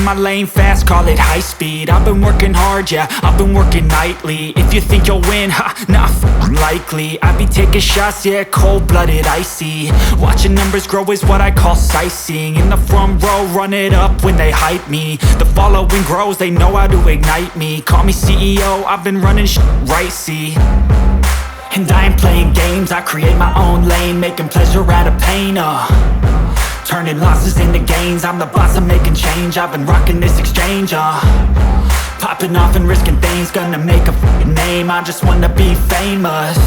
my lane fast, call it high speed. I've been working hard, yeah, I've been working nightly. If you think you'll win, ha, not likely. I be taking shots, yeah, cold-blooded, icy. Watching numbers grow is what I call sightseeing. In the front row, run it up when they hype me. The following grows, they know how to ignite me. Call me CEO, I've been running right, see. And I ain't playing games, I create my own lane, making pleasure out of pain, turning losses into gains. I'm the boss, I'm making change. I've been rocking this exchange, popping off and risking things. Gonna make a f***ing name. I just wanna be famous,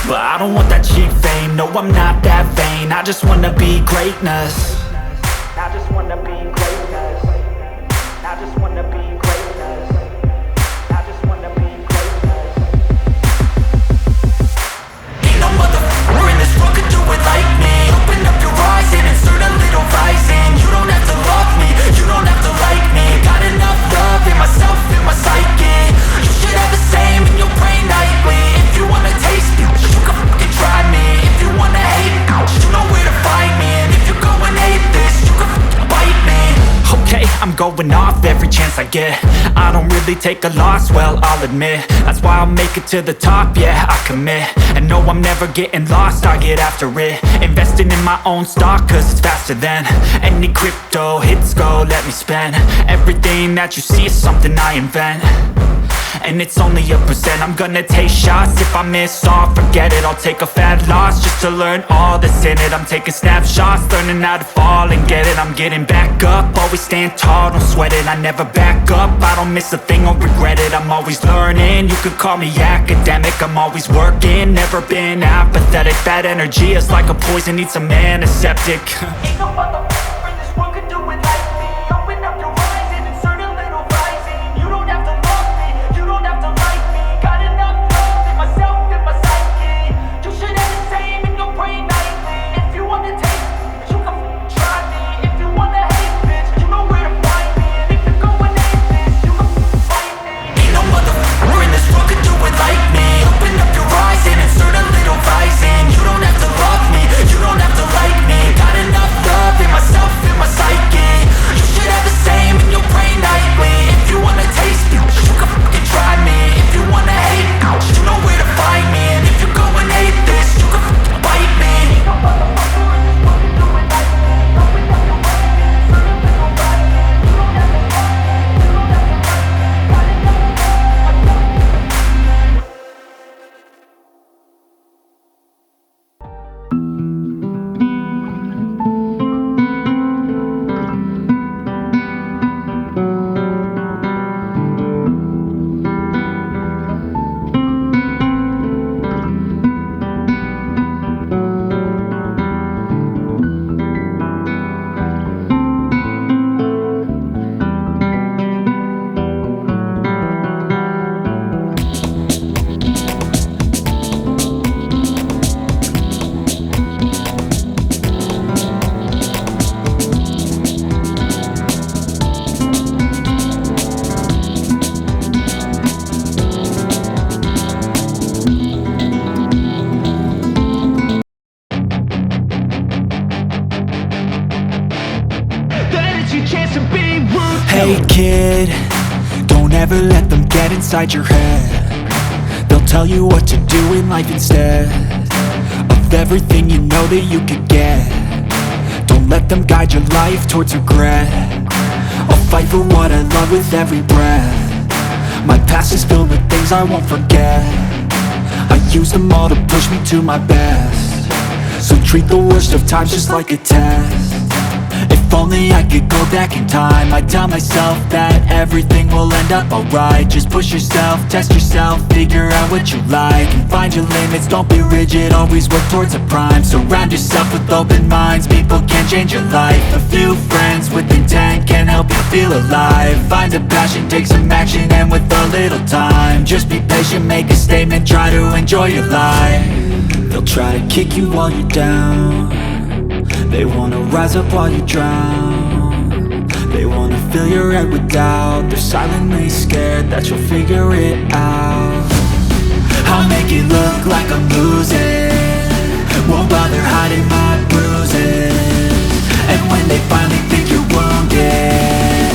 but I don't want that cheap fame. No, I'm not that vain. I just wanna be greatness. I just wanna be greatness. I just wanna be greatness. I just wanna be greatness. Ain't no motherfucker in this world could do it like me. Open up your eyes and insert a little rising. You don't have to love me, you don't have to like me. Got enough love in myself, in my psyche. You should have the same in your brain nightly. If you wanna taste me, you can fucking try me. If you wanna hate me, you know where to find me. And if you go and hate this, you can fucking bite me. Okay, I'm going off every chance I get. I don't really take a loss, well, I'll admit. That's why I'll make it to the top, yeah, I commit. And no, I'm never getting lost, I get after it. Investing in my own stock, cause it's faster than any crypto hits go, let me spend. Everything that you see is something I invent, and it's only a percent. I'm gonna take shots, if I miss all, forget it. I'll take a fat loss just to learn all that's in it. I'm taking snapshots, learning how to fall and get it. I'm getting back up, always stand tall, don't sweat it. I never back up, I don't miss a thing or regret it. I'm always learning, you could call me academic. I'm always working, never been apathetic. That energy is like a poison, needs some antiseptic. Ain't no motherfucker in this world could do it like me. Open up your eyes and insert a little rising. You don't have to love me, you don't have to like me. Got enough love in myself, in my psyche. You should have the same in your brain nightly. If you wanna taste me, you can try me. If you wanna hate bitch, you know where to find me. And if you go and hate this, you can fight me. Ain't no motherfucker in this world could do it like me. Open up your eyes and insert a little rising. You don't have to love me, you don't have to like me. Got enough love in myself, in my psyche. You should have the same in your brain nightly. If you wanna taste me, you can fucking try me. If you wanna hate me, you know where to find me. And if you go and hate this, you can fucking bite me. Ain't no motherfucker in this world can do it like me. Open up your eyes and insert a little rising. You don't have to love me, you don't have to like me. Got enough Hey kid, don't ever let them get inside your head. They'll tell you what to do in life instead of everything you know that you could get. Don't let them guide your life towards regret. I'll fight for what I love with every breath. My past is filled with things I won't forget. I use them all to push me to my best. So treat the worst of times just like a test. If only I could go back in time, I'd tell myself that everything will end up alright. Just push yourself, test yourself, figure out what you like, and find your limits, don't be rigid, always work towards a prime. Surround yourself with open minds, people can change your life. A few friends with intent can help you feel alive. Find a passion, take some action, and with a little time, just be patient, make a statement, try to enjoy your life. They'll try to kick you while you're down. They wanna rise up while you drown. They wanna fill your head with doubt. They're silently scared that you'll figure it out. I'll make it look like I'm losing, won't bother hiding my bruises. And when they finally think you're wounded,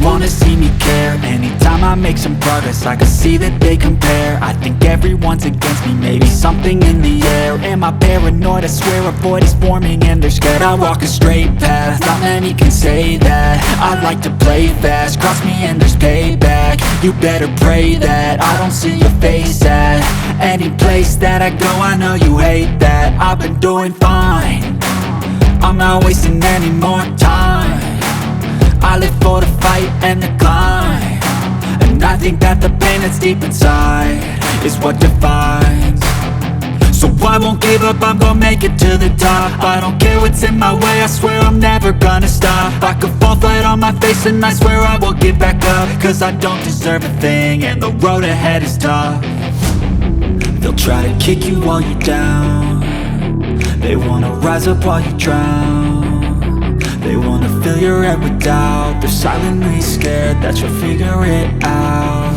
wanna see me care. Anytime I make some progress, I can see that they compare. I think everyone's against me, maybe something in the air. Am I paranoid? I swear a void is forming and they're scared. I walk a straight path, not many can say that. I like to play fast, cross me and there's payback. You better pray that I don't see your face at any place that I go. I know you hate that. I've been doing fine, I'm not wasting any more time. I live for the fight and the climb, and I think that the pain that's deep inside is what defines. So I won't give up, I'm gonna make it to the top. I don't care what's in my way, I swear I'm never gonna stop. I could fall flat on my face and I swear I will get back up. Cause I don't deserve a thing and the road ahead is tough. They'll try to kick you while you're down, they wanna rise up while you drown. They wanna fill your head with doubt, they're silently scared that you'll figure it out.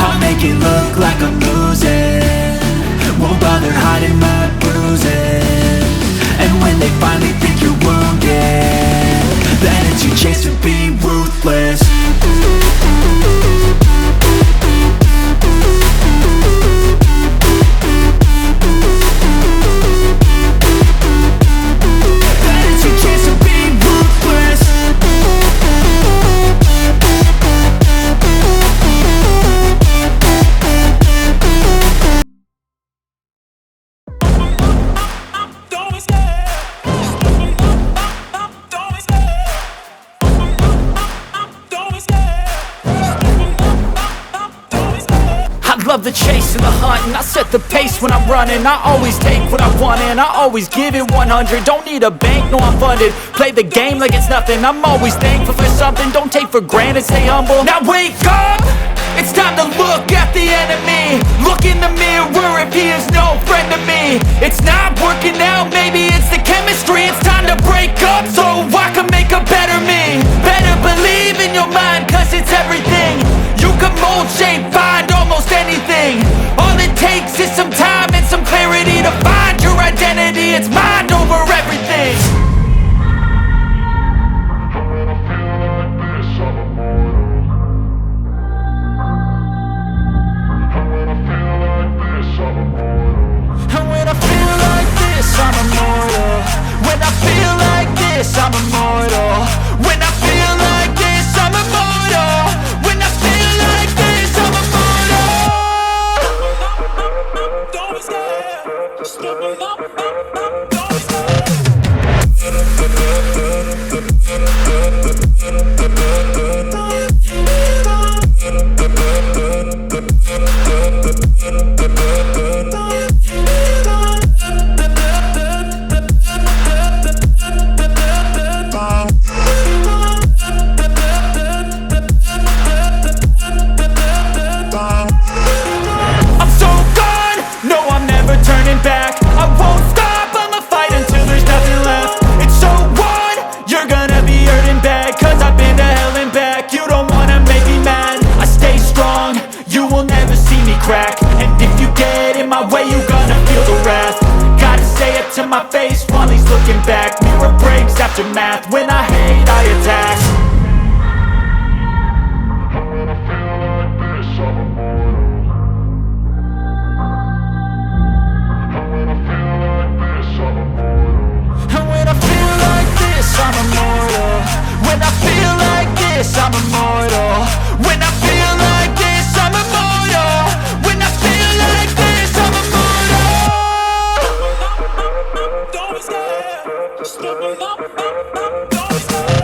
I'll make it look like I'm losing, won't bother hiding my bruises. And when they finally think you're wounded, then it's your chance to be ruthless. Love the chase and the hunt, and I set the pace when I'm running. I always take what I want and I always give it 100. Don't need a bank, no I'm funded. Play the game like it's nothing, I'm always thankful for something. Don't take for granted, stay humble. Now wake up, it's time to look at the enemy. Look in the mirror if he is no friend to me. It's not working out, maybe it's the chemistry. It's time to break up so I can make a better me. Better believe in your mind, cause it's everything. You can mold, shape, find almost anything. All it takes is some time and some clarity to find your identity. It's mind over everything. And when I feel like this, I'm immortal. When I feel like this, I'm immortal. When I feel like this, I'm immortal. When I feel like this, I'm immortal. Don't be scared. Just give me up. Don't be scared. To my face while he's looking back. Mirror breaks after math. When I hate, I attack. When I feel like this, I'm immortal. When I feel like this, I'm immortal. And when I feel like this, I'm immortal. When I feel like this, I'm immortal. When I feel like this, I'm immortal. When I feel like this, I'm immortal. Don't be scared. Just give me up. Don't be scared.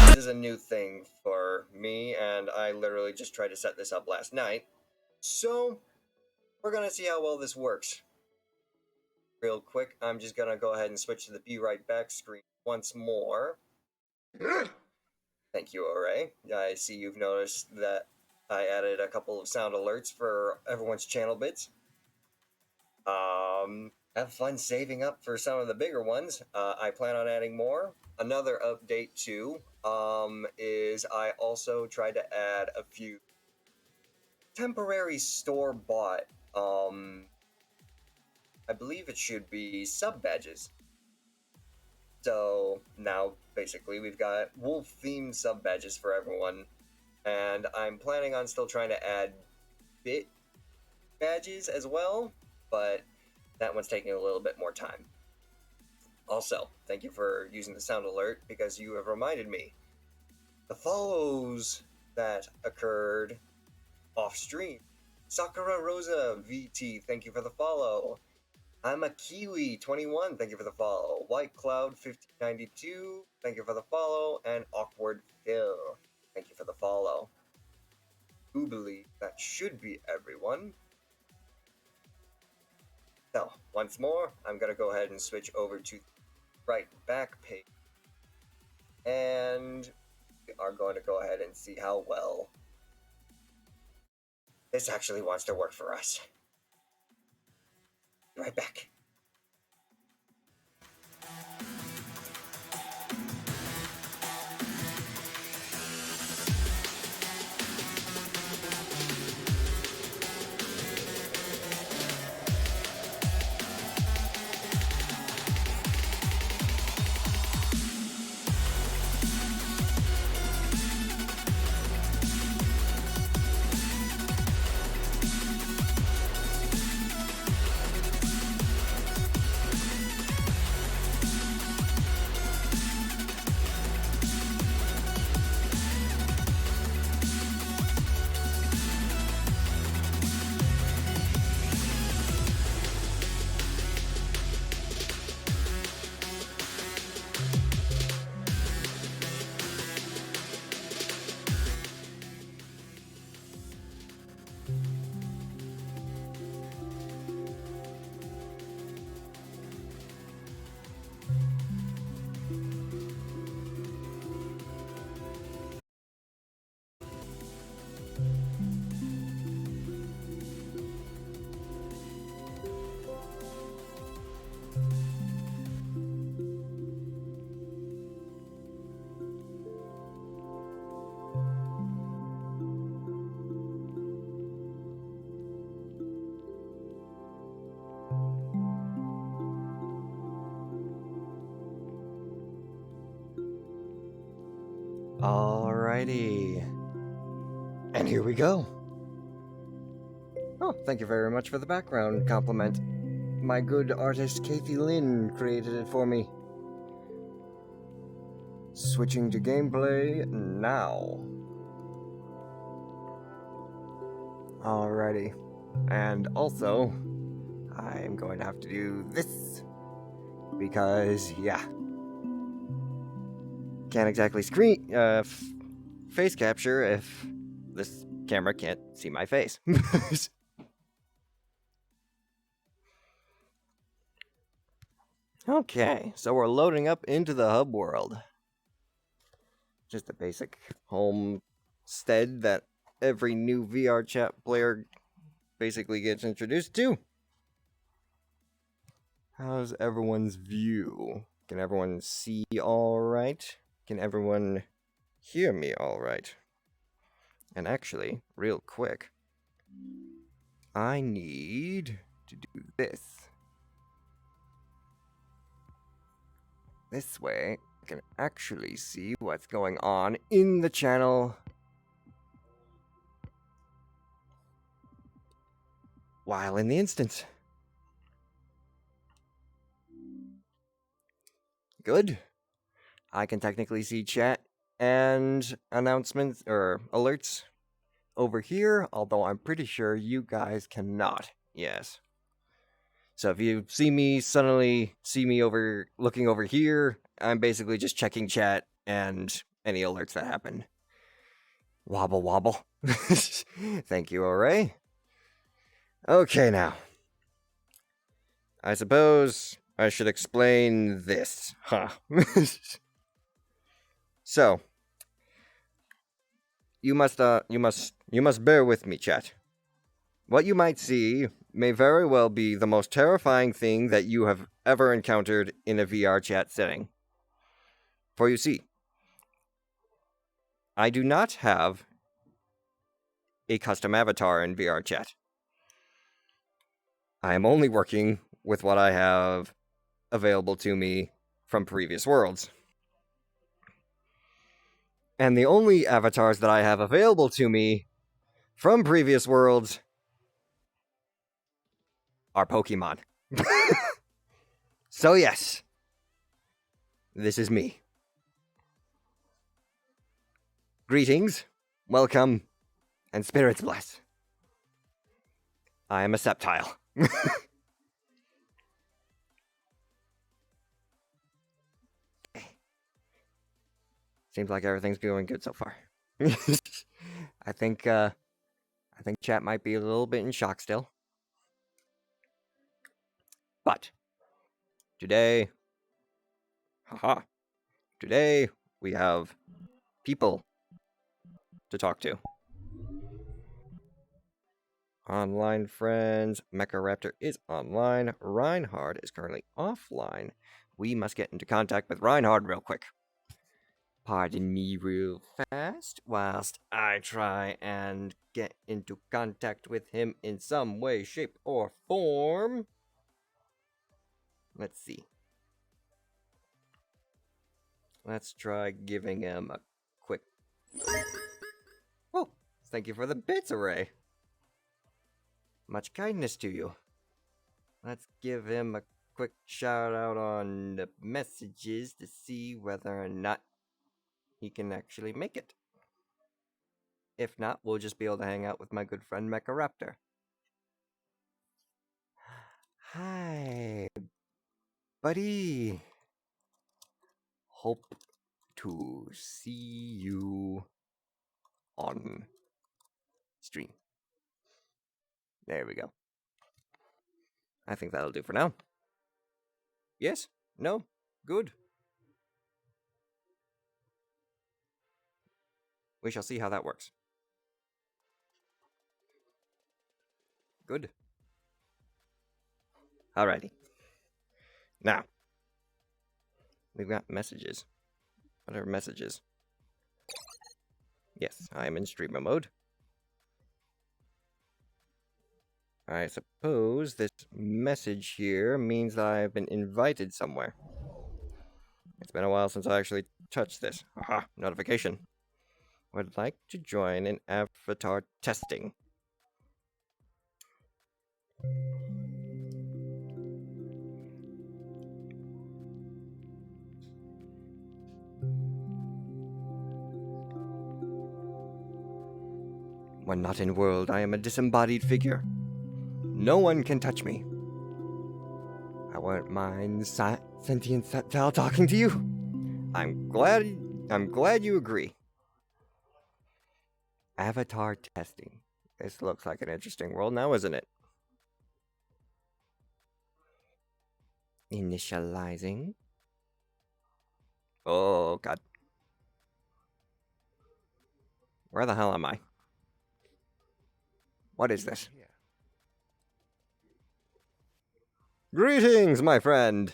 This is a new thing for me, and I literally just tried to set this up last night. So, we're gonna see how well this works. Real quick, I'm just gonna go ahead and switch to the Be Right Back screen once more. Thank you, Array. I see you've noticed that I added a couple of sound alerts for everyone's channel bits. have fun saving up for some of the bigger ones. I plan on adding more. Another update too is I also tried to add a few temporary store-bought, I believe it should be sub-badges. So now, basically, we've got wolf-themed sub-badges for everyone, and I'm planning on still trying to add bit badges as well, but that one's taking a little bit more time. Also, thank you for using the sound alert, because you have reminded me. The follows that occurred off-stream. Sakura Rosa VT, thank you for the follow. I'm a Kiwi 21, thank you for the follow. White Cloud 1592, thank you for the follow. And Awkward Phil, thank you for the follow. I believe that should be everyone. So, once more, I'm going to go ahead and switch over to the right back page. And we are going to go ahead and see how well this actually wants to work for us. Be right back. Alrighty. And here we go. Oh, thank you very much for the background compliment. My good artist Kathy Lynn created it for me. Switching to gameplay now. Alrighty. And also, I'm going to have to do this. Because, yeah. Can't exactly face capture if this camera can't see my face. Okay, so we're loading up into the hub world. Just a basic homestead that every new VR chat player basically gets introduced to. How's everyone's view? Can everyone see all right? Can everyone hear me all right? And actually, real quick, I need to do this. This way, I can actually see what's going on in the channel while in the instance. Good. I can technically see chat and announcements or alerts over here, although I'm pretty sure you guys cannot. Yes. So if you see me suddenly looking over here, I'm basically just checking chat and any alerts that happen. Wobble wobble. Thank you, Array. Okay, now. I suppose I should explain this, huh? So, you must bear with me, chat. What you might see may very well be the most terrifying thing that you have ever encountered in a VR chat setting. For you see, I do not have a custom avatar in VR chat. I am only working with what I have available to me from previous worlds. And the only avatars that I have available to me from previous worlds are Pokemon. So yes, this is me. Greetings, welcome, and spirits bless. I am a Sceptile. Seems like everything's going good so far. I think chat might be a little bit in shock still. But today we have people to talk to. Online friends. MechaRaptor is online. Reinhard is currently offline. We must get into contact with Reinhard real quick. Pardon me real fast whilst I try and get into contact with him in some way, shape, or form. Let's see. Let's try giving him a quick... Oh, thank you for the bits array. Much kindness to you. Let's give him a quick shout out on the messages to see whether or not he can actually make it. If not, we'll just be able to hang out with my good friend MechaRaptor. Hi, buddy. Hope to see you on stream. There we go. I think that'll do for now. Yes? No? Good. We shall see how that works. Good. Alrighty. Now, we've got messages. What are messages? Yes, I am in streamer mode. I suppose this message here means that I have been invited somewhere. It's been a while since I actually touched this. Aha, notification. Would like to join an avatar testing. When not in world, I am a disembodied figure. No one can touch me. I won't mind sentient Sceptile talking to you. I'm glad you agree. Avatar testing. This looks like an interesting world now, isn't it? Initializing. Oh, God. Where the hell am I? What is this? Greetings, my friend!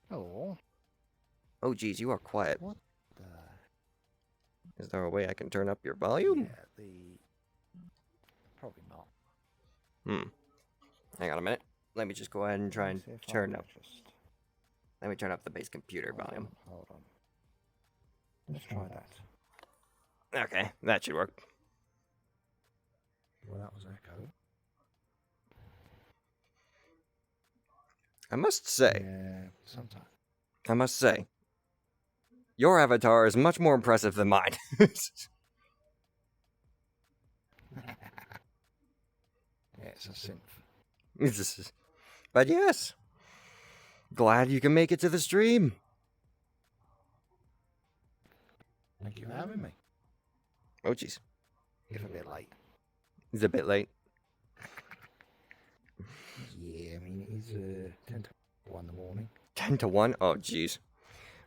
Hello. Oh, geez, you are quiet. What the... Is there a way I can turn up your volume? Yeah, probably not. Hang on a minute. Let me just go ahead and try and turn up. Let me turn up the base computer volume. Hold on. Let's try that. Okay, that should work. Well, that was echo. I must say, Yeah, sometimes. Your avatar is much more impressive than mine. Yeah, it's a synth. But yes, glad you can make it to the stream. Thank you for having me. Oh, jeez. If a bit late. It's a bit late. Yeah, I mean, it is 10 to 1 in the morning. 10 to 1? Oh, jeez.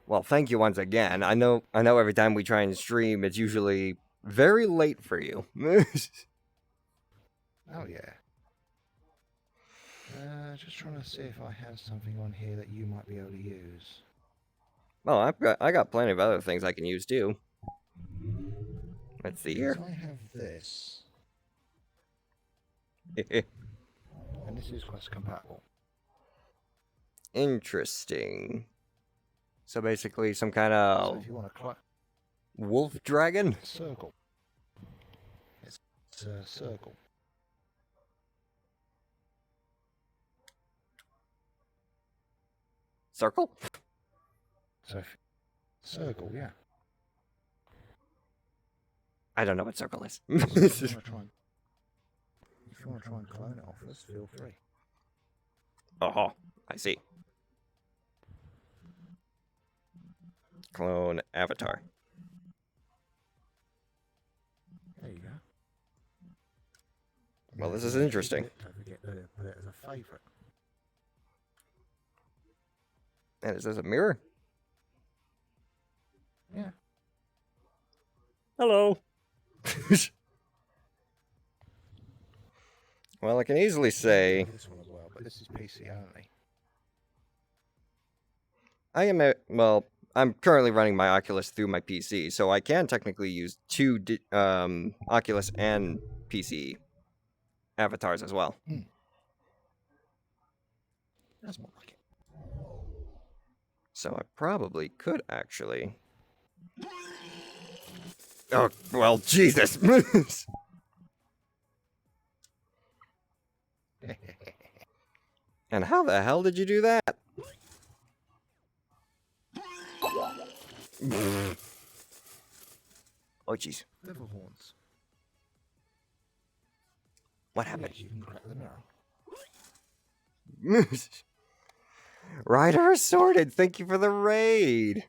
Well, thank you once again. I know every time we try and stream, it's usually very late for you. Oh, yeah. Just trying to see if I have something on here that you might be able to use. Oh, I got plenty of other things I can use too. Let's see here. Because I have this, and this is quest compatible. Interesting. So basically some kind So of if you want to wolf dragon? circle, it's a circle. Circle? So circle, yeah. I don't know what circle is. So if you want to try and clone it off us, feel free. Oh, I see. Clone avatar. There you go. Well, this is interesting. Don't forget to put it as a favourite. And is this a mirror? Yeah. Hello. Well, I can easily say This one as well, but this is PC only. well, I'm currently running my Oculus through my PC, so I can technically use two Oculus and PC avatars as well. That's more like it. So I probably could actually. Oh, well, Jesus. And how the hell did you do that? Oh, jeez. Devil horns. What happened? Yes, you can crack the mirror. Rider Assorted, thank you for the raid.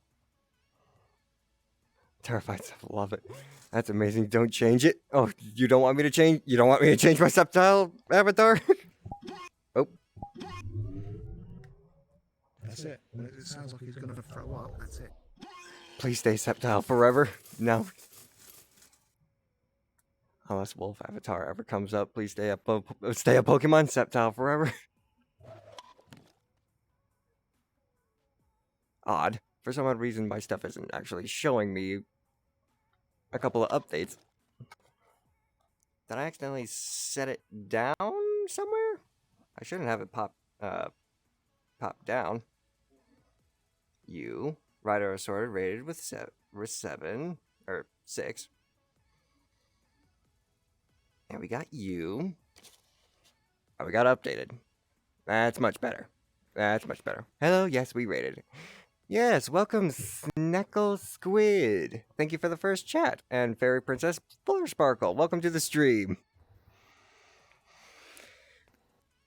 Terrified stuff, love it. That's amazing. Don't change it. Oh, you don't want me to change? You don't want me to change my subtile avatar? Oh. That's it. When it sounds like he's going to throw up, that's it. Please stay subtile forever. No. Unless Wolf Avatar ever comes up, please stay a Pokemon subtile forever. Odd. For some odd reason, my stuff isn't actually showing me a couple of updates. Did I accidentally set it down somewhere? I shouldn't have it pop down. You, Rider Assorted, rated with 7 or 6. And we got you. Oh, we got updated. That's much better. That's much better. Hello, yes, we rated. Yes, welcome, Sneckle Squid. Thank you for the first chat. And Fairy Princess Fuller Sparkle, welcome to the stream.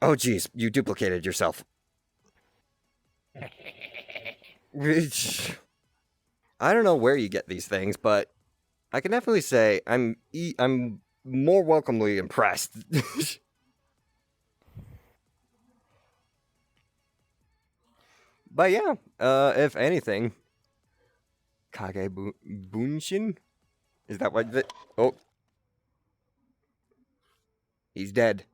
Oh, geez, you duplicated yourself. I don't know where you get these things, but I can definitely say I'm more welcomely impressed. But yeah, if anything, Kage Bunshin? Is that what oh. He's dead.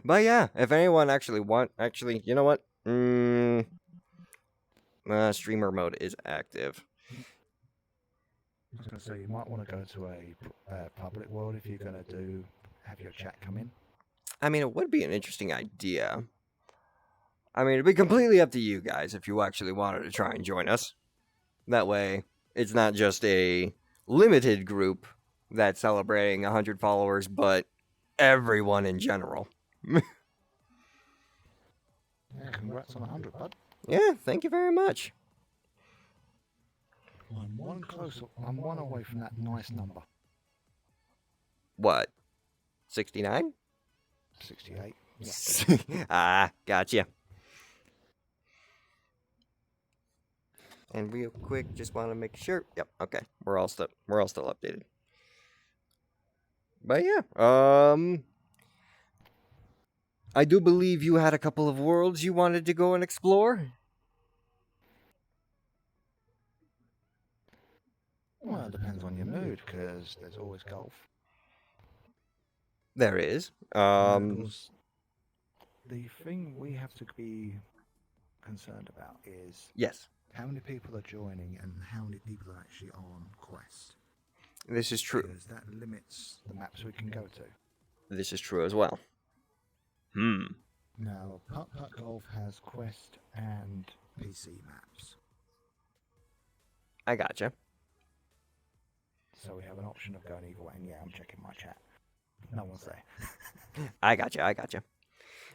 But yeah, if anyone actually you know what? Streamer mode is active. I was going to say, you might want to go to a public world if you're going to have your chat come in. I mean, it would be an interesting idea. I mean, it'd be completely up to you guys if you actually wanted to try and join us. That way, it's not just a limited group that's celebrating 100 followers, but everyone in general. Yeah, congrats on 100, bud. Yeah, thank you very much. I'm one away from that nice number. What? 69? 68. Yeah. Ah, gotcha. And real quick, just want to make sure. Yep, okay. We're all still updated. But yeah, I do believe you had a couple of worlds you wanted to go and explore. Well, it depends on your mood, because there's always golf. There is. Because the thing we have to be concerned about is Yes, how many people are joining and how many people are actually on Quest. this is true. Because that limits the maps we can go to. This is true as well. Now, Putt Putt Golf has Quest and PC maps. I gotcha. So we have an option of going either way. And yeah, I'm checking my chat. No one's there. I gotcha.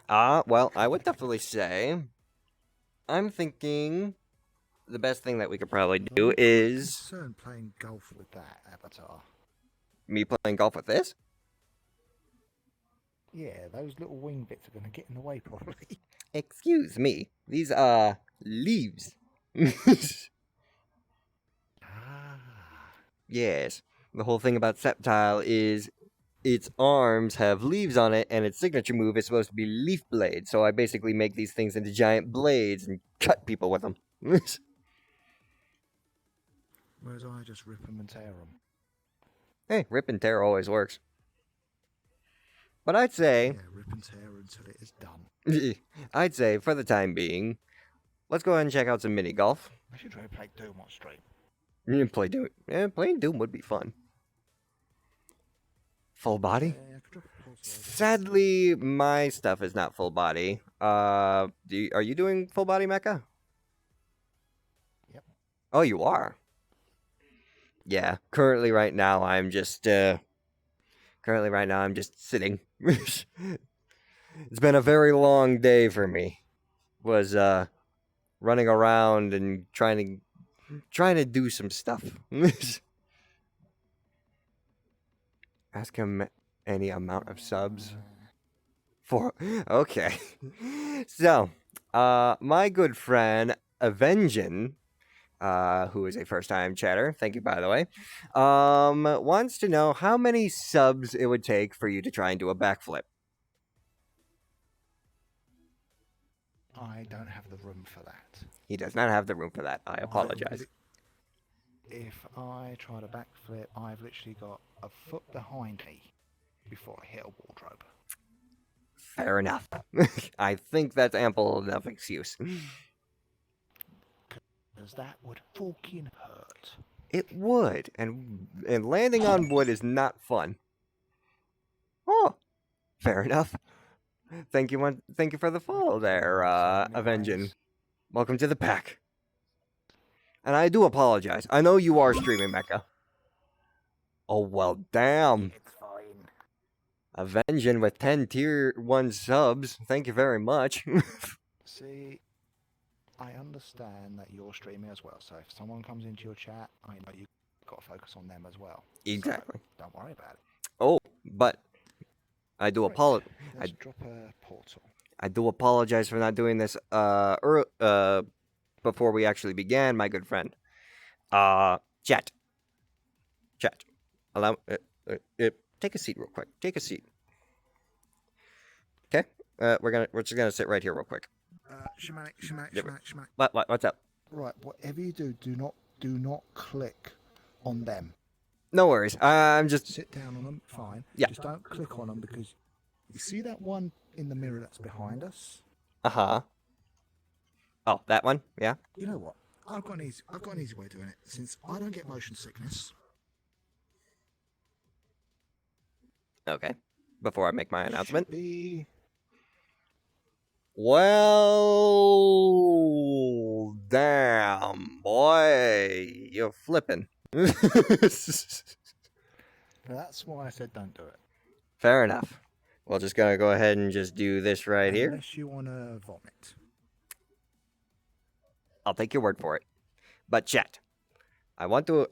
Well, I would definitely say, I'm thinking the best thing that we could probably do is concerned playing golf with that avatar. me playing golf with this. Yeah, those little wing bits are going to get in the way probably. Excuse me. These leaves. Ah. Yes. The whole thing about Sceptile is its arms have leaves on it, and its signature move is supposed to be Leaf Blade. So I basically make these things into giant blades and cut people with them. Whereas I just rip them and tear them. Hey, rip and tear always works. But I'd say, Yeah, rip and tear until it is done. I'd say for the time being, let's go ahead and check out some mini golf. I should try to play Doom on stream. Play Doom. Yeah, playing Doom would be fun. Full body? Yeah, I could drop a pause over. Sadly, my stuff is not full body. Are you doing full body mecha? Yep. Oh, you are. Yeah. Currently, right now, I'm just sitting. It's been a very long day for me. Was running around and trying to do some stuff. Ask him any amount of subs. Okay. So, my good friend Avengin, who is a first-time chatter, thank you by the way, wants to know how many subs it would take for you to try and do a backflip. I don't have the room for that. He does not have the room for that. I apologize. If I try to backflip, I've literally got a foot behind me before I hit a wardrobe. Fair enough. I think that's ample enough excuse. Because that would fucking hurt. It would, and landing on wood is not fun. Oh, fair enough. Thank you for the follow there, Avengin. Welcome to the pack. And I do apologize. I know you are streaming Mecha. Oh well, damn. It's fine. Avengin with 10 tier 1 subs. Thank you very much. See, I understand that you're streaming as well, so if someone comes into your chat, I know you've got to focus on them as well. Exactly. So, don't worry about it. Oh, but I do apologize. Let's drop a portal. I do apologize for not doing this before we actually began, my good friend. Chat. Allow take a seat real quick. Take a seat. Okay? We're just gonna sit right here real quick. Shemanek. What's up? Right, whatever you do, do not click on them. No worries. I'm just Sit down on them, fine. Yeah. Just don't click on them because you see that one in the mirror that's behind us? uh-huh. Oh, that one? Yeah? You know what? I've got an easy way of doing it. Since I don't get motion sickness, Okay. Before I make my it should announcement. be Well, damn, boy. You're flipping. that's why I said don't do it. Fair enough. We're just gonna go ahead and just do this right here. Unless you want to vomit. I'll take your word for it. But chat, I want to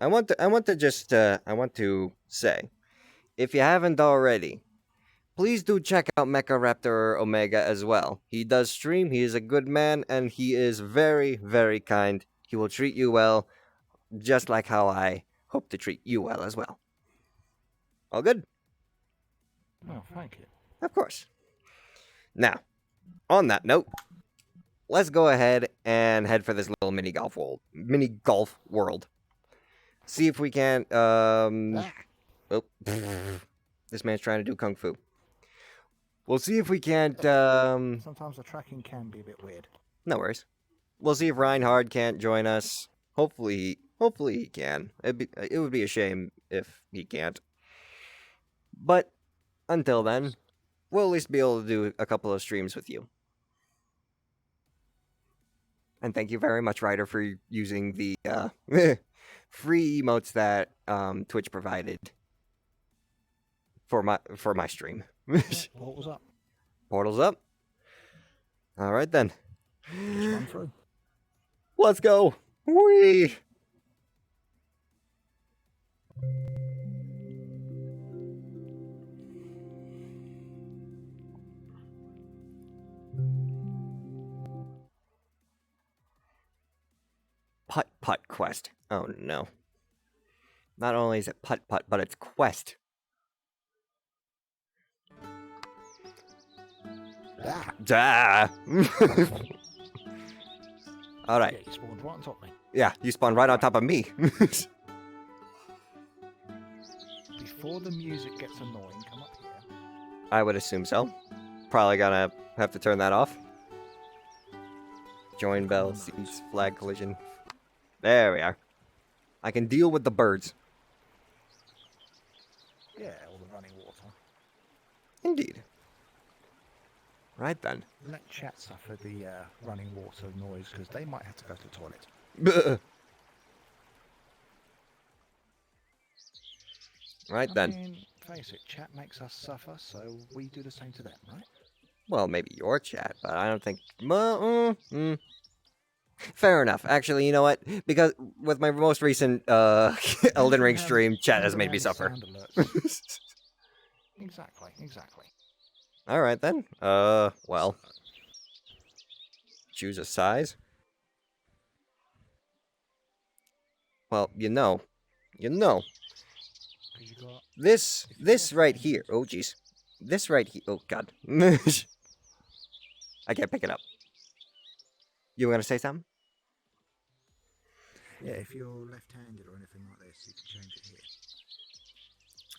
say, if you haven't already, please do check out MechaRaptorOmega as well. He does stream. He is a good man, and he is very, very kind. He will treat you well, just like how I hope to treat you well as well. All good? Well, thank you. Of course. Now, on that note, let's go ahead and head for this little mini golf world. See if we can. Oh, this man's trying to do kung fu. We'll see if we can't. Sometimes the tracking can be a bit weird. No worries. We'll see if Reinhard can't join us. Hopefully he can. It would be a shame if he can't. But until then, we'll at least be able to do a couple of streams with you. And thank you very much, Ryder, for using the free emotes that Twitch provided for my stream. Portal's up. Portal's up. All right then. Just run through. Let's go. Whee! Putt quest. Oh no. Not only is it putt, but it's quest. Ah. Alright. Yeah, you spawned right on top of me. Yeah, you spawned right on top of me. Before the music gets annoying, come up here. I would assume so. Probably gonna have to turn that off. Join bell, seats, flag collision. There we are. I can deal with the birds. Yeah, all the running water. Indeed. Right then. Let chat suffer the running water noise because they might have to go to the toilet. Right I then. mean, face it, chat makes us suffer, so we do the same to them, right? Well, maybe your chat, but I don't think... Fair enough. Actually, you know what? Because with my most recent Elden Ring stream, chat has made me suffer. Exactly. Alright then. Well. Choose a size. Well, you know. This right here. Oh, jeez. This right here. Oh, God. I can't pick it up. You were gonna say something? Yeah, if you're left-handed or anything like this, you can change it here.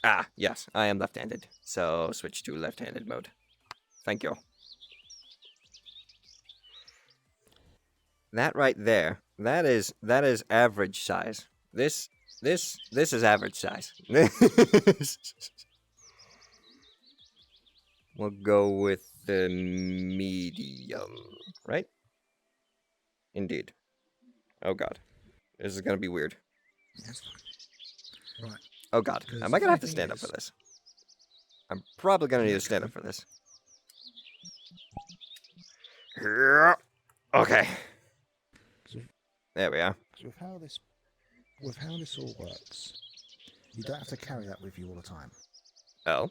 Ah, yes, I am left-handed. So switch to left-handed mode. Thank you. That right there, that is average size. This is average size. We'll go with the medium, right? Indeed. Oh god. This is gonna be weird. Yes. Right. Oh god. Am I gonna have to stand up for this? I'm probably gonna need to stand up for this. Okay. There we are. So with how this all works, you don't have to carry that with you all the time. Oh.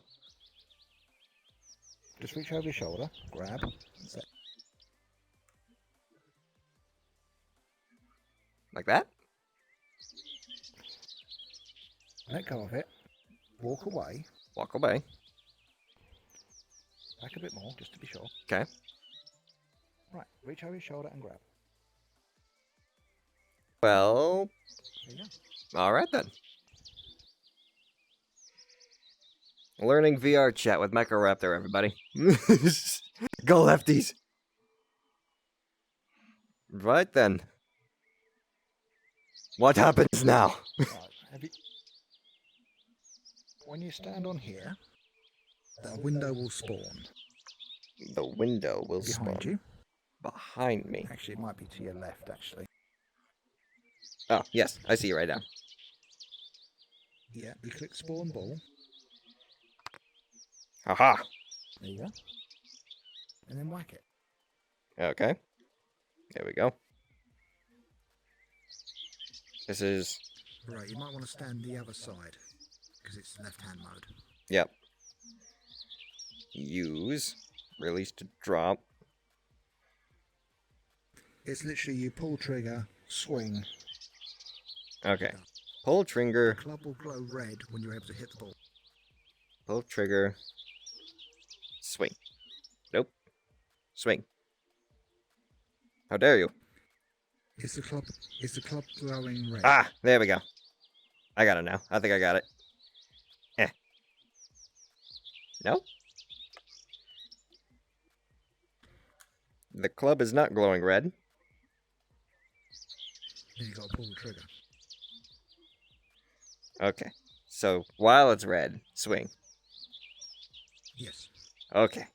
Just reach over your shoulder, grab, and set. Like that? Let go of it. Walk away. Walk away. Back a bit more, just to be sure. Okay. Right, reach over your shoulder and grab. Well, There you go. alright then. Learning VR chat with MechaRaptor, everybody. Go lefties! Right then. What happens now? Right, when you stand on here, the window will spawn. The window will spawn. Behind you. Behind me. Actually, it might be to your left, actually. Oh, yes, I see you right now. Yeah, you click spawn ball. Haha. There you go. And then whack it. Okay. There we go. This is... Right, you might want to stand the other side, because it's left-hand mode. Yep. Use. Release to drop. It's literally you pull trigger, swing. Okay. Pull trigger. The club will glow red when you're able to hit the ball. Pull trigger. Swing. Nope. Swing. How dare you? Is the club glowing red? Ah, there we go. I got it now. I think I got it. No? The club is not glowing red. Then you got to pull the trigger. Okay. So while it's red, swing. Yes. Okay.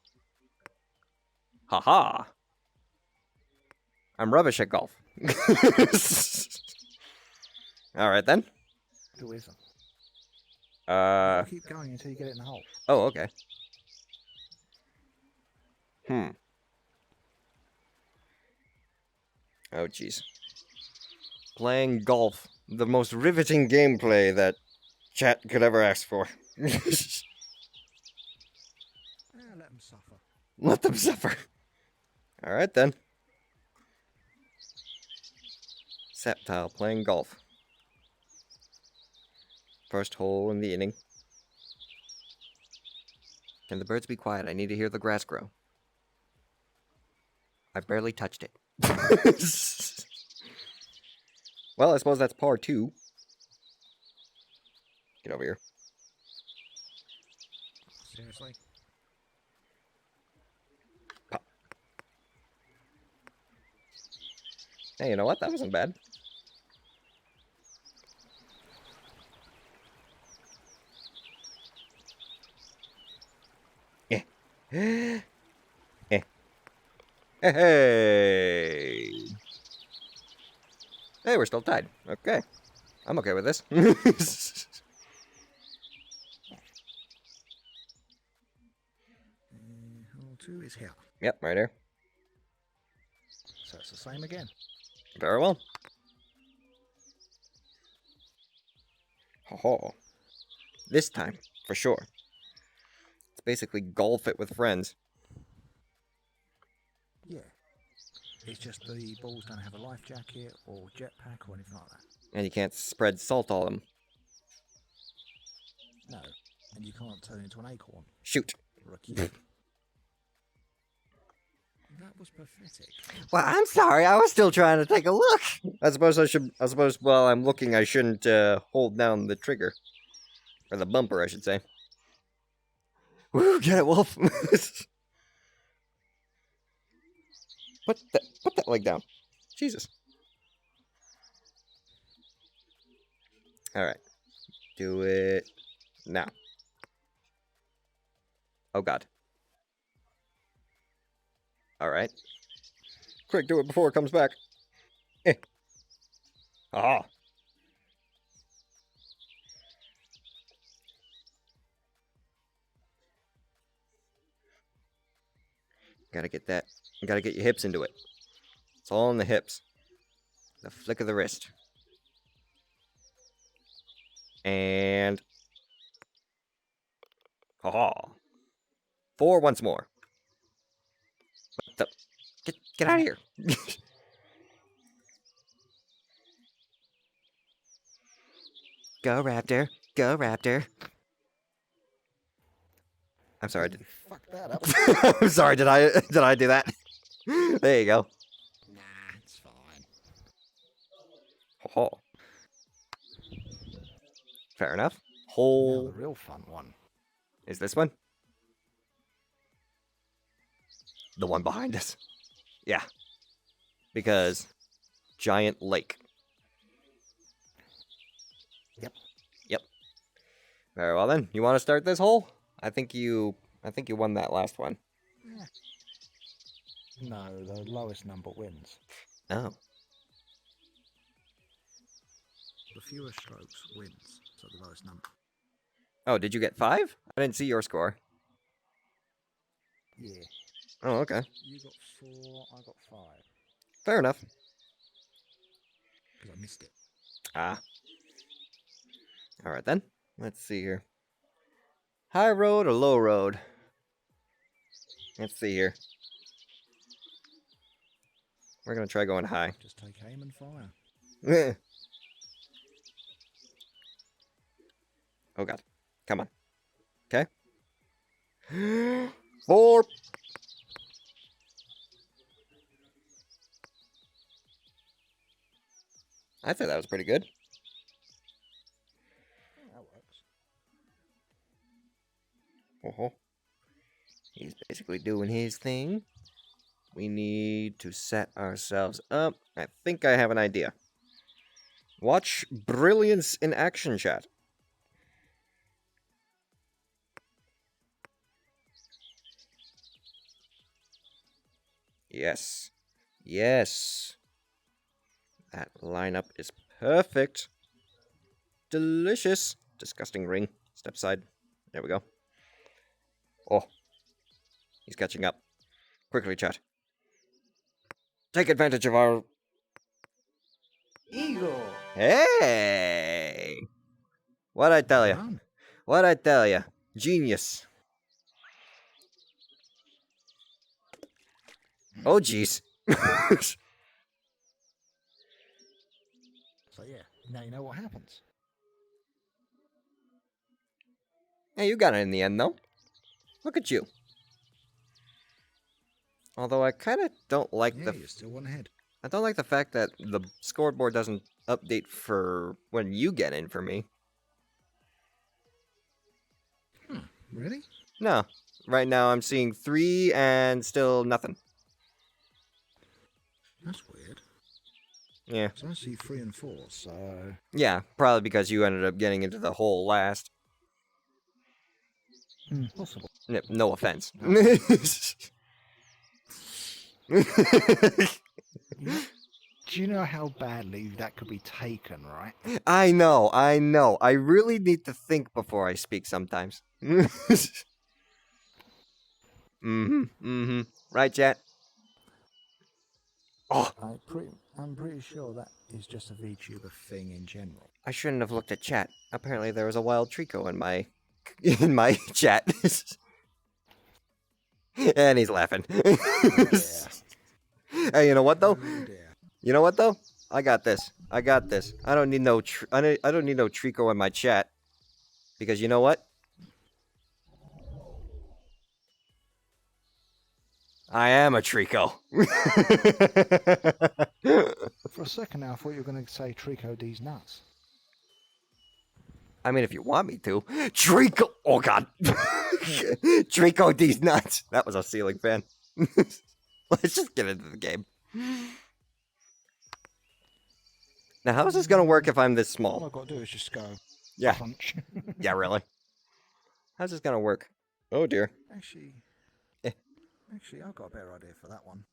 Haha. I'm rubbish at golf. Alright then. Who isn't? Uh. You keep going until you get it in the hole. Oh, okay. Oh, jeez. Playing golf. The most riveting gameplay that chat could ever ask for. Let them suffer. Let them suffer. Alright then. Septile playing golf. First hole in the inning. Can the birds be quiet? I need to hear the grass grow. I barely touched it. Well, I suppose that's par 2. Get over here. Seriously? Pop. Hey, you know what? That wasn't bad. Eh. Eh. Hey. Hey, we're still tied. Okay. I'm okay with this. Hole 2 is here. Yep, right here. So it's the same again. Very well. Ho-ho. This time, for sure. It's basically golf it with friends. Yeah. It's just the balls don't have a life jacket or jetpack or anything like that. And you can't spread salt on them. No. And you can't turn into an acorn Shoot. or a cube. That was pathetic. Well, I'm sorry. I was still trying to take a look. I suppose while I'm looking, I shouldn't hold down the trigger. Or the bumper, I should say. Woo, get it, Wolf. Put that leg down. Jesus. Alright. Do it now. Oh, God. Alright. Quick, do it before it comes back. Eh. Ah. Gotta get that. Gotta get your hips into it. It's all in the hips. The flick of the wrist. And... ha. 4 once more. What the... Get out of here. Go, Raptor. Go, Raptor. I'm sorry. Fuck that up. I'm sorry. Did I do that? There you go. Nah, it's fine. Oh. Fair enough. Now Hole the real fun one. is this one. The one behind us. Yeah. Because giant lake. Yep. Yep. Very well then. You want to start this hole? I think you won that last one. No, the lowest number wins. Oh. The fewer strokes wins. So the lowest number. Oh, did you get 5? I didn't see your score. Yeah. Oh, okay. You got 4, I got 5. Fair enough. Because I missed it. Ah. Alright then. Let's see here. High road or low road? Let's see here. We're gonna try going high. Just take aim and fire. Oh god. Come on. Okay. 4. I'd say that was pretty good. That works. Oh, he's basically doing his thing. we need to set ourselves up. I think I have an idea. Watch brilliance in action, chat. Yes. Yes. That lineup is perfect. Delicious. Disgusting ring. Step aside. There we go. Oh. He's catching up. Quickly, chat. Take advantage of our... Eagle! Hey! What'd I tell you? Run. What'd I tell you? Genius. Oh, jeez. So yeah, now you know what happens. Hey, you got it in the end, though. Look at you. Although I kind of don't like Yeah, you're still one ahead. I don't like the fact that the scoreboard doesn't update for when you get in for me. Really? No. Right now I'm seeing 3 and still nothing. That's weird. Yeah. So I see 3 and 4, so... Yeah, probably because you ended up getting into the hole last. Possible. No offense. Do you know how badly that could be taken, right? I know. I really need to think before I speak sometimes. Right, chat? Oh, I'm pretty sure that is just a VTuber thing in general. I shouldn't have looked at chat. Apparently there was a wild Trico in my chat. And he's laughing. Hey, you know what though? Oh, dear. You know what though? I got this. I don't need no I don't need no Trico in my chat. Because you know what? I am a Trico. For a second now, I thought you were going to say Trico D's nuts. I mean, if you want me to. Trico! Oh, God. Trico D's nuts. That was a ceiling fan. Let's just get into the game. Now, how is this going to work if I'm this All small? I've got to do is just go Yeah. punch. Yeah, really? How's this going to work? Oh, dear. Actually, I've got a better idea for that one.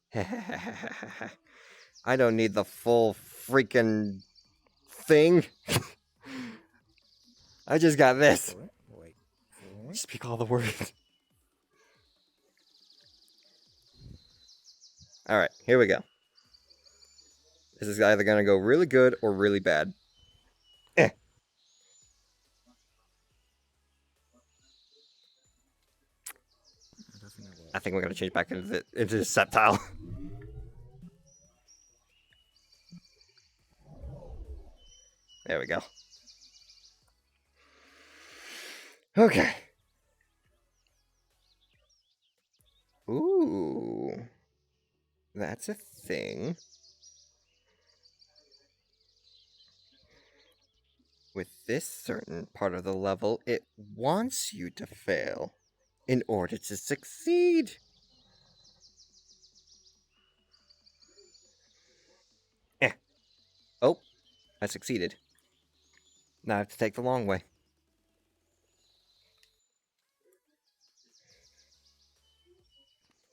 I don't need the full freaking thing. I just got this. Wait for it. Speak all the words. Alright, here we go. This is either going to go really good or really bad. I think we're going to change back into the set tile. There we go. Okay. Ooh. That's a thing. With this certain part of the level, it wants you to fail in order to succeed. Oh, I succeeded. Now I have to take the long way.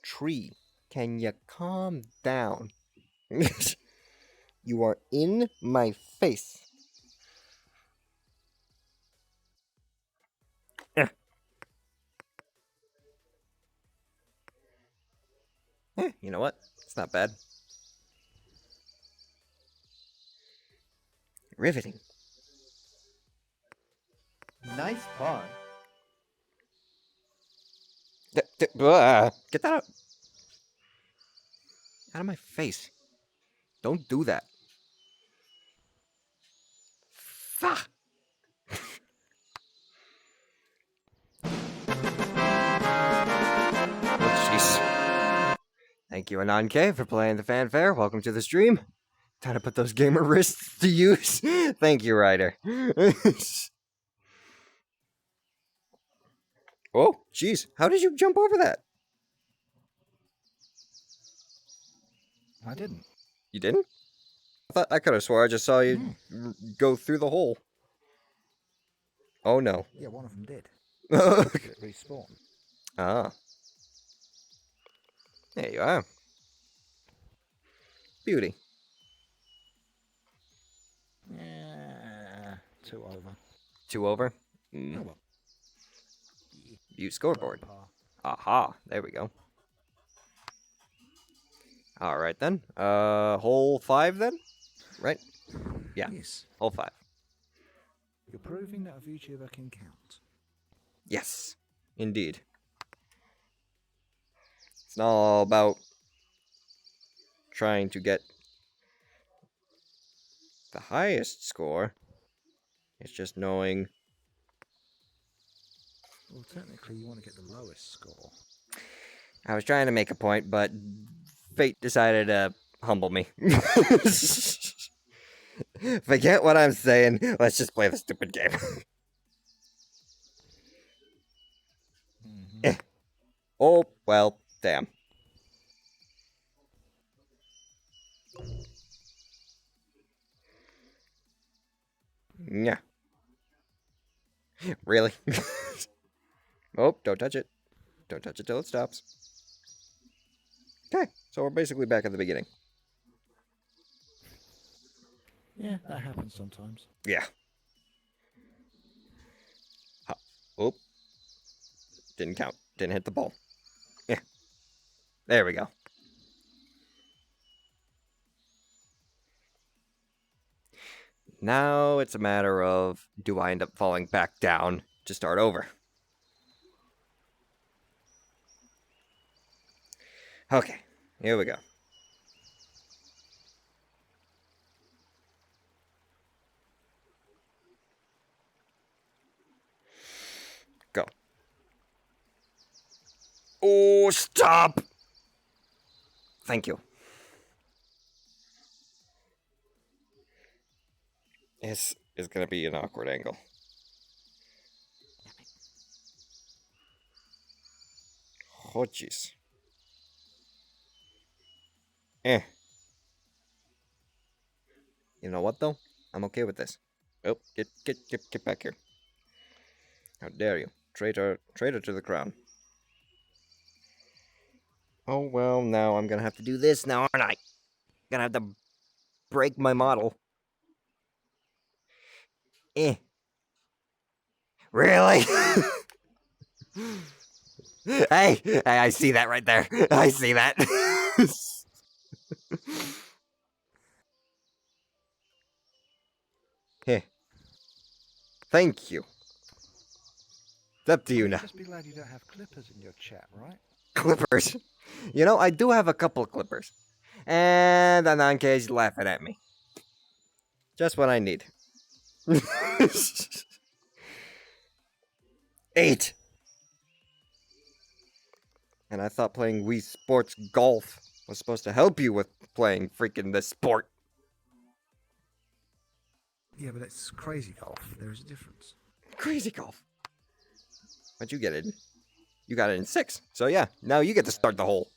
Tree, can you calm down? You are in my face. You know what? It's not bad. Riveting. Nice pawn. Get that out. Out of my face. Don't do that. Fuck. Oh, jeez. Thank you, Anon K, for playing the fanfare. Welcome to the stream. Time to put those gamer wrists to use. Thank you, Ryder. Oh, jeez. How did you jump over that? I didn't. You didn't? I could have swore I just saw you go through the hole. Oh no. Yeah, one of them did. Ah. It respawned. There you are. Beauty. Yeah, 2 over. 2 over. Oh well. View scoreboard. Par. Aha. There we go. Alright then. Hole 5 then? Right? Yeah. Yes. Hole 5. You're proving that a VTuber can count. Yes. Indeed. It's not all about trying to get the highest score. It's just knowing. Well, technically, you want to get the lowest score. I was trying to make a point, but fate decided to humble me. Forget what I'm saying. Let's just play the stupid game. Mm-hmm. Oh, well, damn. Yeah. Really? Oh, don't touch it. Don't touch it till it stops. Okay, so we're basically back at the beginning. Yeah, that happens sometimes. Yeah. Oh. Didn't count. Didn't hit the ball. Yeah. There we go. Now it's a matter of, do I end up falling back down to start over? Okay, here we go. Go. Oh, stop! Thank you. This is gonna be an awkward angle. Oh, jeez. You know what, though? I'm okay with this. Oh, get back here. How dare you. Traitor to the crown. Oh, well, now I'm gonna have to do this now, aren't I? Gonna have to break my model. Really? Hey, I see that right there. I see that. Hey. Thank you. It's up to you now. Just be glad you don't have clippers in your chat, right? Clippers. You know, I do have a couple of clippers. And Anank's laughing at me. Just what I need. 8. And I thought playing Wii Sports Golf was supposed to help you with playing freaking this sport. Yeah, but it's crazy golf. There is a difference. Crazy Golf. What'd you get it in? You got it in 6. So yeah, now you get to start the hole.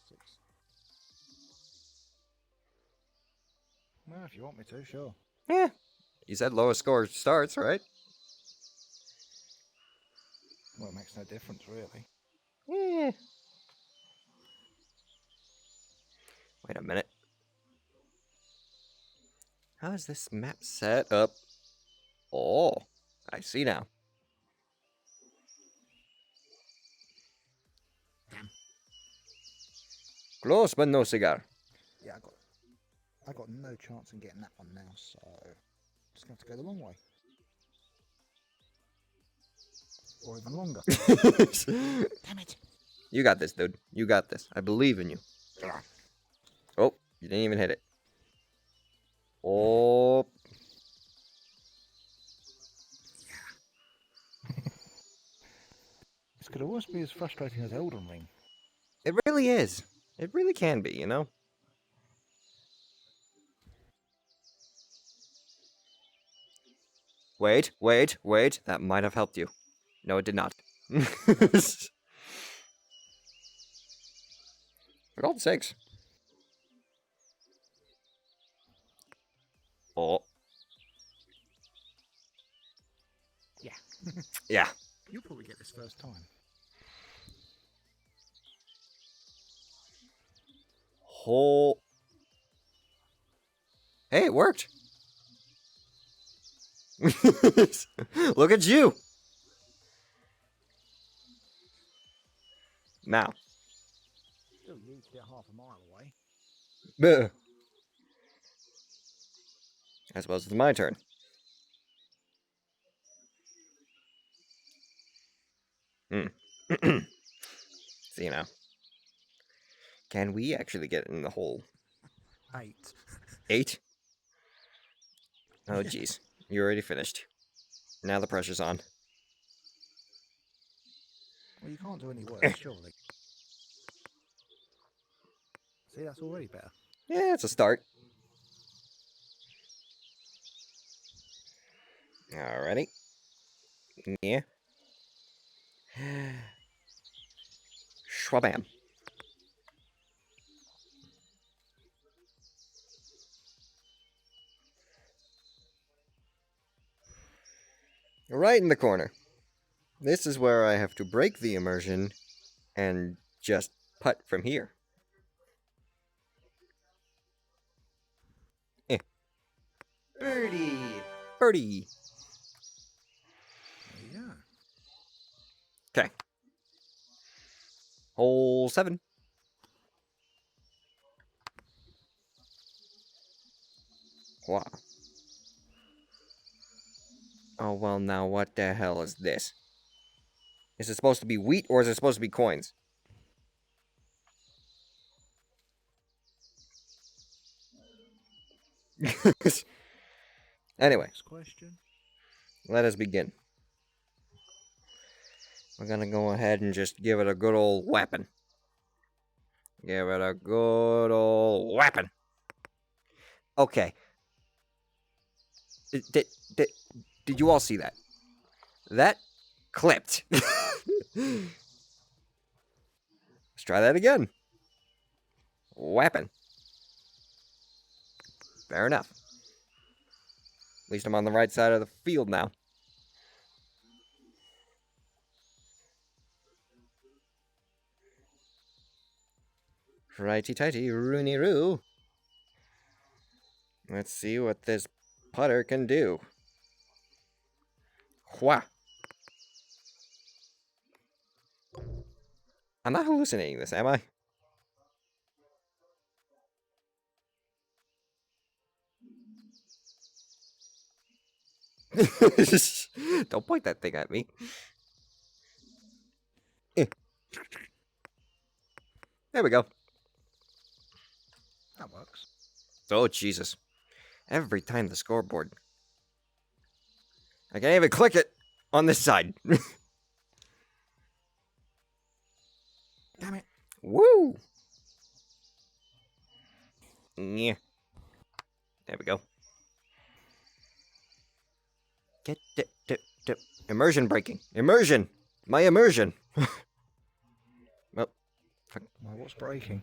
Well, if you want me to, sure. Yeah. You said lowest score starts, right? Well, it makes no difference, really. Yeah. Wait a minute. How is this map set up? Oh, I see now. Damn. Close but no cigar. Yeah, I got no chance in getting that one now, so just gonna have to go the long way. Or even longer. Damn it. You got this, dude. You got this. I believe in you. Oh, you didn't even hit it. Oh. This could almost be as frustrating as Elden Ring. It really is. It really can be, you know? Wait. That might have helped you. No, it did not. For God's sakes. Yeah. You'll probably get this first time. Whole. Hey, it worked. Look at you. Now. Still, you need to get half a mile away. Bleh. I suppose it's my turn. See now. Can we actually get in the hole? 8. 8? Oh, jeez. You already finished. Now the pressure's on. Well, you can't do any worse, surely. See, that's already better. Yeah, it's a start. Alrighty. Yeah. Schwabam. Right in the corner. This is where I have to break the immersion and just putt from here. Birdie. Birdie. There you go. Okay. Hole 7. Wow. Oh, well, now what the hell is this? Is it supposed to be wheat or is it supposed to be coins? Anyway, Next question. let us begin. We're gonna go ahead and just give it a good old whapping. Give it a good old whapping. Okay. Did you all see that? That clipped. Let's try that again. Whapping. Fair enough. At least I'm on the right side of the field now. Righty-tighty, rooney-roo. Let's see what this putter can do. Wha. I'm not hallucinating this, am I? Don't point that thing at me. There we go. That works. Oh, Jesus. Every time the scoreboard. I can't even click it on this side. Damn it. Woo! Yeah. There we go. Get immersion breaking. Immersion! My immersion! Well, Well, what's breaking?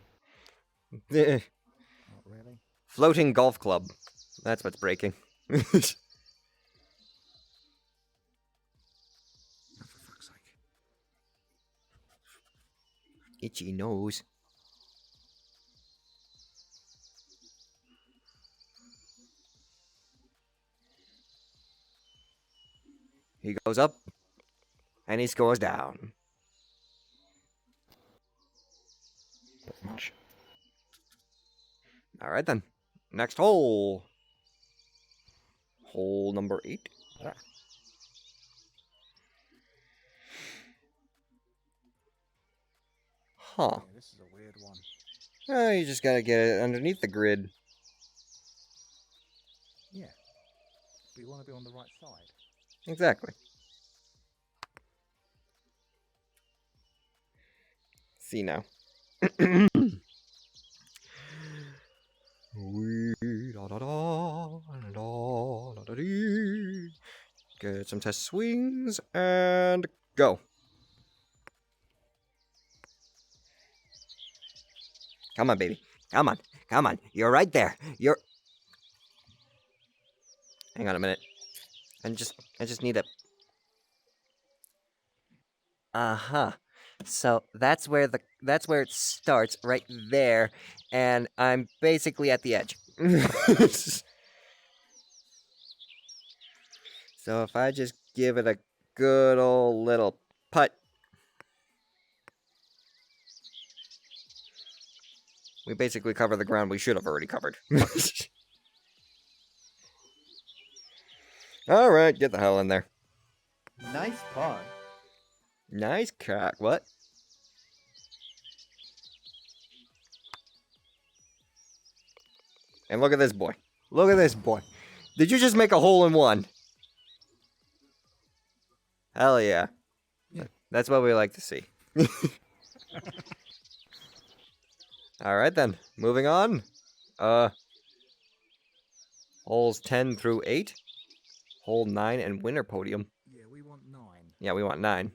eh. Not really. Floating golf club. That's what's breaking. Oh, for fuck's sake. Itchy nose. He goes up, and he scores down. Pretty much. Alright then. Next hole. Hole number 8. Ah. Huh. Yeah, this is a weird one. Oh, you just gotta get it underneath the grid. Yeah. But you want to be on the right side. Exactly. See now. Get some test swings and go. Come on, baby. Come on. Come on. You're right there. You're. Hang on a minute. I just need a. Uh-huh. So that's where it starts, right there, and I'm basically at the edge. So if I just give it a good old little putt, we basically cover the ground we should have already covered. Alright, get the hell in there. Nice pun. Nice cock. What? And look at this boy. Look at this boy. Did you just make a hole in one? Hell yeah. Yeah. That's what we like to see. Alright then. Moving on. Holes 10 through 8. Hole 9 and winner podium. Yeah, we want 9. Yeah, we want 9.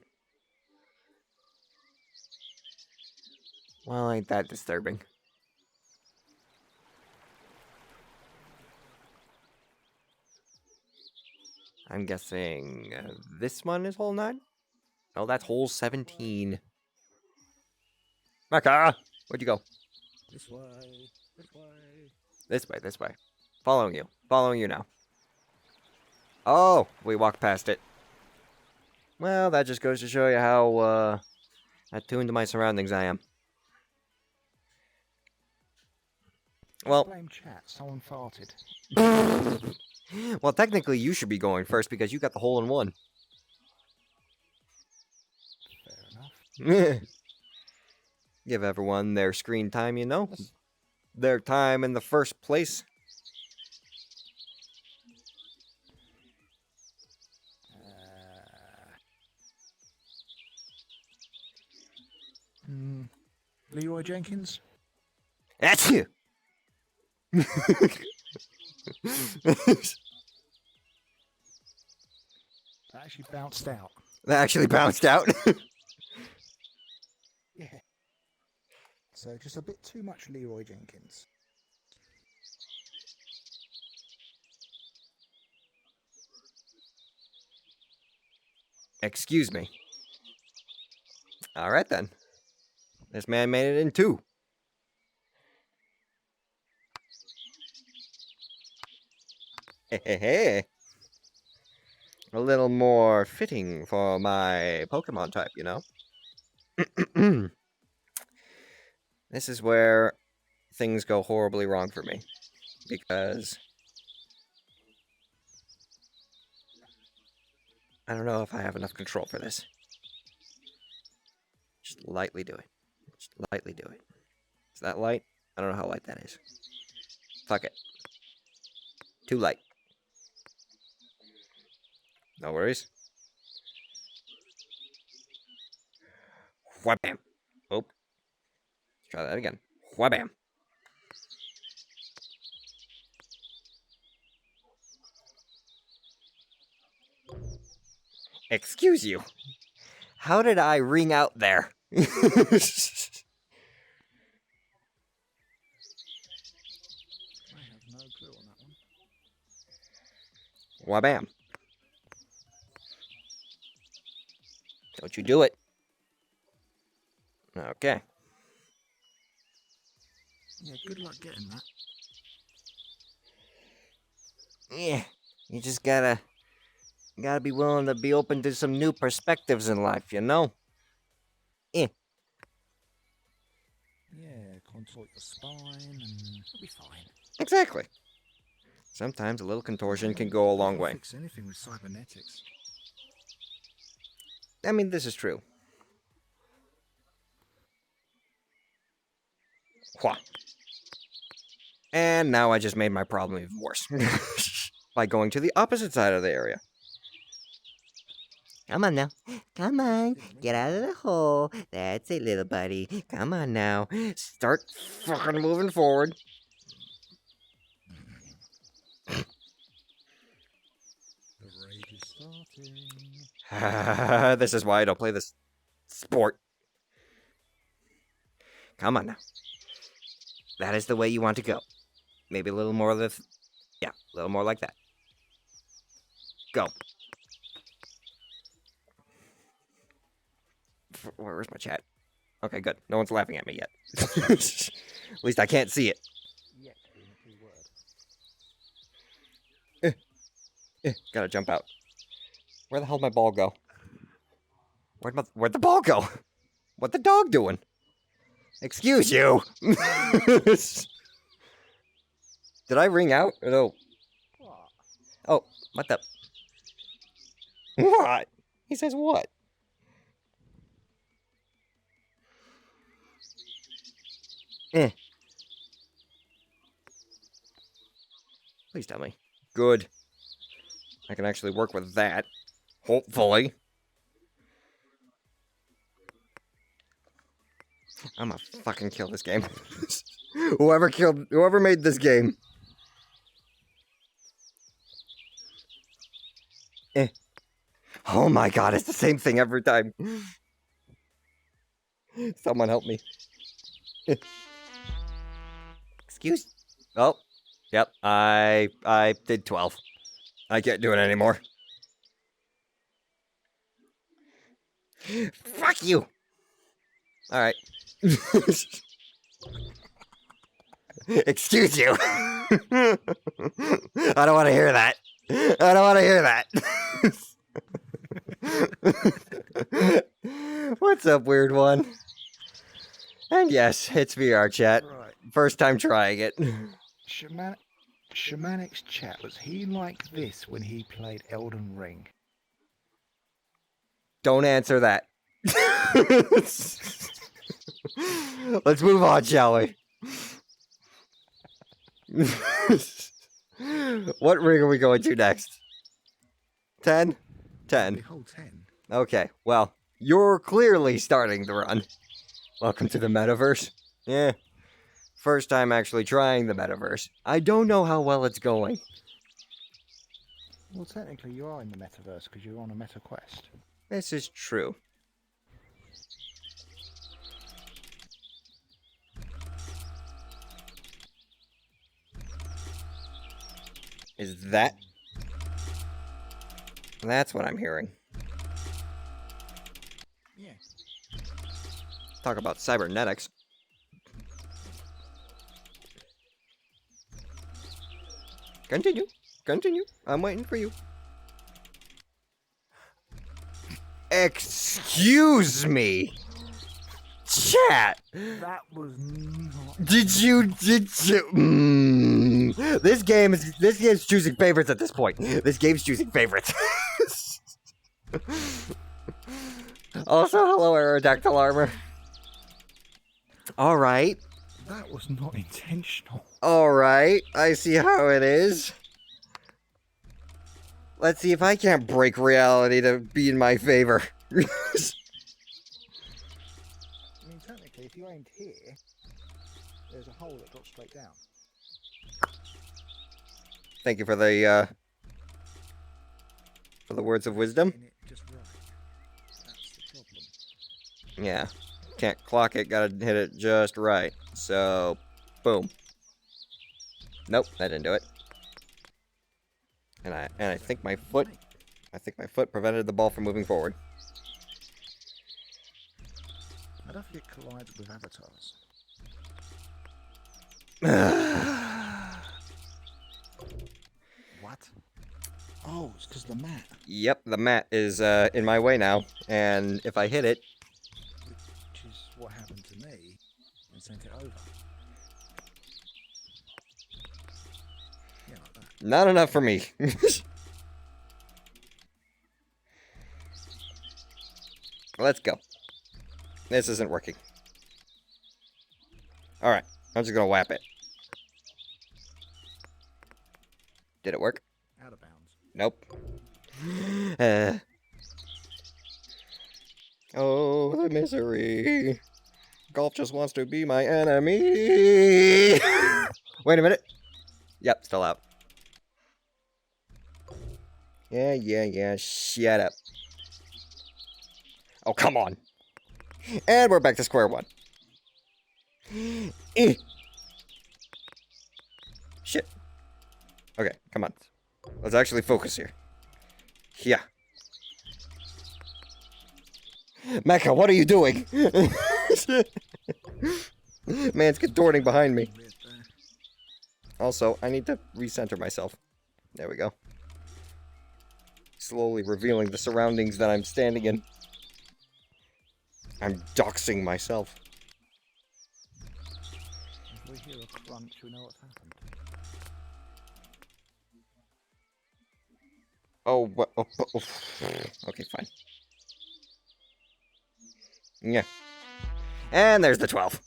Well, ain't that disturbing. I'm guessing this one is hole 9? Oh, that's hole 17. Mecha! Where'd you go? This way. This way. This way, this way. Following you. Following you now. Oh, we walked past it. Well, that just goes to show you how attuned to my surroundings I am. Well, Blame chat. Someone farted. well, technically you should be going first because you got the hole in one. Fair enough. Give everyone their screen time, you know? Their time in the first place. Leroy Jenkins? That's you! That actually bounced out. That actually bounced out. Yeah. So just a bit too much Leroy Jenkins. Excuse me. Alright then. This man made it in 2. Hey. A little more fitting for my Pokemon type, you know? This is where things go horribly wrong for me. Because I don't know if I have enough control for this. Just lightly do it. Just lightly do it. Is that light? I don't know how light that is. Fuck it. Too light. No worries. Whabam. Oh. Let's try that again. Whabam. Excuse you. How did I ring out there? I have no clue on that one. Whabam. Don't you do it. Okay. Yeah, good luck getting that. Yeah. You just gotta be willing to be open to some new perspectives in life, you know? Yeah, contort your spine and it'll be fine. Exactly. Sometimes a little contortion can go a long way. Fix anything with cybernetics. I mean, this is true. Wha. And now I just made my problem even worse. By going to the opposite side of the area. Come on now. Come on. Get out of the hole. That's it, little buddy. Come on now. Start fucking moving forward. The rage is starting. This is why I don't play this sport. Come on now. That is the way you want to go. Maybe a little more of the... Yeah, a little more like that. Go. Where's my chat? Okay, good. No one's laughing at me yet. At least I can't see it. Yet being a key word. Gotta jump out. Where the hell did my ball go? Where'd the ball go? What the dog doing? Excuse you! Did I ring out? No. What? Oh, what the? What? He says what? Please tell me. Good. I can actually work with that. Hopefully. I'm gonna fucking kill this game. Whoever made this game. Oh my god, it's the same thing every time. Someone help me. Excuse. Oh, yep. I did 12. I can't do it anymore. Fuck you. All right. Excuse you. I don't want to hear that. I don't want to hear that. What's up, weird one? And yes, it's VR chat. Right. First time trying it. Shamanic's chat, was he like this when he played Elden Ring? Don't answer that. Let's move on, shall we? What ring are we going to next? 10? 10. The whole 10. Okay, well, you're clearly starting the run. Welcome to the metaverse. Yeah. First time actually trying the metaverse. I don't know how well it's going. Well, technically you are in the metaverse because you're on a meta quest. This is true. Is that? That's what I'm hearing. Yeah. Talk about cybernetics. Continue. Continue. I'm waiting for you. Excuse me. Chat. That was not... Did you? This game's choosing favorites at this point. This game's choosing favorites. Also, hello, Aerodactyl Armor. All right. That was not intentional. All right. I see how it is. Let's see if I can't break reality to be in my favor. I mean, technically, if you aimed here, there's a hole that drops straight down. Thank you for the words of wisdom. And it just right. That's the problem. Yeah. Can't clock it, gotta hit it just right. So, boom. Nope, that didn't do it. And I think my foot prevented the ball from moving forward. I don't think it collides with avatars. What? Oh, it's because the mat. Yep, the mat is in my way now, and if I hit it, Which is what happened to me and sent it over. Yeah, like that. not enough for me. Let's go. This isn't working. Alright, I'm just gonna whap it. Did it work? Out of bounds. Nope. Oh, the misery. Golf just wants to be my enemy. Wait a minute. Yep, still out. Yeah. Shut up. Oh, come on. And we're back to square one. Shit. Okay, come on. Let's actually focus here. Yeah. Mecha, what are you doing? Man's contorting behind me. Also, I need to recenter myself. There we go. Slowly revealing the surroundings that I'm standing in. I'm doxing myself. If we hear a crunch, we know what's happened. Oh, what? Oh, oh. Okay, fine. Yeah. And there's the 12.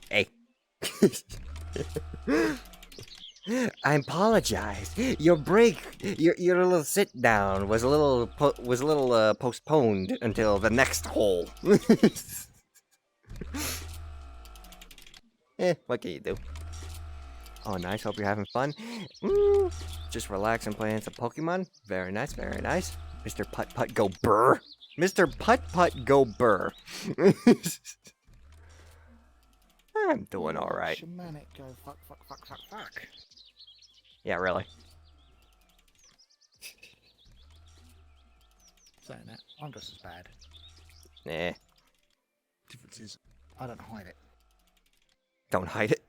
Hey. I apologize. Your break, your little sit down was a little postponed until the next hole. What can you do? Oh, nice. Hope you're having fun. Just relax and play some Pokemon. Very nice, very nice. Mr. Putt Putt go burr. Mr. Putt Putt go burr. I'm doing all right. Shamanic go fuck. Yeah, really. Saying that, I'm just as bad. Nah. Difference is, I don't hide it. Don't hide it.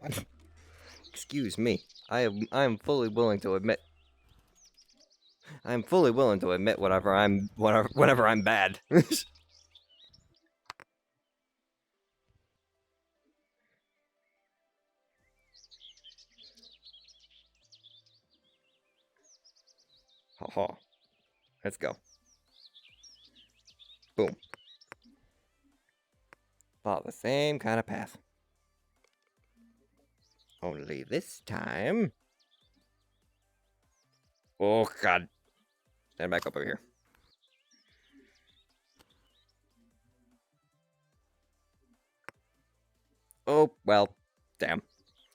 Excuse me. I am fully willing to admit. I'm fully willing to admit whenever I'm bad. Haha. Let's go. Boom. Follow the same kind of path. Only this time... Oh, God. Stand back up over here. Oh, well. Damn.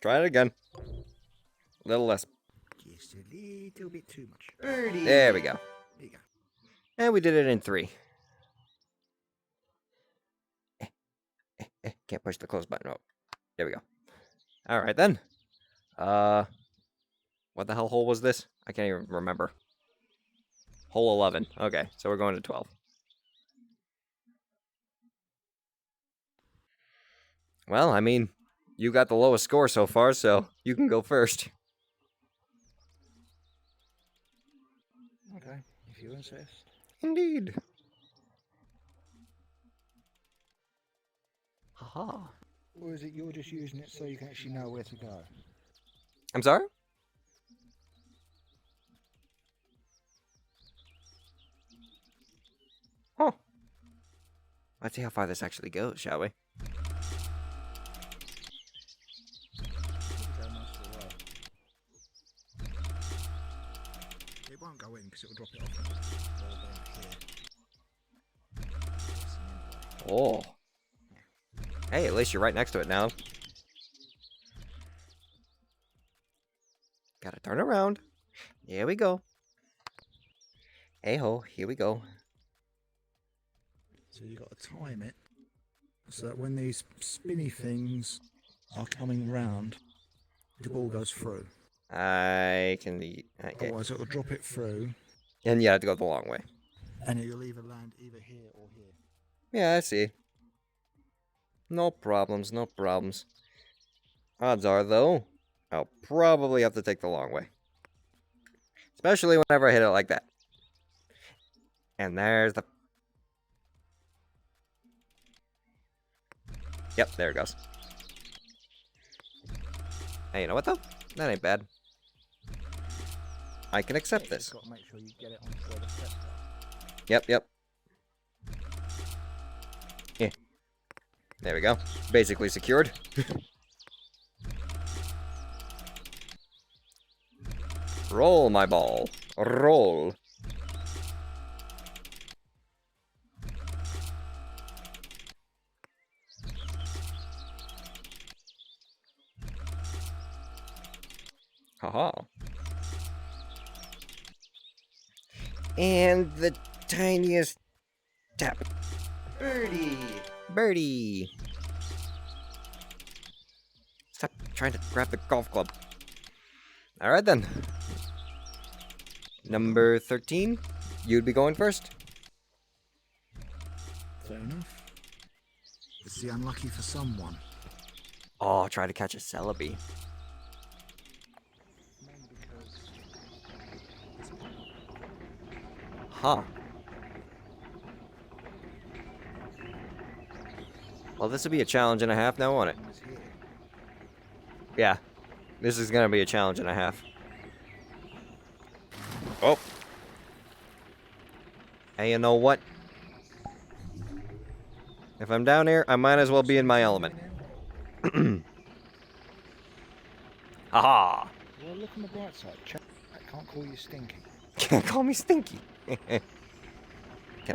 Try it again. A little less. Just a little bit too much. Birdie. There we go. There you go. And we did it in 3. Can't push the close button. Oh, there we go. All right, then. What the hell hole was this? I can't even remember. Hole 11. Okay, so we're going to 12. Well, I mean, you got the lowest score so far, so you can go first. Okay, if you insist. Indeed. Haha. Or is it you're just using it so you can actually know where to go? I'm sorry? Huh. Let's see how far this actually goes, shall we? It won't go in because it will drop it off. Oh. Hey, at least you're right next to it now. Gotta turn around. Here we go. Hey-ho, here we go. So you've got to time it so that when these spinny things are coming round, the ball goes through. I can... Otherwise it will drop it through. And you have to go the long way. And you'll either land either here or here. Yeah, I see. No problems, no problems. Odds are, though, I'll probably have to take the long way. Especially whenever I hit it like that. And there's the... Yep, there it goes. Hey, you know what, though? That ain't bad. I can accept this. You've got to make sure you get it on where the steps are. Yep. Yeah. There we go. Basically secured. Roll, my ball. Roll. Haha. And the tiniest tap. Birdie. Birdie. Stop trying to grab the golf club. Alright then. Number 13, you'd be going first. Fair enough. It's the unlucky for someone. Oh, try to catch a Celebi. Mainly because Huh. Well, this will be a challenge and a half now, won't it? was here. Yeah. This is gonna be a challenge and a half. Oh. Hey, you know what? If I'm down here, I might as well be in my element. Haha! Well, look on the bright side. Chat can't call you stinky. Can't call me stinky. Can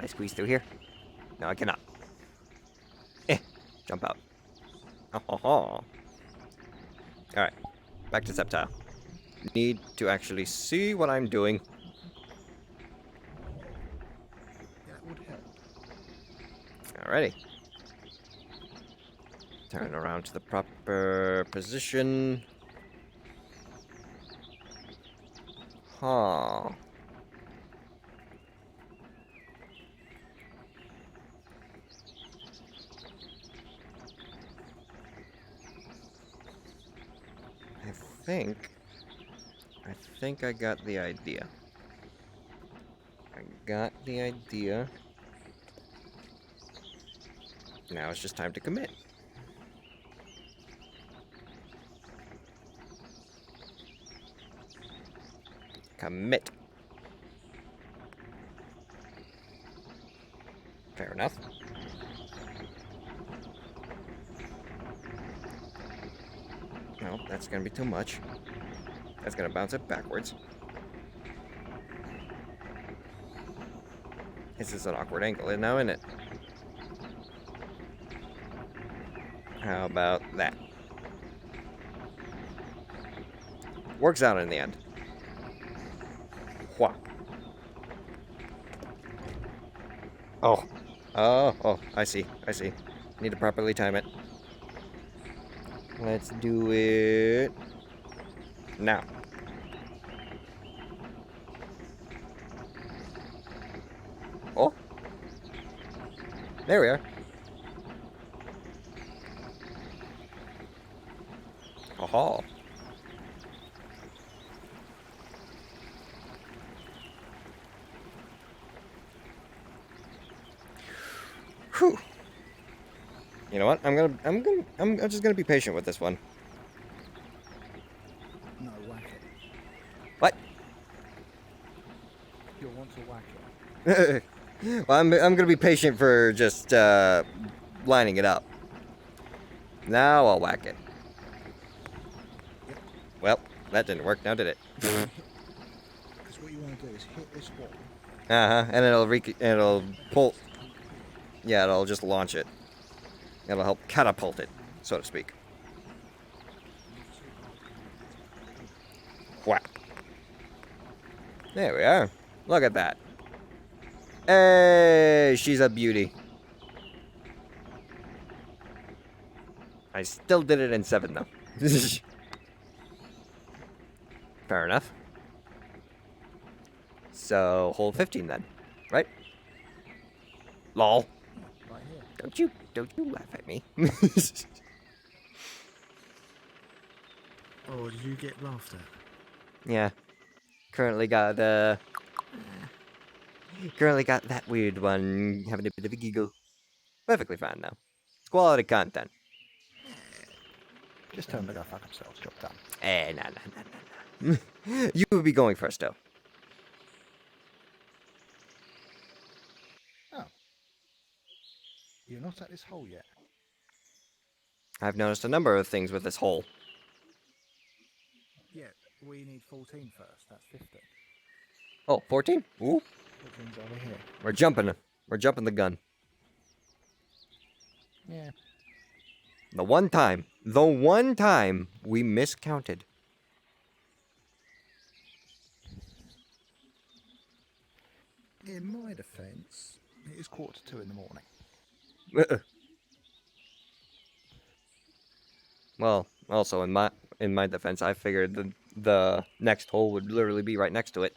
I squeeze through here? No, I cannot. Jump out. Alright. Back to Sceptile. Need to actually see what I'm doing. That would help. Alrighty. Turn around to the proper position. Huh. I think I got the idea. Now it's just time to commit. Commit. Fair enough. No, that's gonna be too much. That's gonna bounce it backwards. This is an awkward angle now, isn't it? How about that? Works out in the end. Wha. Oh. Oh, I see. Need to properly time it. Let's do it now. Oh. There we are. Aha. Whew. You know what? I'm just gonna be patient with this one. No, whack it. What? You'll want to whack it. Well, I'm gonna be patient for just lining it up. Now I'll whack it. Well, that didn't work. Now did it? Because what you want to do is hit this wall. And it'll pull. Yeah, it'll just launch it. It'll help catapult it, so to speak. Whack. There we are. Look at that. Hey, she's a beauty. I still did it in 7 though. Fair enough. So, hole 15 then, right? Lol. Right here. Don't you laugh at me. Oh, did you get laughed at? Yeah. Currently got that weird one having a bit of a giggle. Perfectly fine now. It's quality content. Just tell them to go fuck themselves. Job done. Nah. You would be going first though. Oh. You're not at this hole yet. I've noticed a number of things with this hole. Yeah, we need 14 first. That's 15. Oh, 14? Ooh. 14's over here. We're jumping the gun. Yeah. The one time we miscounted. In my defence, it is 1:45 in the morning. Well, also in my defense, I figured the next hole would literally be right next to it.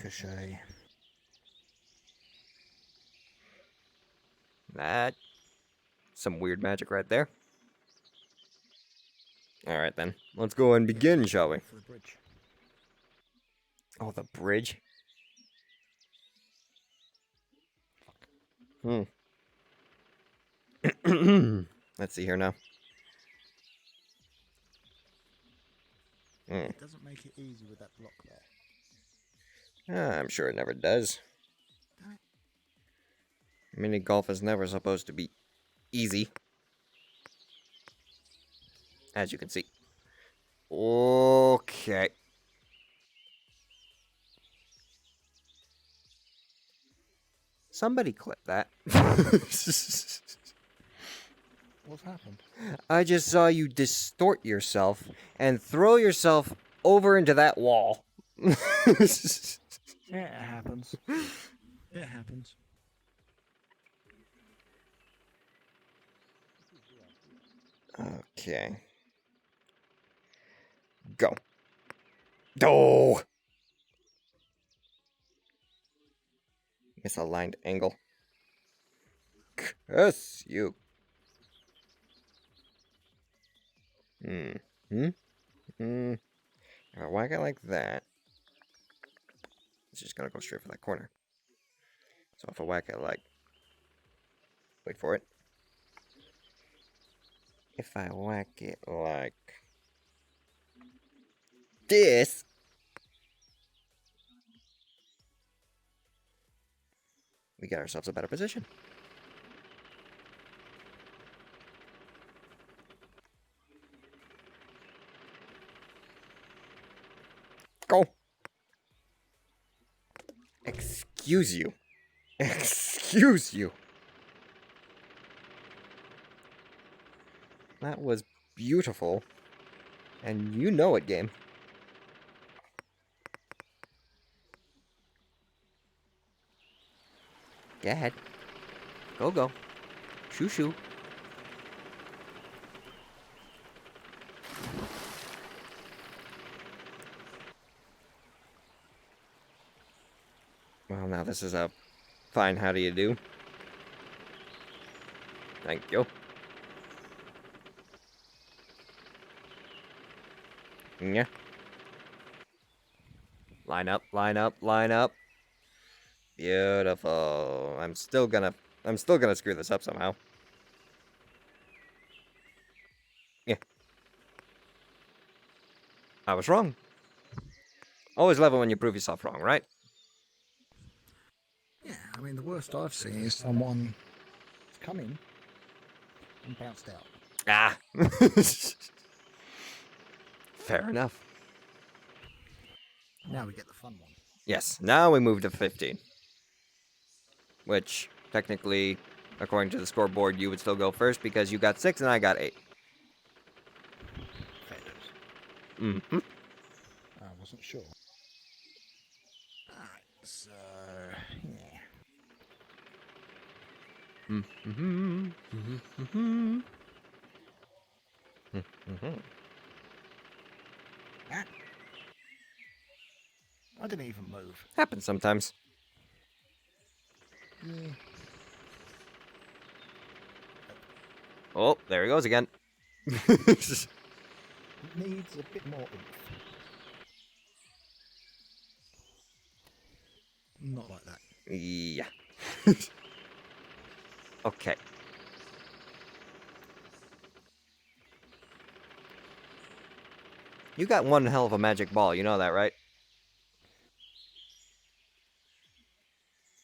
Ricochet. That. Some weird magic right there. Alright then. Let's go and begin, shall we? For the bridge. Oh, the bridge? Let's see here now. It doesn't make it easy with that block there. I'm sure it never does. Mini golf is never supposed to be easy. As you can see. Okay. Somebody clip that. What's happened? I just saw you distort yourself and throw yourself over into that wall. Yeah, it happens. It happens. Okay. Go. Oh! Misaligned angle. Curse you. If I whack it like that, it's just gonna go straight for that corner. So if I whack it like... Wait for it. If I whack it like... this... we get ourselves a better position. Go! Excuse you. Excuse you. That was beautiful. And you know it, game. Go ahead. Go, go. Shoo, shoo. Well, now this is a fine how do you do. Thank you. Yeah. Line up, line up, line up. Beautiful. I'm still gonna screw this up somehow. Yeah. I was wrong. Always love it when you prove yourself wrong, right? Yeah, I mean, the worst I've seen is someone come in and bounced out. Ah. Fair enough. Now we get the fun one. Yes, now we move to 15. Which, technically, according to the scoreboard, you would still go first because you got 6 and I got 8. Mm-hmm. I wasn't sure. Alright, so... yeah. Mm-hmm. Mm-hmm. Mm-hmm. Ah. I didn't even move. Happens sometimes. Yeah. Oh, there he goes again. It needs a bit more oomph. Not like that. Yeah. Okay. You got one hell of a magic ball, you know that, right?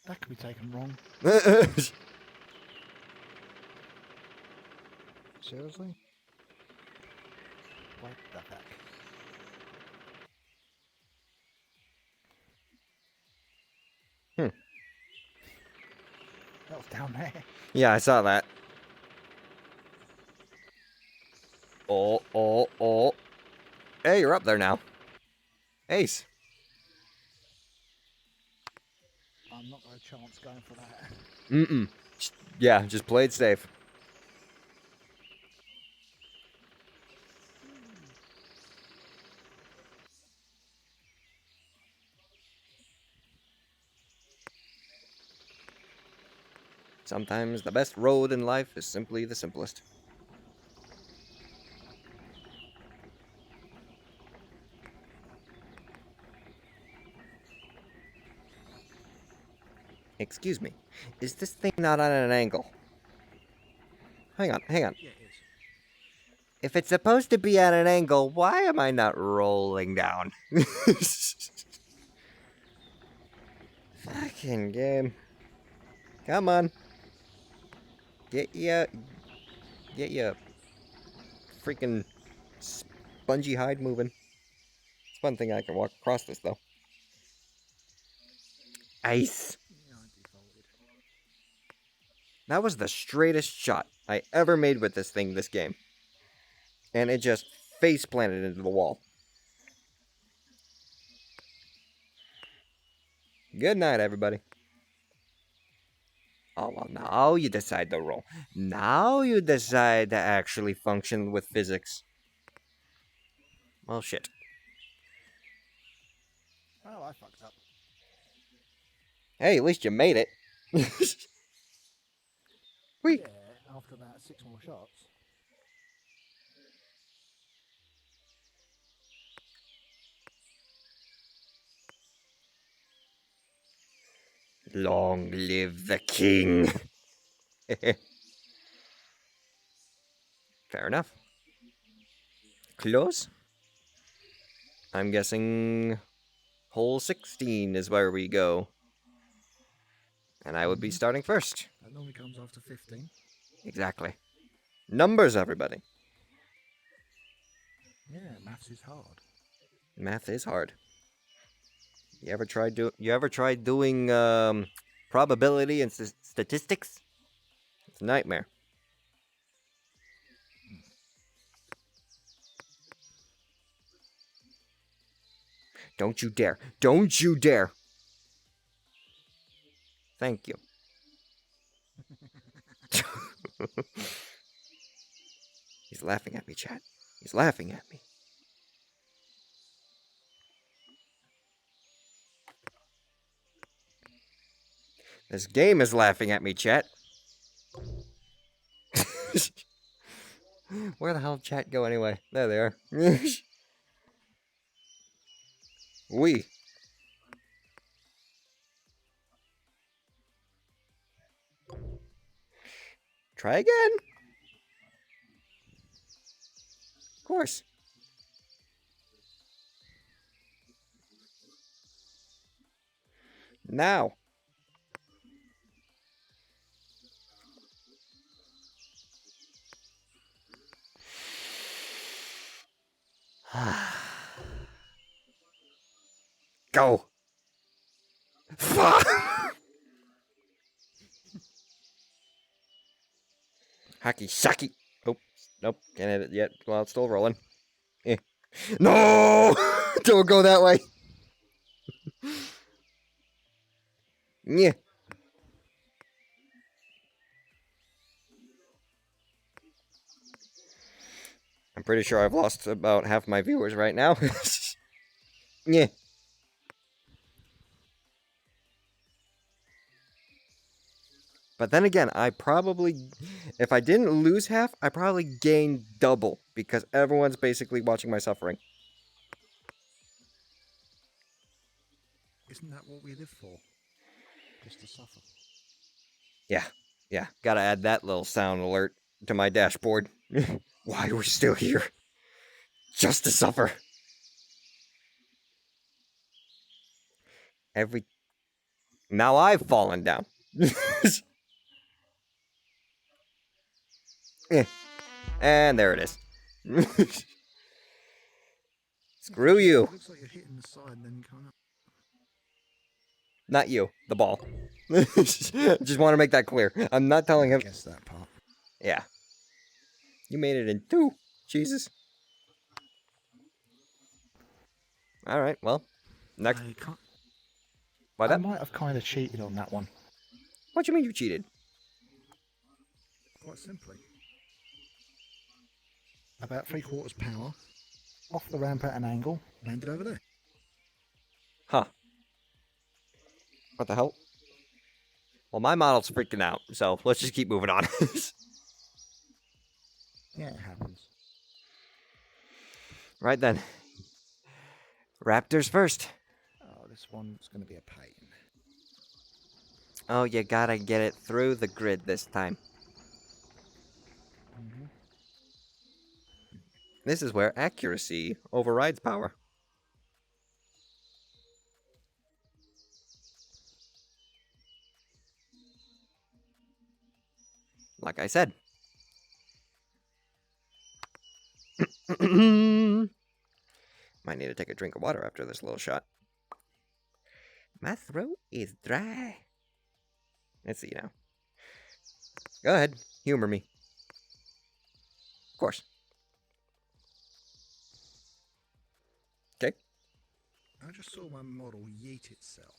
That could be taken wrong. Seriously? What the heck? That was down there. Yeah, I saw that. Oh, oh, oh. Hey, you're up there now. Ace. I'm not got a chance going for that. Mm-mm. Yeah, just play it safe. Sometimes the best road in life is simply the simplest. Excuse me, is this thing not on an angle? Hang on, hang on. Yeah, it is. If it's supposed to be at an angle, why am I not rolling down? Fucking game. Come on. Get ya freaking spongy hide moving. It's one thing I can walk across this though. Ice. Yeah, I defaulted. That was the straightest shot I ever made with this thing this game. And it just face planted into the wall. Good night, everybody. Oh, well, now you decide to roll. Now you decide to actually function with physics. Well, shit. Oh, I fucked up. Hey, at least you made it. Whee! Yeah, after about 6 more shots. Long live the king. Fair enough. Close? I'm guessing hole 16 is where we go. And I would be starting first. That normally comes after 15. Exactly. Numbers, everybody. Yeah, maths is hard. Math is hard. You ever tried doing probability and statistics? It's a nightmare. Don't you dare. Don't you dare. Thank you. He's laughing at me, chat. He's laughing at me. This game is laughing at me, chat. Where the hell did chat go anyway? There they are. We. Try again. Of course. Now. Go. Fuck. Hacky sacky. Oh, nope, can't hit it yet. Well, it's still rolling. Eh. No! Don't go that way. Yeah. I'm pretty sure I've lost about half my viewers right now. Yeah. But then again, if I didn't lose half, I probably gained double because everyone's basically watching my suffering. Isn't that what we live for? Just to suffer. Yeah, gotta add that little sound alert to my dashboard. Why are we still here? Just to suffer. Now I've fallen down. And there it is. Screw you. It looks like you're hitting the side and then coming up. Not you, the ball. Just want to make that clear. I'm not telling him. I guess that part. Yeah. You made it in 2. Jesus. Alright, well. Next. I can't. Why I that? might have kind of cheated on that one. What do you mean you cheated? Quite simply. About 3/4 power. Off the ramp at an angle. Landed over there. Huh. What the hell? Well, my model's freaking out, so let's just keep moving on. Yeah, it happens. Right then. Raptors first. Oh, this one's going to be a pain. Oh, you gotta get it through the grid this time. Mm-hmm. This is where accuracy overrides power. Like I said. Might need to take a drink of water after this little shot. My throat is dry. Let's see now. Go ahead, humor me. Of course. Okay. I just saw my model yeet itself.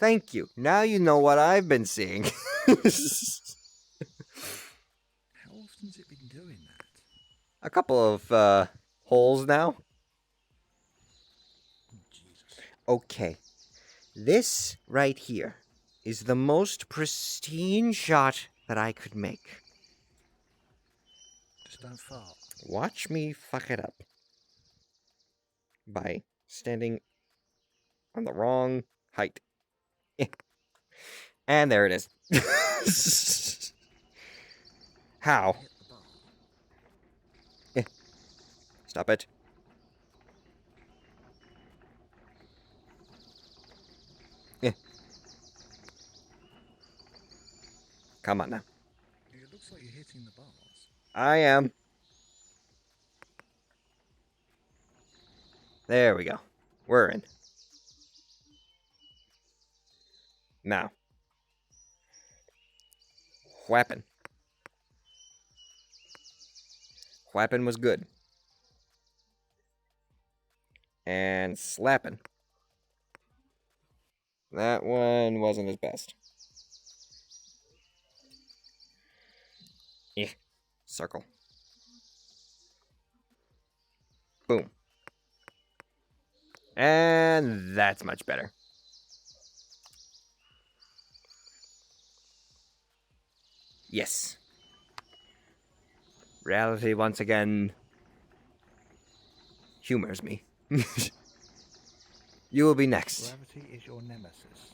Thank you. Now you know what I've been seeing. How often's it been doing that? A couple of holes now. Oh, Jesus. Okay. This right here is the most pristine shot that I could make. Just don't fart. Watch me fuck it up. By standing on the wrong height. And there it is. How? Hit the bar. Stop it. Come on now. It looks like you're hitting the bars. I am. There we go. We're in. Now. Whapping. Whapping was good. And slapping. That one wasn't his best. Circle. Boom. And that's much better. Yes. Reality once again humors me. You will be next. Gravity is your nemesis.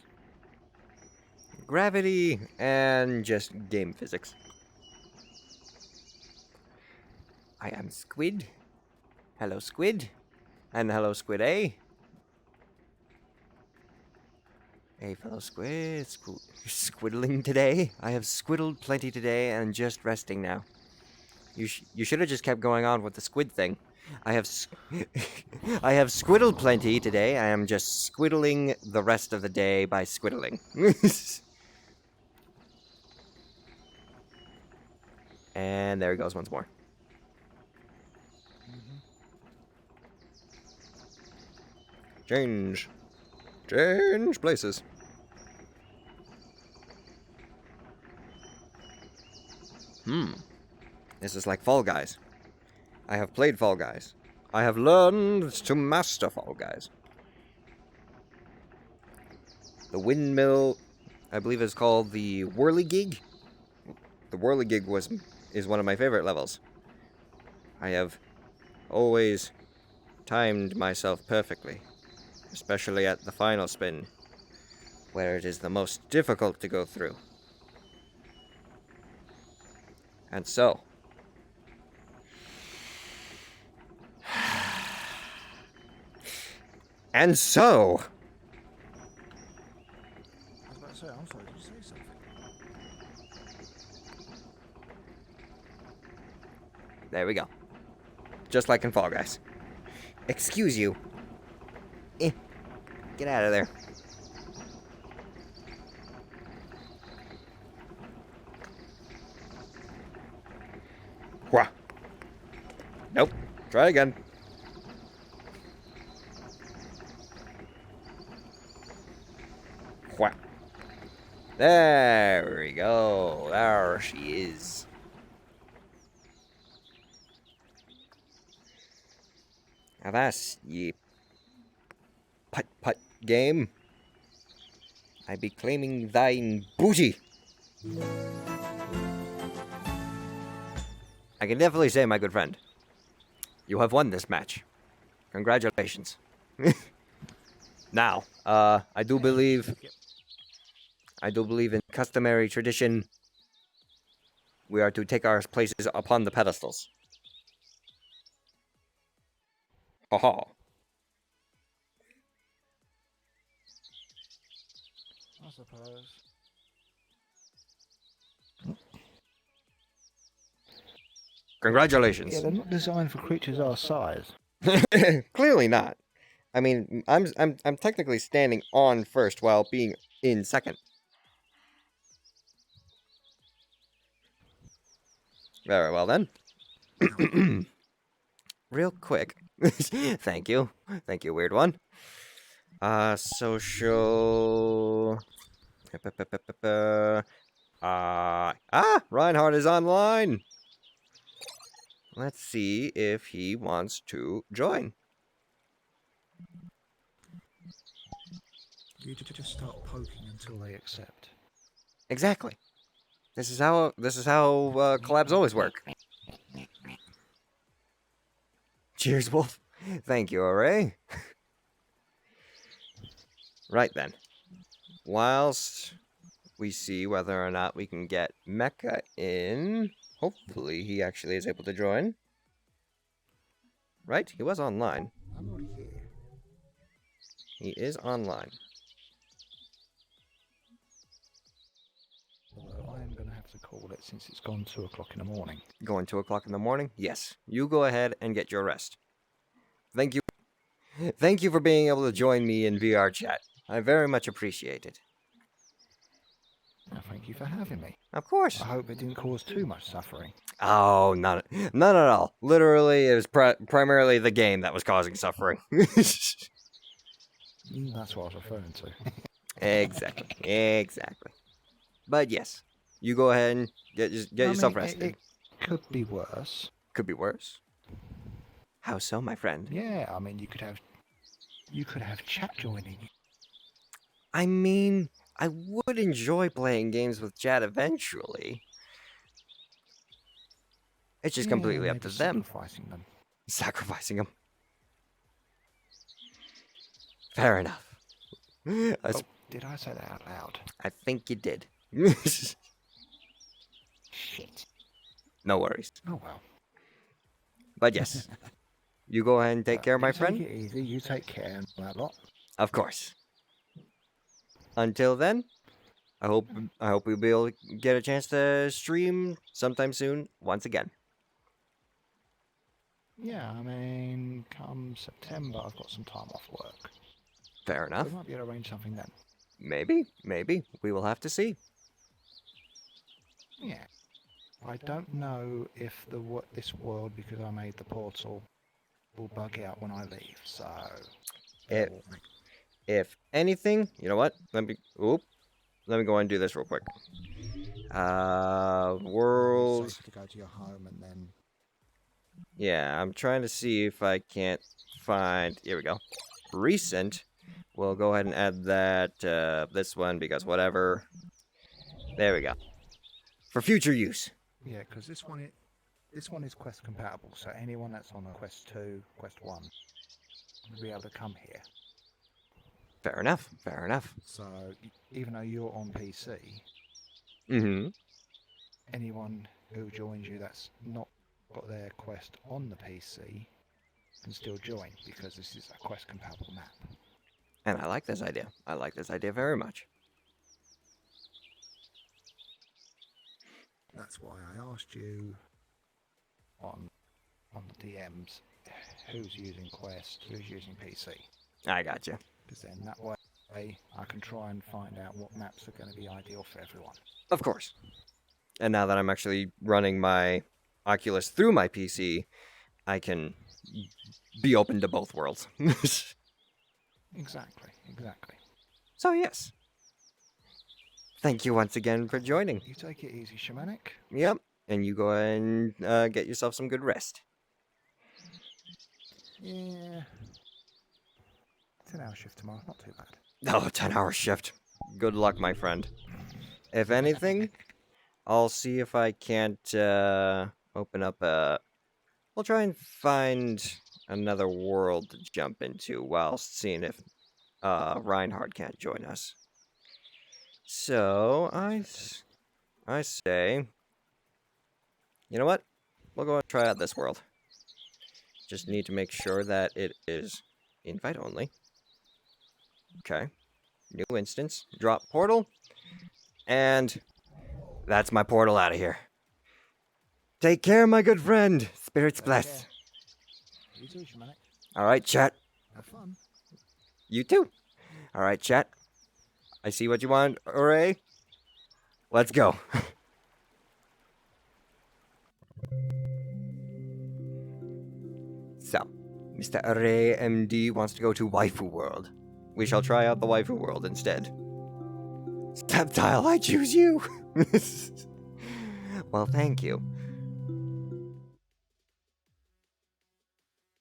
Gravity and just game physics. I am Squid. Hello, Squid. And hello, Squid A. Hey, fellow Squid. Squiddling today? I have squiddled plenty today and just resting now. You should have just kept going on with the squid thing. I have squiddled plenty today. I am just squiddling the rest of the day by squiddling. And there he goes once more. Change. Change places. This is like Fall Guys. I have played Fall Guys. I have learned to master Fall Guys. The windmill, I believe, is called the Whirligig. The Whirligig is one of my favorite levels. I have always timed myself perfectly, especially at the final spin, where it is the most difficult to go through. And so, I was about to say, I'm sorry, did you say something? there we go. Just like in Fall Guys. Excuse you. Get out of there. Wha. Nope. Try again. Wha. There we go. There she is. Now that's ye putt-putt game. I be claiming thine booty. I can definitely say, my good friend, you have won this match. Congratulations. Now, I do believe in customary tradition. We are to take our places upon the pedestals. Ha ha. I suppose. Congratulations. Yeah, they're not designed for creatures our size. Clearly not. I mean, I'm technically standing on first while being in second. Very well then. Real quick. Thank you, WeirdOne. Social. Reinhard is online. Let's see if he wants to join. You just start poking until they accept. Exactly. This is how collabs always work. Cheers, Wolf. Thank you, Array. Right then. Whilst we see whether or not we can get Mecha in, hopefully he actually is able to join. Right? He was online. I'm already here. He is online. Although I am going to have to call it since it's gone 2 o'clock in the morning. Going 2 o'clock in the morning? Yes. You go ahead and get your rest. Thank you. Thank you for being able to join me in VR chat. I very much appreciate it. Well, thank you for having me. Of course. I hope it didn't cause too much suffering. Oh, none at all. Literally, it was primarily the game that was causing suffering. That's what I was referring to. Exactly. But yes, you go ahead and get yourself rested. It could be worse. Could be worse. How so, my friend? Yeah, I mean, you could have chat joining. I mean, I would enjoy playing games with chat eventually. It's just completely up to them. Sacrificing them. Fair enough. Did I say that out loud? I think you did. Shit. No worries. Oh well. But yes, you go ahead and take care, my friend. Take it easy. You take care of that lot. Of course. Until then, I hope we'll be able to get a chance to stream sometime soon once again. Yeah, I mean, come September, I've got some time off work. Fair enough. We might be able to arrange something then. Maybe. We will have to see. Yeah. I don't know if this world, because I made the portal, will bug out when I leave, so... If anything, you know what? Let me go and do this real quick. World... Safe to go to your home and then... Yeah, I'm trying to see if I can't find... Here we go. Recent. We'll go ahead and add that, this one, because whatever. There we go. For future use. Yeah, because this one is Quest compatible, so anyone that's on a Quest 2, Quest 1 will be able to come here. Fair enough. So, even though you're on PC, anyone who joins you that's not got their Quest on the PC can still join, because this is a Quest compatible map. And I like this idea. I like this idea very much. That's why I asked you on the DMs who's using Quest, who's using PC. I gotcha. Because then that way I can try and find out what maps are going to be ideal for everyone. Of course. And now that I'm actually running my Oculus through my PC, I can be open to both worlds. Exactly. So yes. Thank you once again for joining. You take it easy, Shamanic. Yep. And you go ahead and get yourself some good rest. Yeah. 10-hour shift tomorrow, not too bad. Oh, 10-hour shift. good luck, my friend. If anything, I'll see if I can't open up a... We'll try and find another world to jump into while seeing if Reinhard can't join us. So, I say... You know what? We'll go and try out this world. Just need to make sure that it is invite only. Okay. New instance. Drop portal. And that's my portal out of here. Take care, my good friend. Spirits bless. You too, Shamanic. Alright, chat. Have fun. You too. Alright, chat. I see what you want, Array. Let's go. So, Mr. Array MD wants to go to Waifu World. We shall try out the Waifu World instead. Steptile, I choose you! Well, thank you.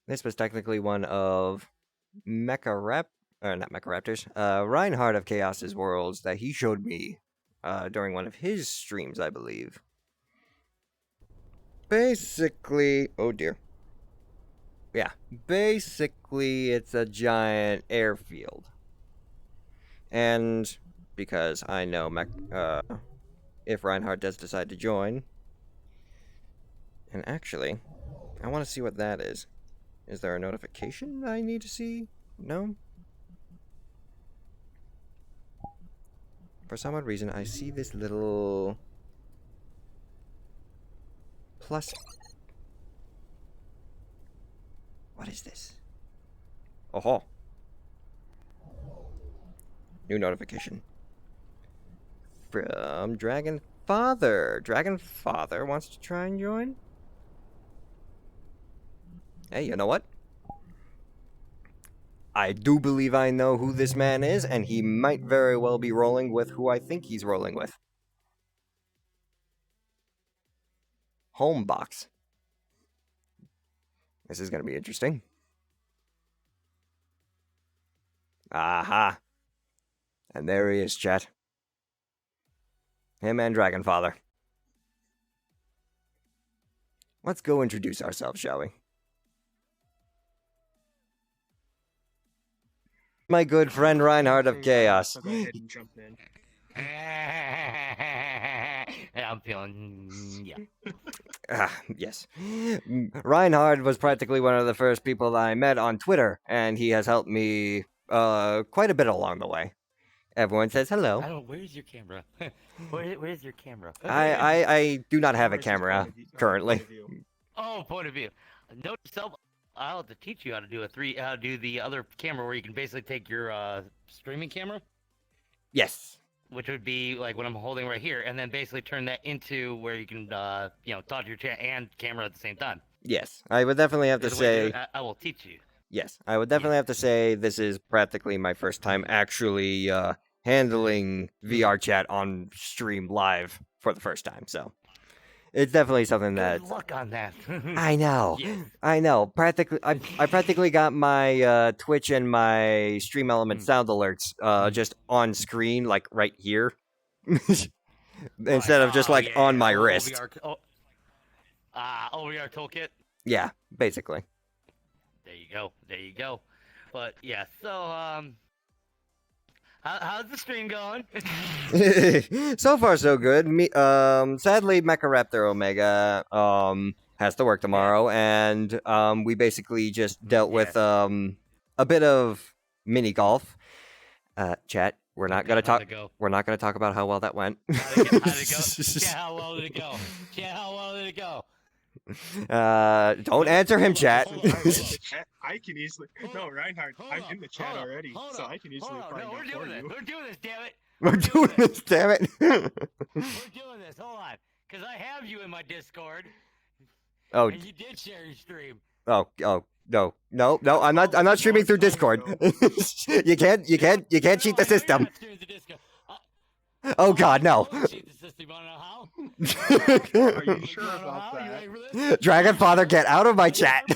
This was technically one of not MechaRaptor's, Reinhard of Chaos's worlds that he showed me during one of his streams, I believe. Basically, oh dear. Yeah, basically it's a giant airfield. And because I know if Reinhard does decide to join, and actually, I want to see what that is. Is there a notification that I need to see? No? For some odd reason, I see this little plus. What is this? Oh, new notification from Dragon Father. Dragon Father wants to try and join. Hey, you know what? I do believe I know who this man is, and he might very well be rolling with who I think he's rolling with. Homebox. This is going to be interesting. Aha. And there he is, chat. Him and Dragonfather. Let's go introduce ourselves, shall we? My good friend Reinhard of Chaos. Go ahead and jump in. I'm feeling, yeah. Yes. Reinhard was practically one of the first people that I met on Twitter, and he has helped me quite a bit along the way. Everyone says hello. Where's your camera? Where's your camera? I do not have a camera currently. Oh, point of view. Note to self, I'll have to teach you how to do how to do the other camera where you can basically take your streaming camera. Yes. Which would be like what I'm holding right here, and then basically turn that into where you can, talk to your chat and camera at the same time. Yes, I would definitely have to say. I will teach you. Yes, I would definitely have to say this is practically my first time actually handling VR chat on stream live for the first time. So it's definitely something that. Good luck on that. I know. Yes. I know. I practically got my Twitch and my Stream Element sound alerts just on screen, like right here, instead of just like on my wrist. OVR toolkit. Yeah, basically. There you go. There you go. But yeah, so how's the stream going? So far, so good. Sadly, MechaRaptorOmega has to work tomorrow, and we basically just dealt with a bit of mini golf. Chat, we're not gonna talk. We're not gonna talk about how well that went. How'd it go? Chat, how well did it go? Chat, how well did it go? Don't answer him, chat. I can easily. No, Reinhard, I'm in the chat already, so I can easily find out for you. We're doing this, damn it. We're doing this, damn it. We're doing this. Hold on, because I have you in my Discord. Oh. And you did share your stream. Oh, no. I'm not streaming through Discord. You can't cheat the system. Oh God, no. Cheat the system. You wanna know how? Are you sure about that? Dragonfather, get out of my chat. No,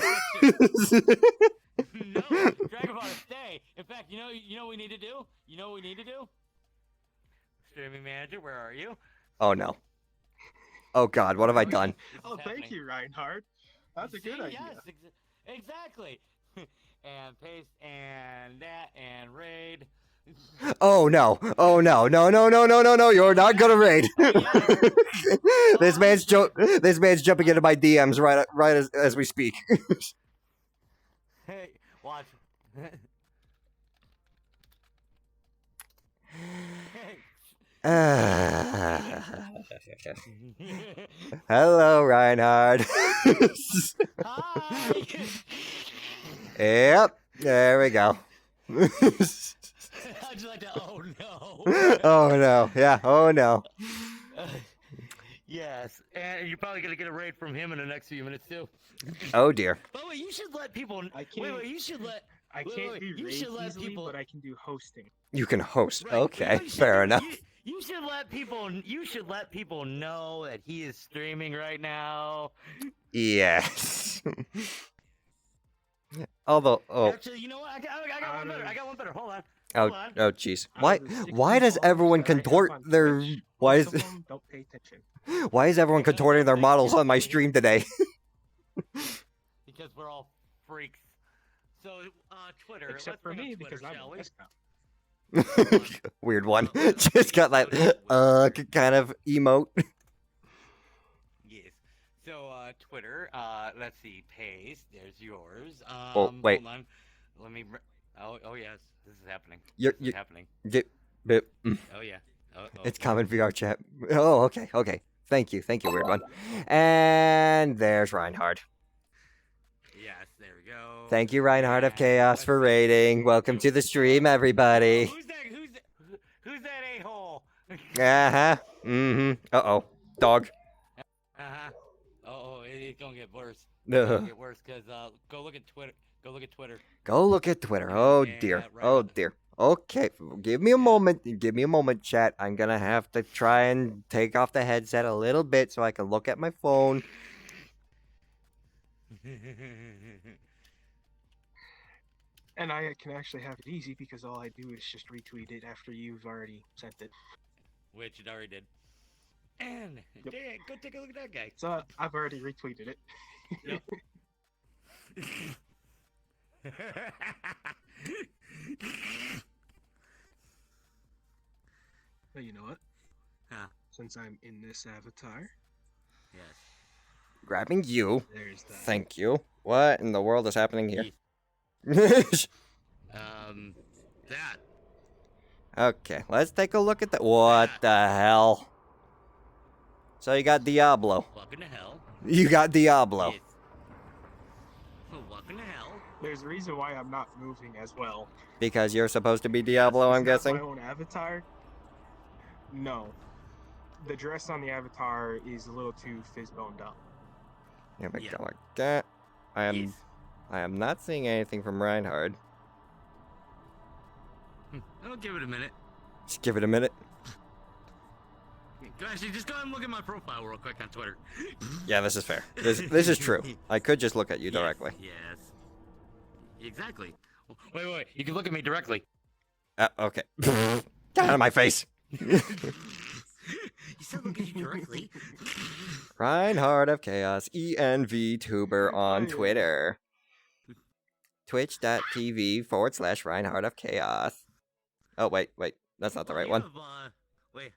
Dragonfather, stay. In fact, you know what we need to do? You know what we need to do? Streaming manager, where are you? Oh no. Oh God, what have I done? Oh, thank you, Reinhard. That's a good idea. Yes, exactly. And paste and that and raid. Oh no! Oh no! No! No! No! No! No! No! You're not gonna raid. This man's jumping into my DMs right as we speak. Hey, watch. Hello, Reinhard. Hi. Yep. There we go. How'd you like that? Oh no. Oh no. Yeah. Oh no. Yes, and you're probably gonna get a raid from him in the next few minutes too. Oh dear. But wait, you should let people. I can't. Wait, you should let. I wait, can't wait, do you raids should let easily, people- but I can do hosting. You can host. Right, Okay. you should- Fair enough. You should let people. You should let people know that he is streaming right now. Yes. Although. Oh. Actually, you know what? I got one better. I got one better. Hold on. Oh. Hold on. Oh. Jeez. Out of the Why 16 does everyone followers that I have contort on their? Twitch, Why most is? of them don't pay attention. Why is everyone contorting their models on my stream today? Because we're all freaks. So, Twitter. Except let's for bring me, up Twitter, because I'm shall a we? discount. Weird one. Just got that kind of emote. Yes. So, Twitter. Let's see. Paste. There's yours. Oh, wait. Hold on. Let me. Oh yes. This is happening. You're- This is happening. Oh, Oh yeah. Oh. it's common VR chat. Oh, okay, okay. Thank you, weird one. And there's Reinhard. Yes. There we go. Thank you, Reinhard of And Chaos, let's for see. raiding. Welcome to the stream, everybody. Who's that a-hole? Uh-huh. Mm-hmm. Uh-oh. Dog. Uh-huh. Oh, it's gonna get worse. It's Ugh. gonna get worse because go look at Twitter. Go look at Twitter. Go look at Twitter. Oh, Yeah, dear. right Oh, on the- dear. Okay, give me a moment. Give me a moment, chat. I'm gonna have to try and take off the headset a little bit so I can look at my phone. And I can actually have it easy because all I do is just retweet it after you've already sent it. Which it already did. And Yep. dang, go take a look at that guy. So I've already retweeted it. Yep. Well, you know what? Huh. Since I'm in this avatar, Yes. Grabbing you. there's that. Thank you. What in the world is happening here? That. Okay, let's take a look at that. What the hell? So you got Diablo. Welcome to hell. You got Diablo. Yes. Welcome to hell. There's a reason why I'm not moving as well. Because you're supposed to be Diablo, I'm It's not guessing? my own avatar. No. The dress on the avatar is a little too fizz-boned up. Here we Yeah. go. Okay. Yes. I am not seeing anything from Reinhard. I'll give it a minute. Just give it a minute. Actually, just go ahead and look at my profile real quick on Twitter. Yeah, this is fair. This is true. I could just look at you Yes, directly. Yes. Exactly. Wait. You can look at me directly. Okay. Get out of my face. You said look at you directly. Reinhard of Chaos, ENVTuber on Twitter. Twitch.tv/Reinhard of Chaos. Oh, wait. That's not the right one. Wait.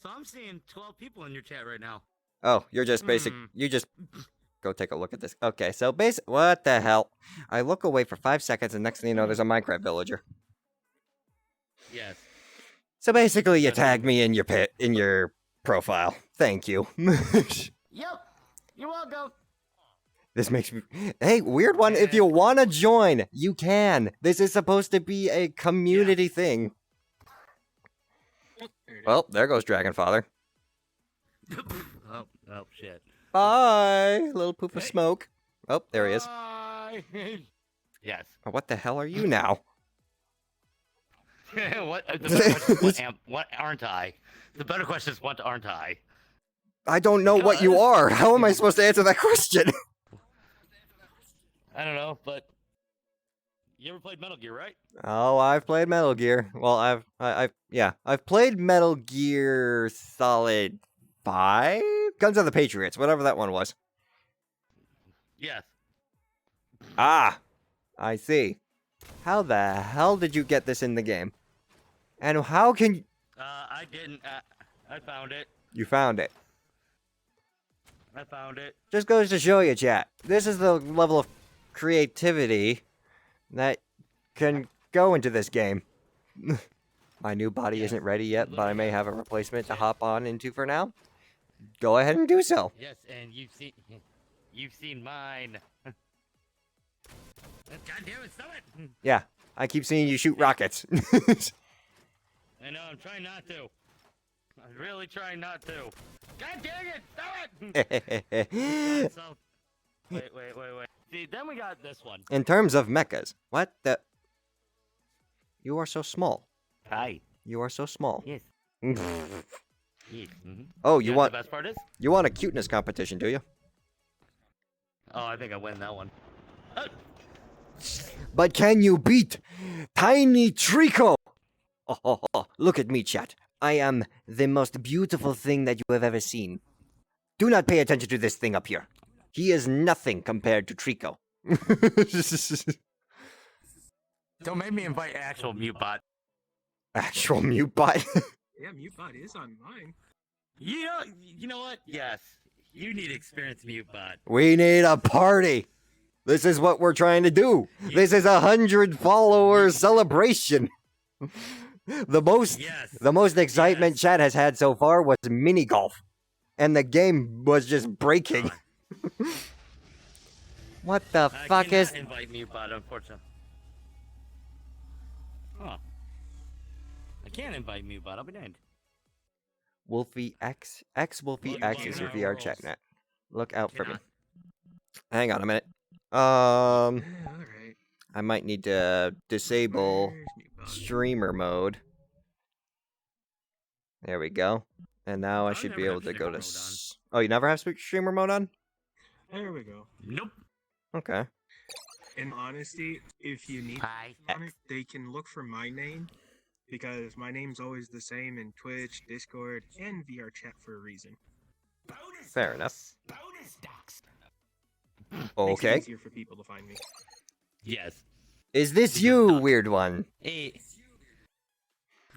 So I'm seeing 12 people in your chat right now. Oh, you're just basic. You just go take a look at this. Okay, so what the hell? I look away for 5 seconds, and next thing you know, there's a Minecraft villager. Yes. So basically, you tagged me in your profile. Thank you. Yep. You're welcome. This makes me. Hey, weird one. If you want to join, you can. This is supposed to be a community thing. There it is. Well, there goes Dragonfather. Oh shit. Bye, little poof of smoke. Oh, there he is. Bye. Yes. Oh, what the hell are you now? What? The better question is, what aren't I? The better question is, what aren't I? I don't know what you are. How am I supposed to answer that question? I don't know, but You ever played Metal Gear, right? Oh, I've played Metal Gear. Well, I've played Metal Gear Solid 5? Guns of the Patriots, whatever that one was. Yes. Ah, I see. How the hell did you get this in the game? And how can you... I didn't. I found it. You found it. I found it. Just goes to show you, chat. This is the level of creativity that can go into this game. My new body isn't ready yet, but I may have a replacement to hop on into for now. Go ahead and do so. Yes, and you've seen mine. God damn it, stop it! Yeah, I keep seeing you shoot rockets. I know, I'm trying not to. I'm really trying not to. God dang it, stop it! So, wait. See, then we got this one. In terms of mechas, what the... You are so small. Hi. You are so small. Yes. Mm. Yes. Oh, You you know what want the best part is? you want a cuteness competition, do you? Oh, I think I win that one. But can you beat Tiny Trico? Oh, look at me, chat. I am the most beautiful thing that you have ever seen. Do not pay attention to this thing up here. He is nothing compared to Trico. Don't make me invite actual mute bot. Actual mute bot. Yeah, MuteBot is online. You know what? Yes. You need experience mute bot. We need a party. This is what we're trying to do. This is 100 followers celebration. The most excitement chat has had so far was mini golf, and the game was just breaking. What the fuck is? Invite mute bot, unfortunately. Huh. I can't invite mute bot. I'll be damned. Wolfie X Wolfie Look, X look, is your look. VR chat net. Look out for me. Cannot. Hang on a minute. Alright. I might need to disable Where's MuteBot? streamer mode. There we go. And now I I should never be have able to go to. streamer mode Oh, you never have streamer mode on? There we go. Nope. Okay. In honesty, if you need Hi. on it, they can look for my name, because my name's always the same in Twitch, Discord, and VR chat for a reason. Fair enough. Bonus docs. Makes it Okay. easier for people to find me. Yes. Is this you, weird one? Hey.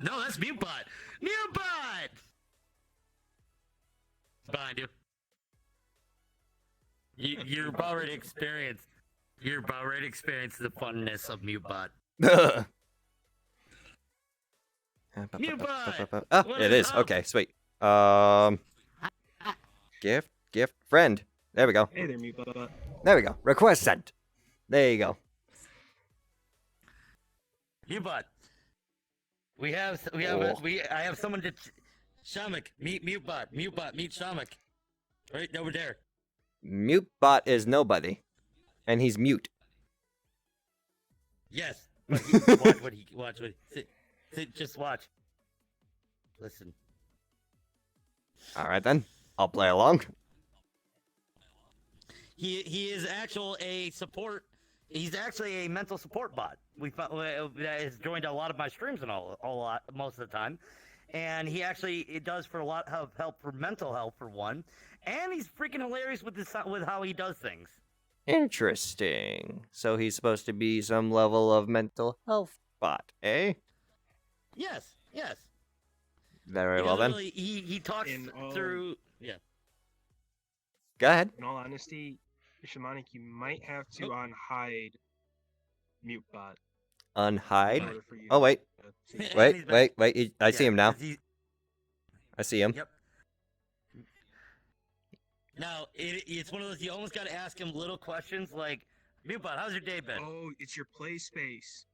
No, that's mute bot. Mute bot. Behind you. You're about ready to experience. You're about ready to experience the funness of mute bot. Mute bot! Oh, What it is is. up? Okay, sweet. Gift, friend. There we go. Hey there, MuteBot. There we go. Request sent. There you go. Mute bot. I have someone to Shamak, meet mute bot, meet Shamak. Right over there. Mute bot is nobody, and he's mute. Yes. Watch what sit, just watch. Listen. All right then, I'll play along. He is a support. He's actually a mental support bot. We found that has joined a lot of my streams and most of the time, and it does for a lot of help for mental health for one, and he's freaking hilarious with how he does things. Interesting. So he's supposed to be some level of mental health bot, eh? Yes. Very Because well then. really, he talks through. Yeah. Go ahead. In all honesty, Shamanic, you might have to unhide MuteBot. in Unhide. order for you Oh wait, to see it. wait. I see him now. 'cause I see him. Yep. Now, it's one of those, you almost got to ask him little questions like, Mutebot, how's your day been? Oh, it's your play space.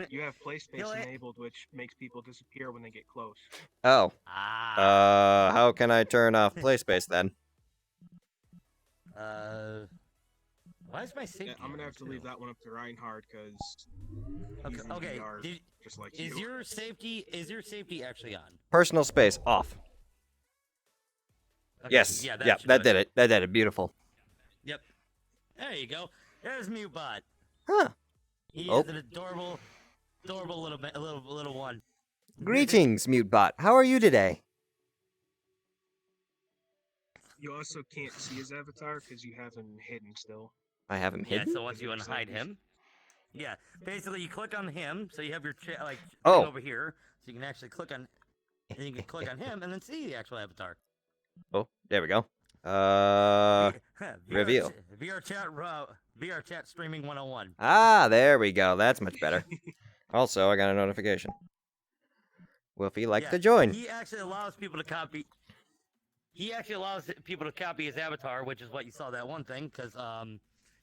You have play space You'll- enabled, which makes people disappear when they get close. Oh. Ah. How can I turn off play space then? Why is my safety? Yeah, I'm gonna on have to too? leave that one up to Reinhard because Okay. just like Is you. your safety actually on? Personal space off. Okay, Yes. Yeah, Yeah, should that do did it. That did it. Beautiful. Yep. There you go. There's Mutebot. Huh. He Oh. is an adorable little one. Greetings, Mutebot. How are you today? You also can't see his avatar because you have him hidden still. I have him Yeah, hidden. so once you unhide him, yeah, basically you click on him, so you have your thing Oh. over here, so you can actually click on, and you can click on him and then see the actual avatar. Oh, there we go. Reveal. VR chat streaming 101. Ah, there we go. That's much better. Also, I got a notification. Wolfie liked Yeah, to join. He actually allows people to copy. He actually allows people to copy his avatar, which is what you saw that one thing, because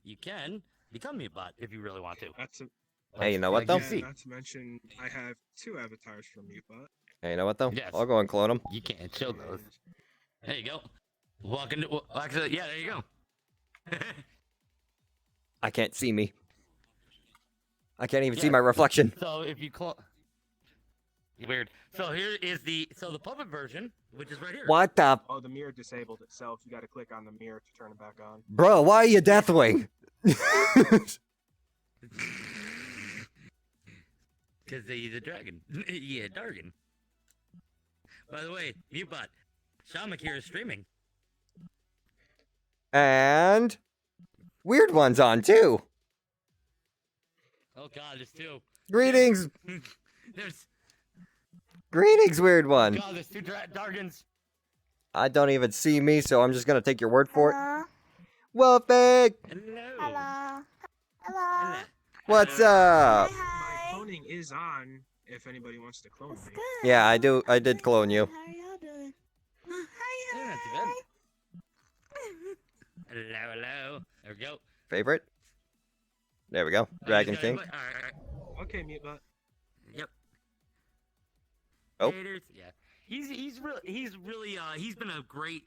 you can become Mutebot if you really want to. That's a, Hey, you know what, though? you see. not to mention, I have 2 avatars from Mutebot. Hey, you know what, though? Yes. I'll go and clone him. You can't show those. There you go. Walk into. Well, actually, yeah, there you go. I can't see me. I can't even see my reflection. So if you clone. Weird. So here is the puppet version, which is right here. What the? Oh, the mirror disabled itself. You got to click on the mirror to turn it back on. Bro, why are you Deathwing? Because he's a dragon. Yeah, dragon. By the way, Mutebot, Shamak here is streaming. And WeirdOne's on, too. Oh god, there's 2. Greetings. There's Greetings, WeirdOne. God, there's 2 dragons. I don't even see me, so I'm just gonna take your word for it. Hello. Wolfie! Hello. Hello. Hello. What's up? My Hi. cloning is on if anybody wants to clone That's me. good. Yeah, I do. I did clone you. How are y'all doing? Yeah, Hi, not too hi. Hello, hello. There we go. Favorite? There we go. Dragon King. Alright. Okay, Mutebot. Yep. Oh. Haters, yeah. He's been a great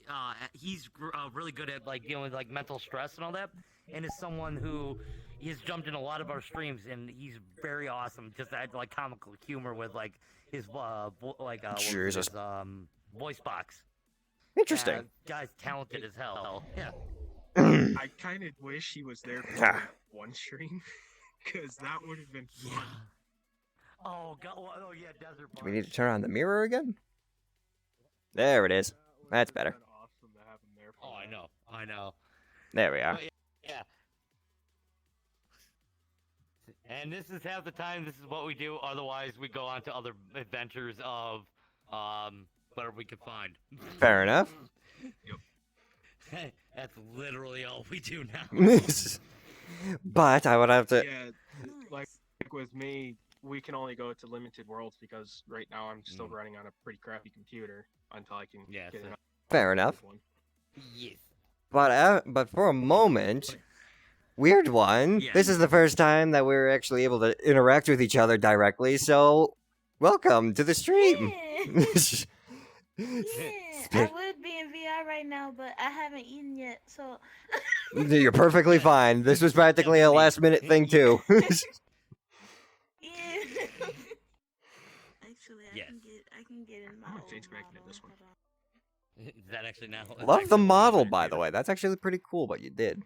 really good at like dealing with like mental stress and all that, and is someone who he's jumped in a lot of our streams, and he's very awesome. Just add like comical humor with like his Jesus. voice box. Interesting. Guy's talented as hell. Yeah. I kind of wish he was there for Ah. one stream, because that would have been Yeah. fun. Oh god. Oh yeah. Desert. Do we need to turn on the mirror again? There it is. That's better. It would've been awesome to have him there for Oh, that. I know. There we are. But yeah. And this is half the time. This is what we do. Otherwise, we go on to other adventures of whatever we can find. Fair enough. That's literally all we do now. But I would have to. Yeah, like with me, we can only go to limited worlds because right now I'm still running on a pretty crappy computer until I can Yeah, get so- an Fair enough. one. Yes. But for a moment, WeirdOne, Yeah. this is the first time that we're actually able to interact with each other directly. So, welcome to the stream. Yeah, I would be in VR right now, but I haven't eaten yet, so. You're perfectly fine. This was practically a last-minute thing too. Yeah. Actually, Yes. I can get in my I'm own gonna face back into model. this one. Hold on. Is that actually now? Love the model, by the way. That's actually pretty cool what you did.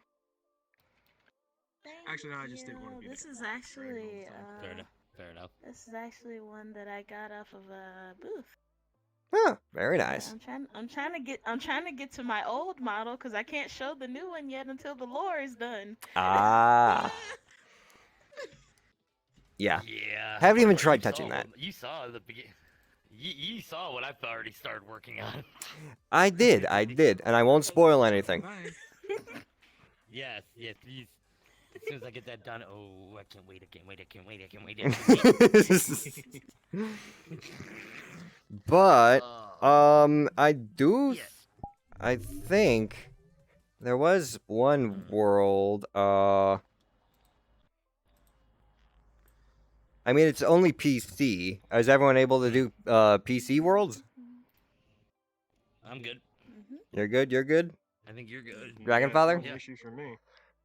Thank Actually, no, I just didn't wanna you. be This the is guy actually Fair enough. Fair enough. this is actually one that I got off of a booth. Huh, very Yeah, nice. I'm trying to get to my old model because I can't show the new one yet until the lore is done. Ah. Yeah. Yeah. Haven't even Well, tried you touching saw that. what- You saw the beginning. You saw what I've already started working on. I did, and I won't spoil anything. Bye. Yes, please. As soon as I get that done, oh, I can't wait. I can't wait. But Oh, yes. I think there was one world, I mean, it's only PC. Is everyone able to do PC worlds? I'm good. Mhm. You're good? I think you're good. Dragonfather? No issue for me.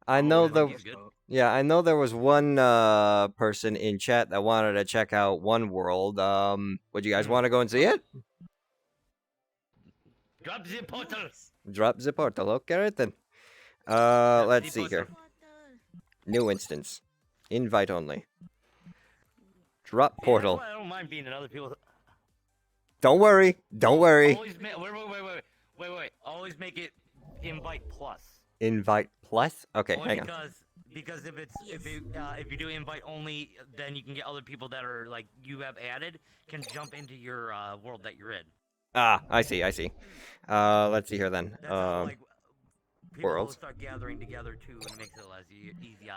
I Oh, know I the like this good. boat. Yeah, I know there was one person in chat that wanted to check out one world. Would you guys want to go and see it? Drop the portal. Drop the portal. Okay, right then. Yeah, Let's the see portal. here. New instance. Invite only. Drop Yeah, portal. that's why I don't mind being in other people's. Don't worry. Don't worry. Always wait. Always make it invite plus. Invite plus? Okay, Only hang on. because if you do invite only, then you can get other people that are like you have added can jump into your world that you're in. Ah, I see. Let's see here then. That's how like people will worlds. start gathering together too, and it makes it less easier.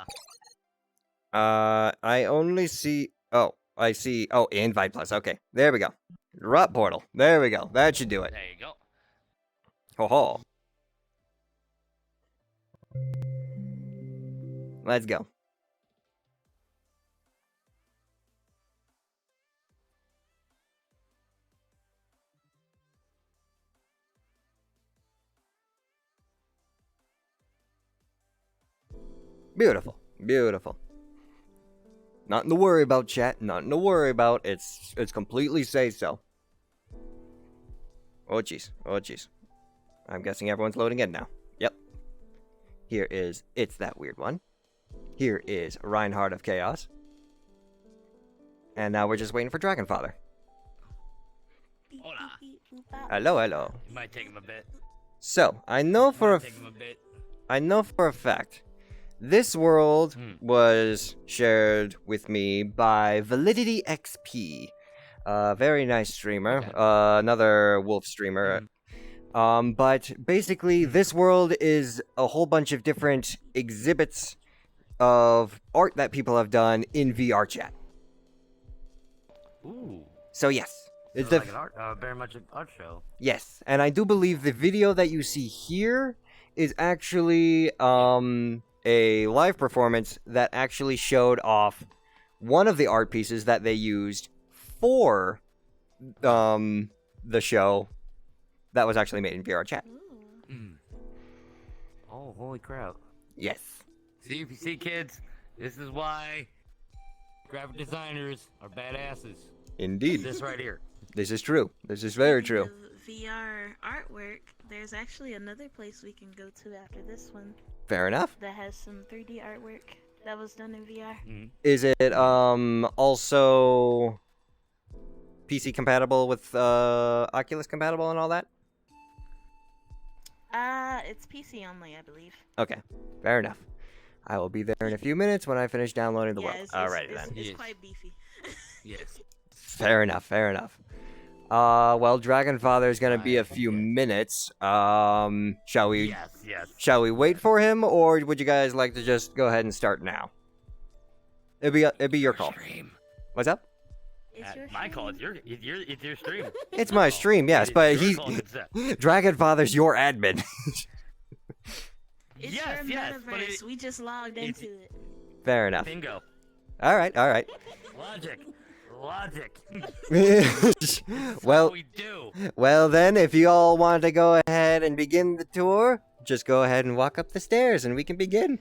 I only see. Oh, I see. Oh, invite plus. Okay, there we go. Drop portal. There we go. That should do it. There you go. Ho ho. Let's go. Beautiful. Beautiful. Nothing to worry about, chat. Nothing to worry about. It's completely say so. Oh jeez. Oh jeez. I'm guessing everyone's loading in now. Yep. Here is ItsthatWeirdOne. Here is ReinhardofChaos. And now we're just waiting for Dragonfather. Hola. Hello, hello. It might take him a bit. So, I know for a fact this world was shared with me by Validity XP. Very nice streamer. Another wolf streamer. But basically, this world is a whole bunch of different exhibits of art that people have done in VR chat. Ooh. So yes, it's So like an art, very much an art show. Yes, and I do believe the video that you see here is actually a live performance that actually showed off one of the art pieces that they used for the show that was actually made in VR chat. Oh, holy crap. Yes. See, kids, this is why graphic designers are badasses. Indeed. This right here. This is true. This is very Speaking true. of VR artwork, there's actually another place we can go to after this one Fair enough. that has some 3D artwork that was done in VR. Is it also PC compatible with Oculus compatible and all that? It's PC only, I believe. Okay, fair enough. I will be there in a few minutes when I finish downloading the world. Alright then. It's quite beefy. Yes. Fair enough, fair enough. Well, Dragonfather is gonna be a few minutes. Shall we? Yes. Shall we wait for him, or would you guys like to just go ahead and start now? It'd be your call. Stream. What's up? It's your My call. stream. It's your stream. It's my stream, yes, but It's your he's call consent. Dragonfather's your admin. It's Yes, your yes, but metaverse. We just logged into it. Fair enough. Bingo. All right. Logic. Well, we do. well then, if you all want to go ahead and begin the tour, just go ahead and walk up the stairs, and we can begin.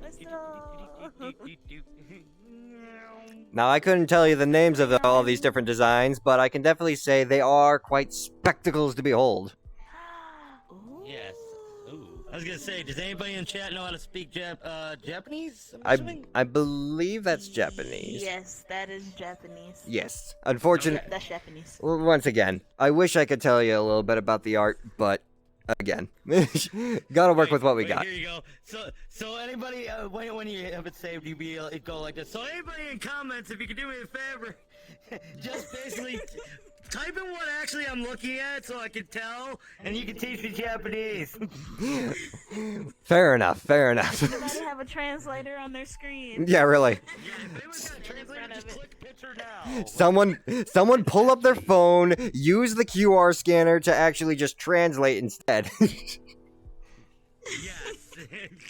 Let's go. Now, I couldn't tell you the names of all these different designs, but I can definitely say they are quite spectacles to behold. Ooh. Yes. Ooh. I was gonna say, does anybody in chat know how to speak Japanese? I'm assuming? I believe that's Japanese. Yes, that is Japanese. Yes. Unfortunately, That's Japanese. once again, I wish I could tell you a little bit about the art, but again, gotta work with what we got. Here you go. So anybody, when you have it saved, it go like this. So anybody in comments, if you could do me a favor, just basically type in what actually I'm looking at so I can tell, and you can teach me Japanese. Fair enough. Everybody have a translator on their screen. Yeah, really. Yeah, if anyone's got a translator, just click picture now. Someone pull up their phone, use the QR scanner to actually just translate instead. Yes,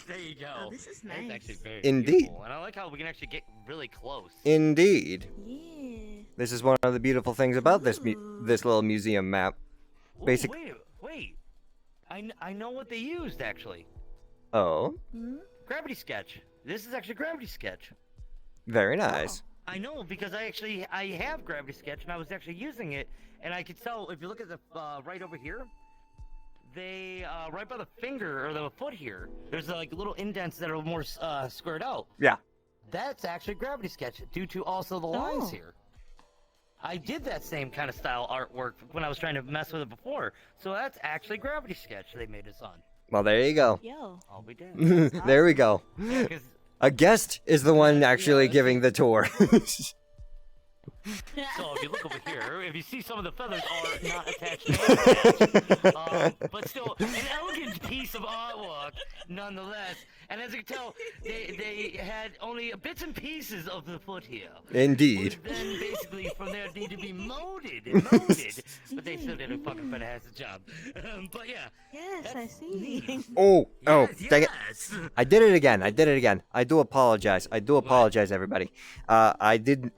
there you go. Oh, this is That's nice. actually very Indeed. beautiful. And I like how we can actually get really close. Indeed. Yeah. This is one of the beautiful things about this little museum map. Ooh, Basic- wait. I know what they used actually. Oh, Gravity Sketch. This is actually Gravity Sketch. very nice. I know because I have Gravity Sketch and I was actually using it, and I could tell if you look at the right over here, they right by the finger or the foot here. There's like little indents that are more squared out. Yeah. That's actually gravity sketch due to also the lines Oh. here. I did that same kind of style artwork when I was trying to mess with it before. So that's actually gravity sketch they made us on. Well, there you go. Yo. All we did. There we go. Yeah, 'cause- A guest is the one actually that's- giving the tour. So if you look over here, if you see some of the feathers are not attached to but still an elegant piece of artwork nonetheless. And as you can tell, they had only bits and pieces of the foot here. Indeed. Which then basically from there need to be molded. But they still did a fucking fantastic job. But yeah. Yes, I see. Oh, Yes, dang it. yes. I did it again. I do apologize. Everybody. I did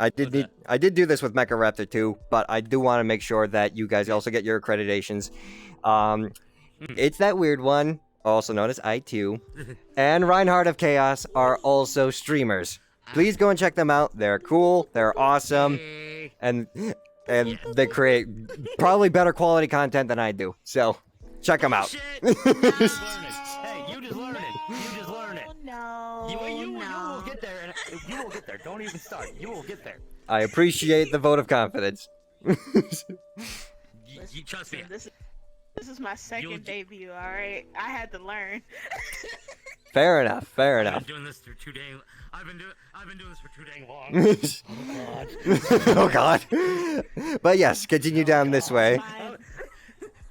do this with MechaRaptor too, but I do want to make sure that you guys also get your accreditations. It's that weird one, also known as I2, and ReinhardofChaos are also streamers. Please go and check them out. They're cool. They're awesome, and they create probably better quality content than I do. So check them out. Shit. Hey, you just learn it. Oh, no. You will get there. And you will get there. Don't even start. You will get there. I appreciate the vote of confidence. You trust me. This is my second debut, alright? I had to learn. Fair enough. I've been doing this for too dang. I've been doing this for too dang long. Oh God. But yes, continue down this way.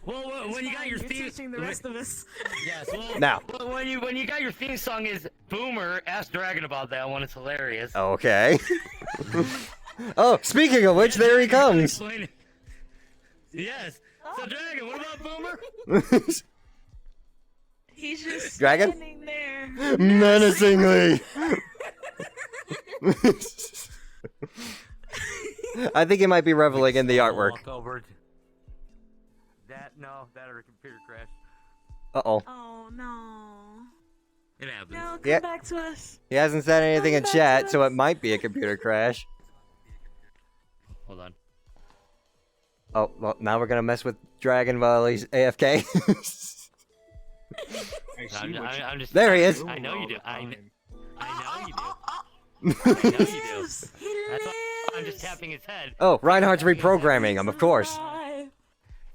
Well, when you got your theme, teaching the rest of us. yes. Well, Now. when you got your theme song is Boomer. Ask Dragon about that one. It's hilarious. Okay. Oh, speaking of which, there he comes. Explain it. Yes. So Dragon, what about Boomer? He's just Dragon? standing there. Menacingly. I think he might be reveling in the artwork. Walk over. That or a computer crash. Uh-oh. Oh, no. It happens. No, come Yeah. back to us. He hasn't said anything in Come back chat, to so us. it might be a computer crash. Hold on. Oh, well, now we're gonna mess with Dragon while he's AFK. I'm just. There he is. I know you do. I know you do. I know you He do. lives. He That's why I'm lives. just tapping his head. Oh, Reinhardt's reprogramming him, of course. Alive.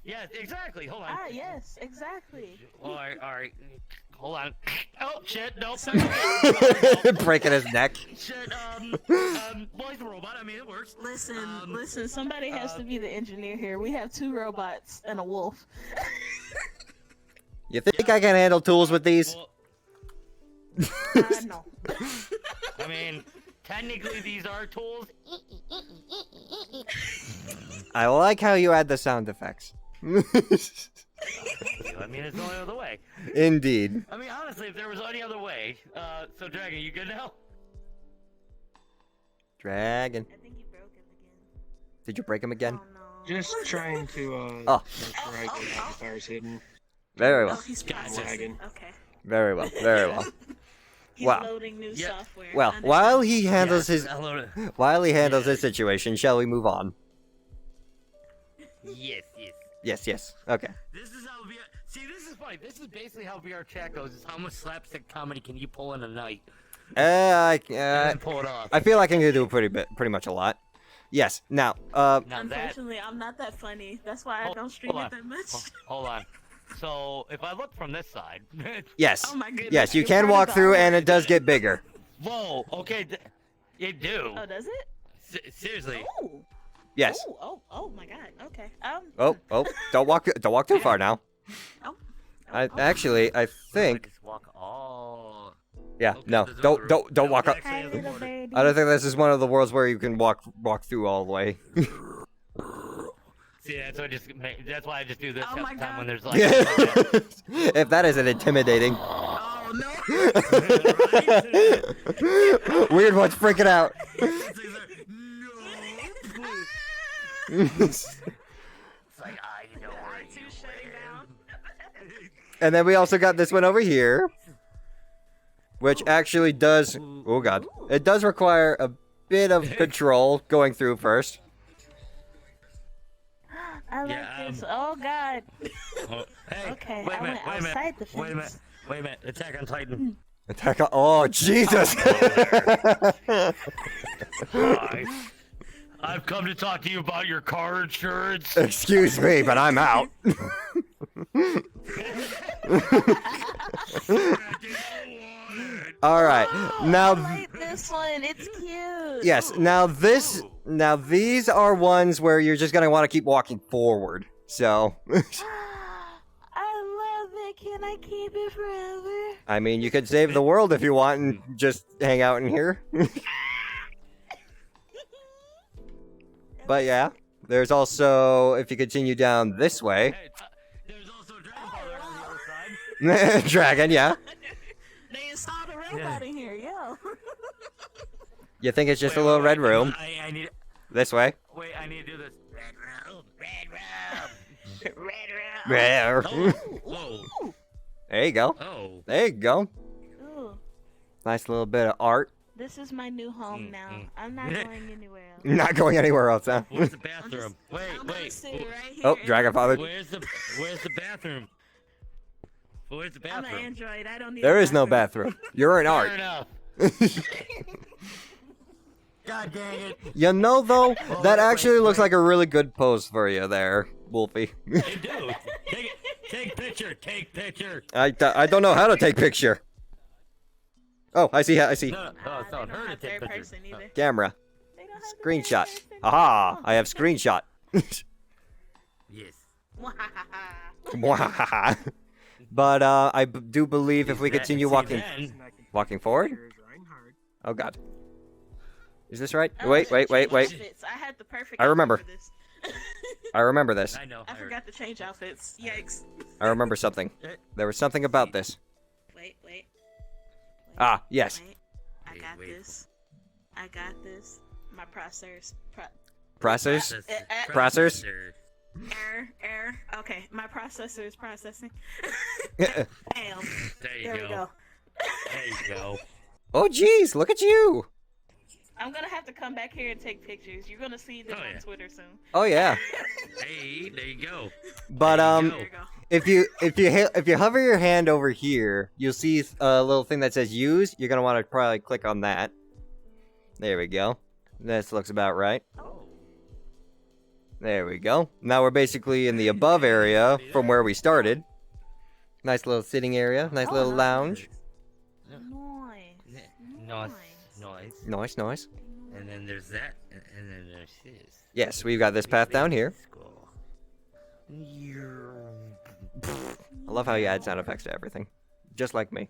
Yes, exactly. Hold on. Ah, yes, exactly. All right. Hold on. Oh shit! Nope. Breaking his neck. Shit. Boy's a robot. I mean, it works. Listen. Somebody has to be the engineer here. We have 2 robots and a wolf. You think I can handle tools with these? Well, No. I mean, technically these are tools. I like how you add the sound effects. I mean, it's the only other way. Indeed. I mean, honestly, if there was any other way. So Dragon, you good now? Dragon. I think you broke him again. Did you break him again? Oh, no. Just trying to Oh. make sure I get amplifiers hidden. Very Oh, well. he's God, processing. Dragon. Okay. Very well. Very well. He's Wow. loading new Yeah. software. Well, Understand. while he handles Yes, his hello. his situation, shall we move on? Yes. Yes. Okay. This is how VR. See, this is funny. This is basically how VR chat goes. Is how much slapstick comedy can you pull in a night and then pull it off? I feel like I can do pretty much a lot. Yes. Now, Now that. Unfortunately, I'm not that funny. That's why I don't stream hold it that much. Hold on. So if I look from this side. yes. Oh my goodness. Yes, you You're can part walk of the through, and armor. it does get bigger. Whoa. Okay. It do. Oh, does it? Seriously. Oh. Yes. Oh my God. Okay. Oh, don't walk too far now. Oh. Actually, I think. Just walk all. Yeah. Okay, No. there's Don't another room. walk up. Actually, Hi, there's a little border. birdie. I don't think this is one of the worlds where you can walk through all the way. See, that's why I just do this Oh my time God. when there's like. If that isn't intimidating. Oh no. Weird one's freaking out. It's like I know where R2 you shutting down. And then we also got this one over here, which actually does. Oh God, it does require a bit of control going through first. I like Yeah, this. Oh God. Oh, hey, Okay, wait a I minute, went wait a minute, outside the wait a minute, fence. wait a minute. Attack on Titan. Attack on. Oh, Jesus! Hi. I've come to talk to you about your car insurance. Excuse me, but I'm out. All right, now. I like this one. It's cute. Yes, now these are ones where you're just gonna want to keep walking forward. So, I love it. Can I keep it forever? I mean, you could save the world if you want and just hang out in here. But yeah, there's also, if you continue down this way, Hey, there's also a Dragon Ball on the other side. Dragon, yeah. They installed a robot in here, yo. You think it's just Wait, a little wait, red room? I need. This way. Wait, I need to do this. Red room. Red room. There. Whoa. There you go. Oh. There you go. Ooh, Nice little bit of art. this is my new home now. I'm not going anywhere else. Not going anywhere else, huh? Where's the bathroom? I'm gonna Wait. sit right here. Oh, in Dragon Father. Where's the bathroom? Where's the I'm an bathroom? android. I don't need. There a is no bathroom. You're an Fair art. enough. God dang it. You know, though, that actually looks like a really good pose for you there, Wolfie. Hey, dude. Take picture. Take picture. I don't know how to take picture. Oh, I see. No, They it's don't not her to have take third picture. person either. Camera. They don't have the Screenshot. third person. Aha! I have screenshot. Yes. But I do believe if we continue walking forward. Here's Reinhard. Oh God. Is this right? Oh, Wait. change outfits. I had the perfect. I remember. outfit for this. I remember this. I know. I forgot to change outfits. Yikes. I remember something. There was something about this. Wait. Ah, yes. Wait. I got Wait. this. I got this. My processors. Processors? Processors. Error. Okay, my processor is processing. Damn. There you There we go. go. There you go. Oh jeez, look at you. I'm gonna have to come back here and take pictures. You're gonna see this Oh, yeah. on Twitter soon. Oh yeah. Hey, there you go. But There you go. if you hover your hand over here, you'll see a little thing that says use. You're gonna want to probably click on that. There we go. This looks about right. Oh. There we go. Now we're basically in the above area from where we started. Nice little sitting area. Nice Oh, little nice. lounge. Nice. Nice. And then there's that, and then there's this. Yes, we've got this path down here. I love how you add sound effects to everything. Just like me.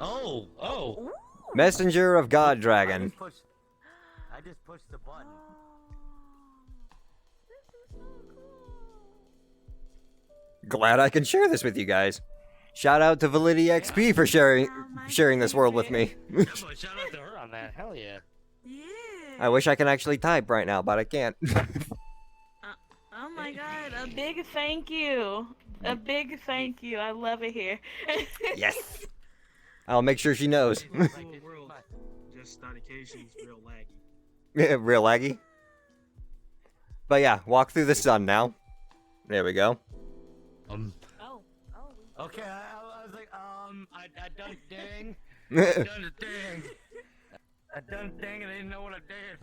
Oh. Messenger of God Dragon. I just pushed the button. Glad I can share this with you guys. Shout out to Validity XP for sharing this world with me. Shout out to her on that. Hell yeah. Yeah. I wish I can actually type right now, but I can't. Oh my god, a big thank you. A big thank you. I love it here. Yes. I'll make sure she knows. Cool world. Just on occasions, real laggy. Real laggy. But yeah, walk through the sun now. There we go. Oh. Okay, I was like, I done dang. I done a dang. I done dang and I didn't know what I did.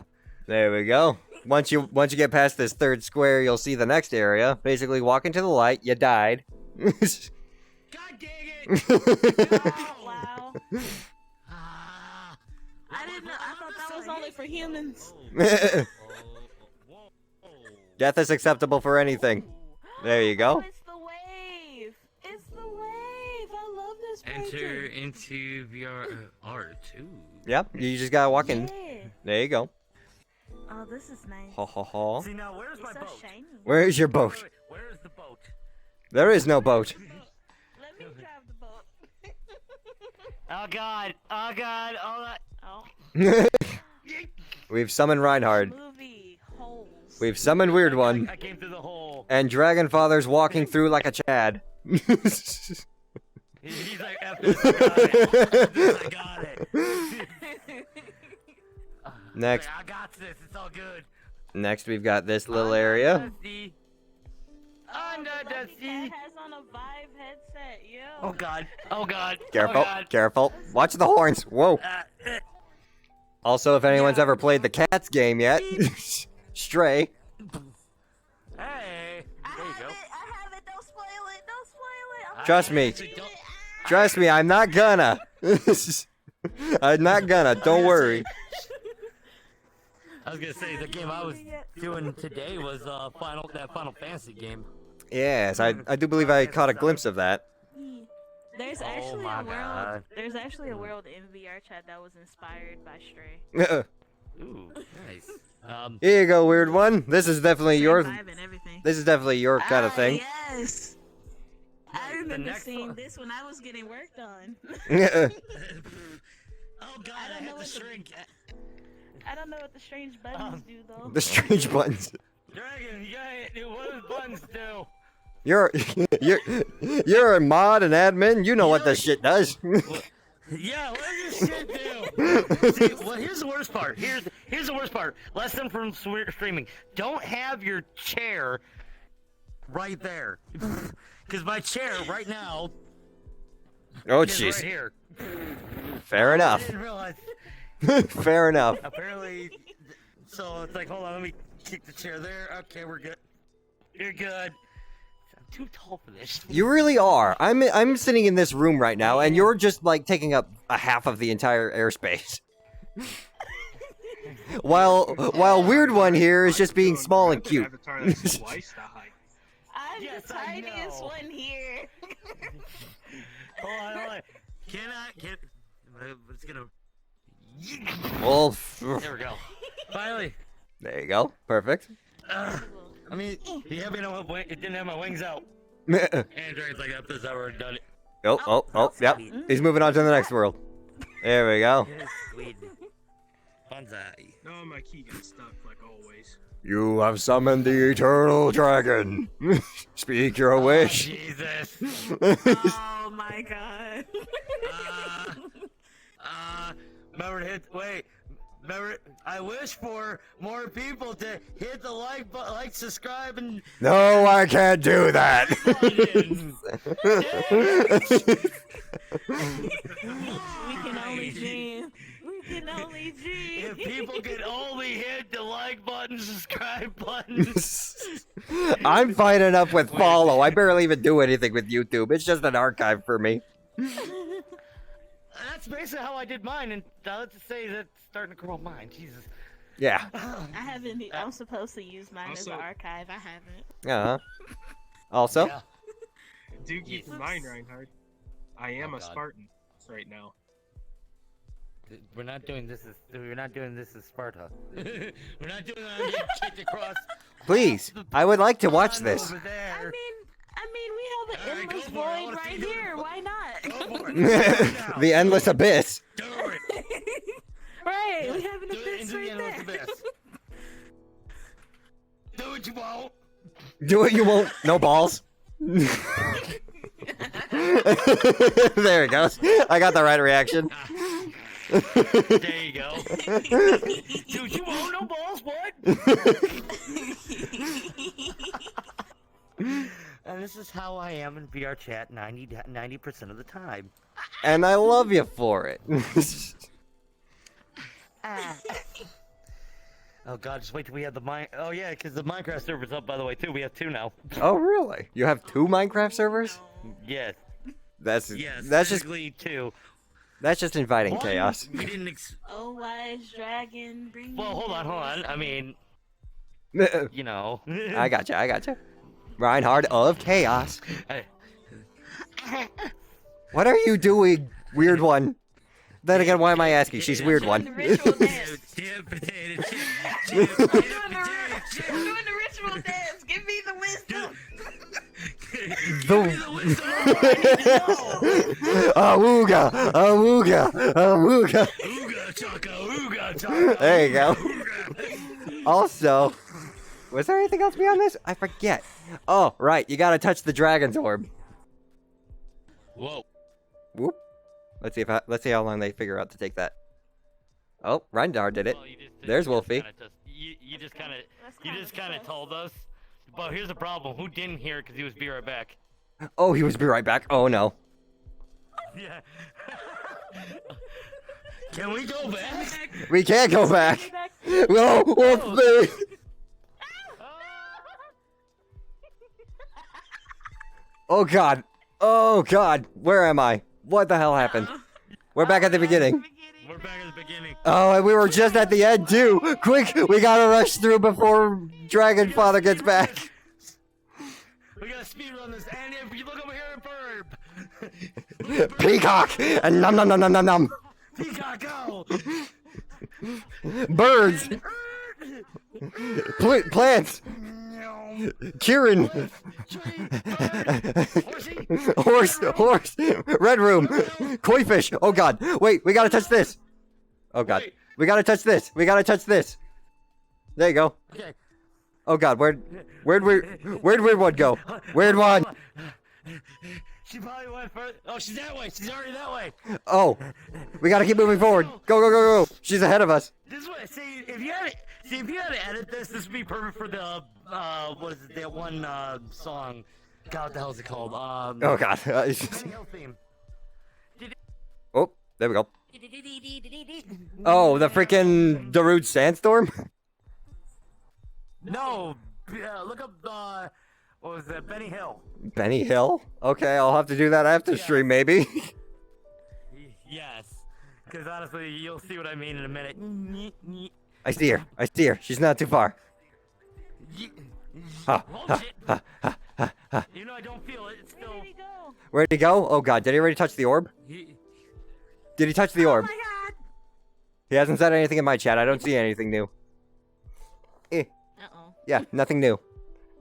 There we go. Once you get past this third square, you'll see the next area. Basically, walk into the light. You died. God dang it! Wow. Ah. I didn't know. I thought that was only for humans. Whoa. Death is acceptable for anything. There you go. Oh, it's the wave. It's the wave. I love this Enter painting. into VR R2. Yep, you just gotta walk in. Yeah. There you go. Oh, this is nice. Ha ha ha. See now, where's It's my so boat? shiny. Where is your boat? Wait, where is the boat? There is no boat. Let me drive the boat. Oh god! Oh god! Oh that. Oh. We've summoned Reinhard. Movie holes. We've summoned WeirdOne. I came through the hole. And Dragon Father's walking through like a Chad. He's like, F this, I got it. Next. I got this. It's all good. Next, we've got this little area. Under the sea. Cat has on a Vive headset, yo. Oh god. Oh god. Careful, Oh god. careful. Watch the horns. Whoa. Also, if anyone's ever played the Cats game yet, Stray. Hey. There you go. I have it. Don't spoil it. Don't spoil it. Trust me. Don't- Trust me, I'm not gonna. I'm not gonna. Don't worry. I was gonna say the game I was doing today was that Final Fantasy game. Yes, I do believe I caught a glimpse of that. There's Oh actually my a world. God. There's actually a world in VR chat that was inspired by Stray. Ooh, nice. Here you go, weird one. This is definitely Same your. vibe and everything. This is definitely your kind of thing. Yes. I remember next seeing one. this when I was getting worked on. Oh god, I don't know what the- shrink. I don't know what the strange buttons do though. The strange buttons. Dragon, you gotta do what does buttons do? You're a mod and admin. You know what this shit does. Yeah, what does this shit do? See, well, here's the worst part. Here's the worst part. Lesson from streaming: don't have your chair right there, because my chair right now Oh is right jeez. here. Fair I enough. didn't realize. Fair enough. Apparently, so it's like, hold on, let me kick the chair there. Okay, we're good. You're good. I'm too tall for this. You really are. I'm sitting in this room right now, and you're just like taking up a half of the entire airspace. while weird one here is just being small and cute. Avatar that's twice the height. I'm Yes, the I tiniest know. one here. Hold on. Can it's gonna. Well, There we go. Finally. there you go. Perfect. I mean, he had me on my it didn't have my wings out. And Dragon's like, after this, I've already done it. Oh, yep. He's moving on to the next world. There we go. Yes, sweet. Banzai. No, my key got stuck like always. You have summoned the eternal dragon. Speak your wish. Jesus. Oh my god. Remember to hit. Wait. Remember, I wish for more people to hit the like button, like, subscribe, and No, I can't do that. We can only dream. We can only dream. if people could only hit the like button, subscribe button. I'm fine enough with follow. I barely even do anything with YouTube. It's just an archive for me. That's basically how I did mine, and let's just say that's starting to grow mine. Jesus. Yeah. I haven't. I'm supposed to use mine as an Also- archive. I haven't. Uh-huh. Also, Yeah. Do keep in mind, Reinhard, I am Oh, a God. Spartan right now. We're not doing this as Sparta. We're not doing that. I'm getting kicked across. please, I would like to watch pond this. over there. I mean, we have an Alright, endless go for it. I void wanna see right you. here. Why not? Go for it. The endless abyss. Do it. Right, we have an Do it abyss into the right endless there. abyss. Do what you won't. Do it, you won't. No balls. There it goes. I got the right reaction. There you go. Dude, you won't. No balls. What? And this is how I am in VR chat 90% of the time. And I love you for it. Oh god, just wait till we have the Oh yeah, because the Minecraft server's up, by the way, too. We have 2 now. Oh, really? You have 2 Minecraft servers? Yes. That's Yes. that's just technically 2. that's just inviting One, chaos. We didn't. Oh, wise dragon, bring Well, me hold on. the I mean, you know. I gotcha. Reinhard of Chaos. What are you doing, weird one? Then again, why am I asking? She's weird Doing the one. ritual dance. Potato chip. I'm doing the ritual dance. Give me the wisdom. Awooga, awooga, awooga. Ooga chaka, ooga chaka. There you go. Ooga. Also, was there anything else beyond this? I forget. Oh, right. You gotta touch the dragon's orb. Whoa. Whoop. Let's see how long they figure out to take that. Oh, Reinhard did it. Well, There's Wolfie. You just kind of told us. But here's the problem. Who didn't hear it because he was be right back? Oh, he was be right back. Oh no. Yeah. Can we go back? We can't go back. No. Oh, oh God. Oh God. Where am I? What the hell happened? We're back at the beginning. We're back at the beginning. Oh, and we were just at the end too. Quick, we gotta rush through before Dragon Father gets back. We gotta speed run this, and if you look over here, burp. Peacock and num num num num num num. Peacock, go. Birds. Plants. Kieran. Horse. Red room. Koi fish. Oh God. Wait, we gotta touch this. Oh God. We gotta touch this. There you go. Okay. Oh God. Where'd WeirdOne go? WeirdOne. She probably went further. Oh, she's that way. She's already that way. Oh. We gotta keep moving forward. Go. She's ahead of us. This way. See, if you had to edit this would be perfect for the what is it? That one song. God, what the hell is it called? Oh God. Benny Hill theme. Oh, there we go. Oh, the freaking Darude Sandstorm? No, look up what was that? Benny Hill. Benny Hill? Okay, I'll have to do that after stream, maybe. Yes, because honestly, you'll see what I mean in a minute. I see her. She's not too far. Oh, shit. Even though I don't feel it, it's still. Where did he go? Where'd he go? Oh God, did he already touch the orb? Did he touch the orb? Oh my God. He hasn't said anything in my chat. I don't see anything new. Uh-oh. Yeah, nothing new.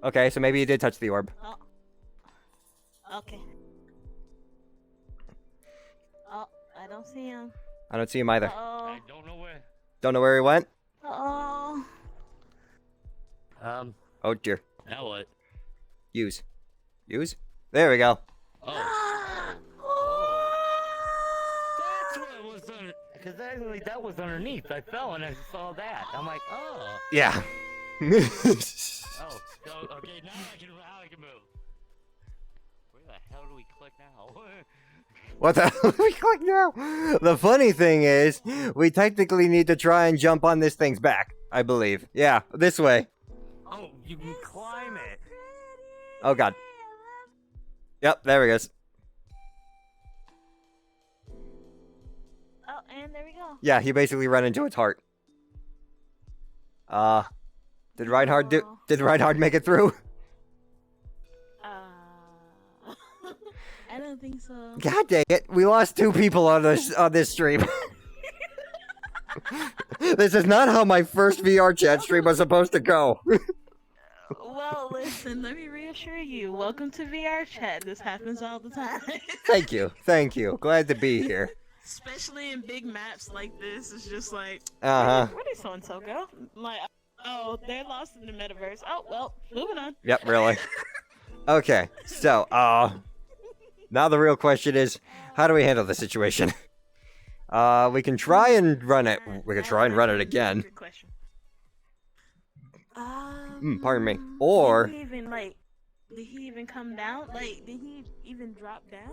Okay, so maybe he did touch the orb. Oh. Okay. Oh, I don't see him. I don't see him either. Uh-oh. I don't know where. Don't know where he went? Uh-oh. Oh dear. Now what? Use. There we go. That's what it was under. Because actually, that was underneath. I fell and I saw that. I'm like, oh. Yeah. Oh. So, okay, now I can move. Where the hell do we click now? What the hell do we click now? The funny thing is, we technically need to try and jump on this thing's back, I believe. Yeah, this way. Oh, you can climb it. Oh God. Yep, there he goes. Oh, and there we go. Yeah, he basically ran into its heart. Did Reinhard make it through? I don't think so. God dang it, we lost 2 people on this stream. This is not how my first VR chat stream was supposed to go. Well, listen, let me reassure you. Welcome to VR chat. This happens all the time. Thank you. Glad to be here. Especially in big maps like this. It's just like, Uh-huh. where did so-and-so go? I'm like, oh, they're lost in the metaverse. Oh, well, moving on. Yep, really. Okay, so, now the real question is, how do we handle the situation? We can try and run it. We can try and run it again. Good question. Pardon me. Or, Did he even come down? Like, did he even drop down?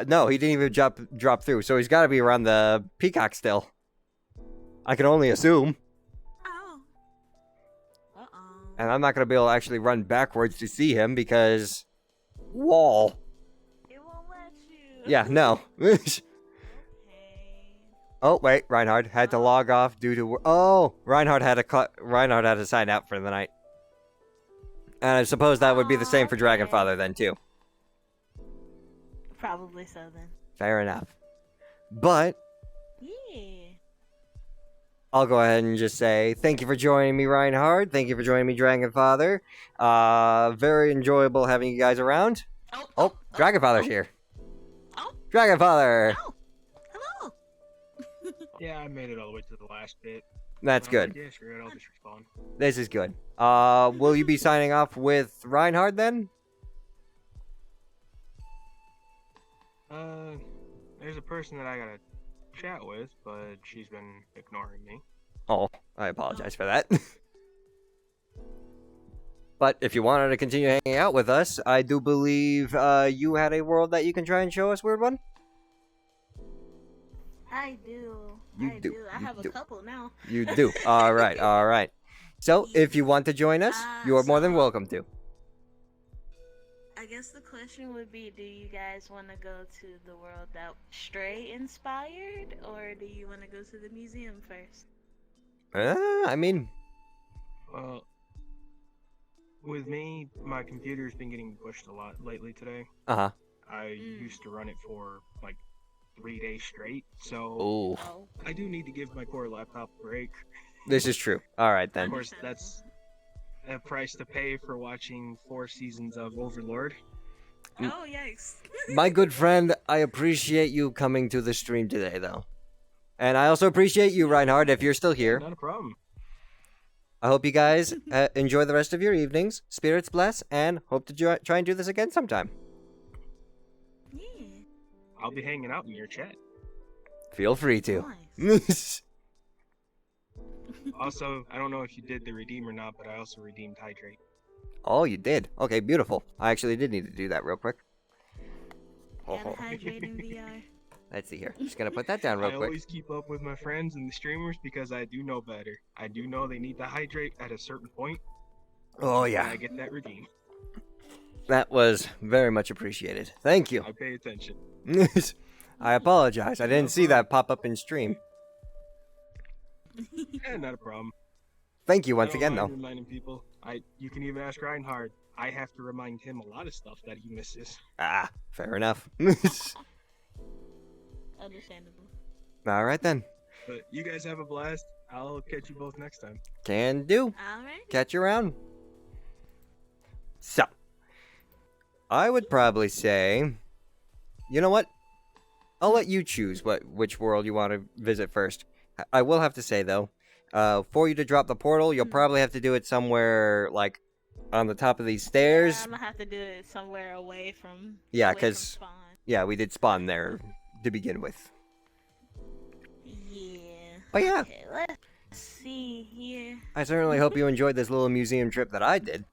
no, he didn't even drop through, so he's gotta be around the peacock still. I can only assume. Oh. Uh-oh. And I'm not gonna be able to actually run backwards to see him because... wall. It won't let you. Yeah, no. Okay. Oh, wait, Reinhard had to log off due to... Oh, Reinhard had to sign out for the night. And I suppose that would be the same for Dragon Father then, too. Probably so then. Fair enough. But, Yeah. I'll go ahead and just say thank you for joining me, Reinhard. Thank you for joining me, Dragon Father. Very enjoyable having you guys around. Oh, Dragon Father's here. Oh. Dragon Father! Oh. Hello. Yeah, I made it all the way to the last bit. That's good. Yeah, sure, I'll just respawn. This is good. Will you be signing off with Reinhard then? There's a person that I gotta chat with, but she's been ignoring me. Oh, I apologize for that. But if you wanted to continue hanging out with us, I do believe you had a world that you can try and show us, WeirdOne? I do. You I do. I You have do. a couple now. You do. All right, all right. So, if you want to join us, you are more than So- welcome to. I guess the question would be, do you guys want to go to the world that Stray inspired, or do you want to go to the museum first? I mean, Well, with me, my computer's been getting pushed a lot lately today. uh-huh. I used to run it for like 3 days straight, so Oh, Oh, I do need to give my core laptop a break. this is true. All right, Of then. course, that's a price to pay for watching 4 seasons of Overlord. oh yikes. My good friend, I appreciate you coming to the stream today, though. And I also appreciate you, Reinhard, if you're still here. Not a problem. I hope you guys enjoy the rest of your evenings. Spirits bless, and hope to try and do this again sometime. Yeah. I'll be hanging out in your chat. Feel free to. Nice. Also, I don't know if you did the redeem or not, but I also redeemed Hydrate. Oh, you did. Okay, beautiful. I actually did need to do that real quick. Gotta hydrate in VR. Let's see here. Just gonna put that down real I quick. always keep up with my friends and the streamers because I do know better. I do know they need to hydrate at a certain point. Oh, And yeah. I get that redeem. That was very much appreciated. Thank you. I pay attention. I apologize. I didn't see that pop up in stream. Not a problem. Thank you once I don't again, mind though. reminding people. You can even ask Reinhard. I have to remind him a lot of stuff that he misses. Ah, fair enough. Understandable. All right, then. But you guys have a blast. I'll catch you both next time. Can do. Alright. Catch you around. So, I would probably say, you know what? I'll let you choose which world you want to visit first. I will have to say though, for you to drop the portal, you'll probably have to do it somewhere like on the top of these stairs. I'm gonna have to do it somewhere away from. Yeah, away from 'cause- spawn. Yeah, we did spawn there to begin with. Yeah. But yeah, Okay, let's see here. I certainly hope you enjoyed this little museum trip that I did.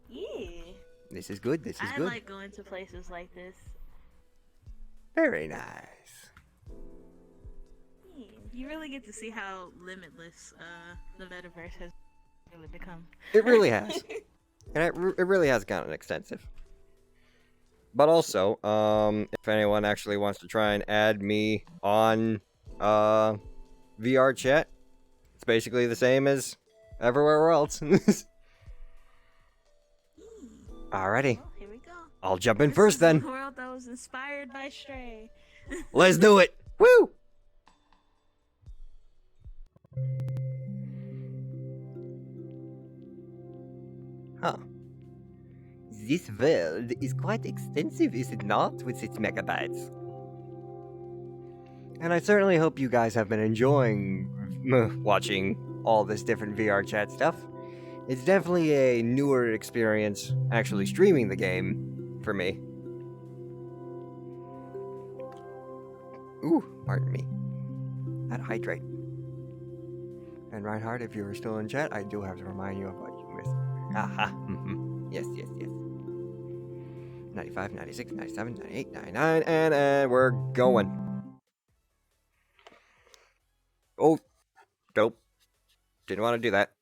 Yeah. This is good. This is I good. like going to places like this. Very nice. Yeah. You really get to see how limitless the metaverse has really become. It really has. And it really has gotten extensive. But also, if anyone actually wants to try and add me on VR chat, it's basically the same as everywhere else. Alrighty, Well, here we go. I'll jump in This first is then. The world that was inspired by Stray. Let's do it. Woo! Huh. This world is quite extensive, is it not, with its megabytes? And I certainly hope you guys have been enjoying watching all this different VR chat stuff. It's definitely a newer experience actually streaming the game for me. Ooh, pardon me. Had to hydrate. And Reinhard, if you are still in chat, I do have to remind you of what you missed. Aha. Yes, yes, yes. 95, 96, 97, 98, 99, and we're going. Oh, dope. Didn't want to do that.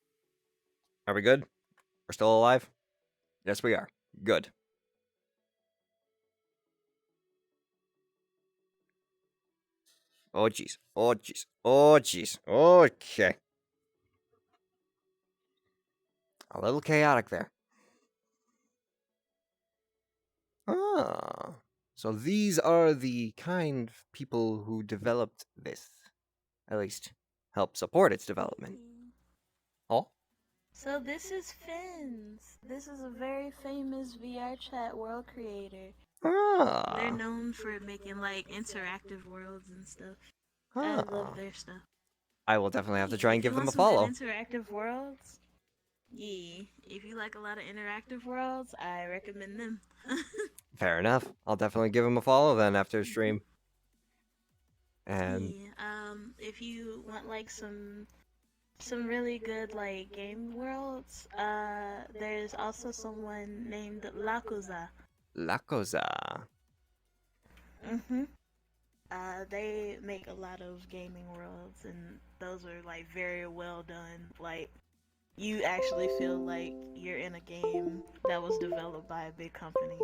Are we good? We're still alive? Yes, we are. Good. Oh, jeez. Oh, jeez. Oh, jeez. Okay. A little chaotic there. Ah. So these are the kind of people who developed this. At least, help support its development. Oh? So this is Fins. This is a very famous VR chat world creator. Ah. They're known for making like interactive worlds and stuff. I Ah. love their stuff. I will definitely have to try and If you give them a want some follow. good interactive worlds. Yeah, if you like a lot of interactive worlds, I recommend them. Fair enough. I'll definitely give them a follow then after stream. And yeah, if you want like some some really good like game worlds. There's also someone named Lakuza. Lakoza. Mhm. They make a lot of gaming worlds, and those are like very well done. Like you actually feel like you're in a game that was developed by a big company,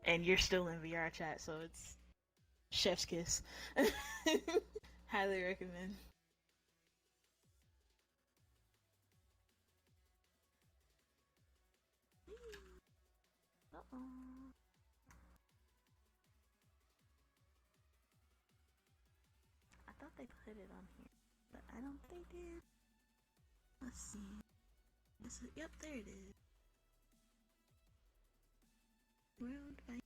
and you're still in VR chat, so it's chef's kiss. Highly recommend. Uh-oh. I thought they put it on here, but I don't think they did. Let's see. Yep, there it is. World by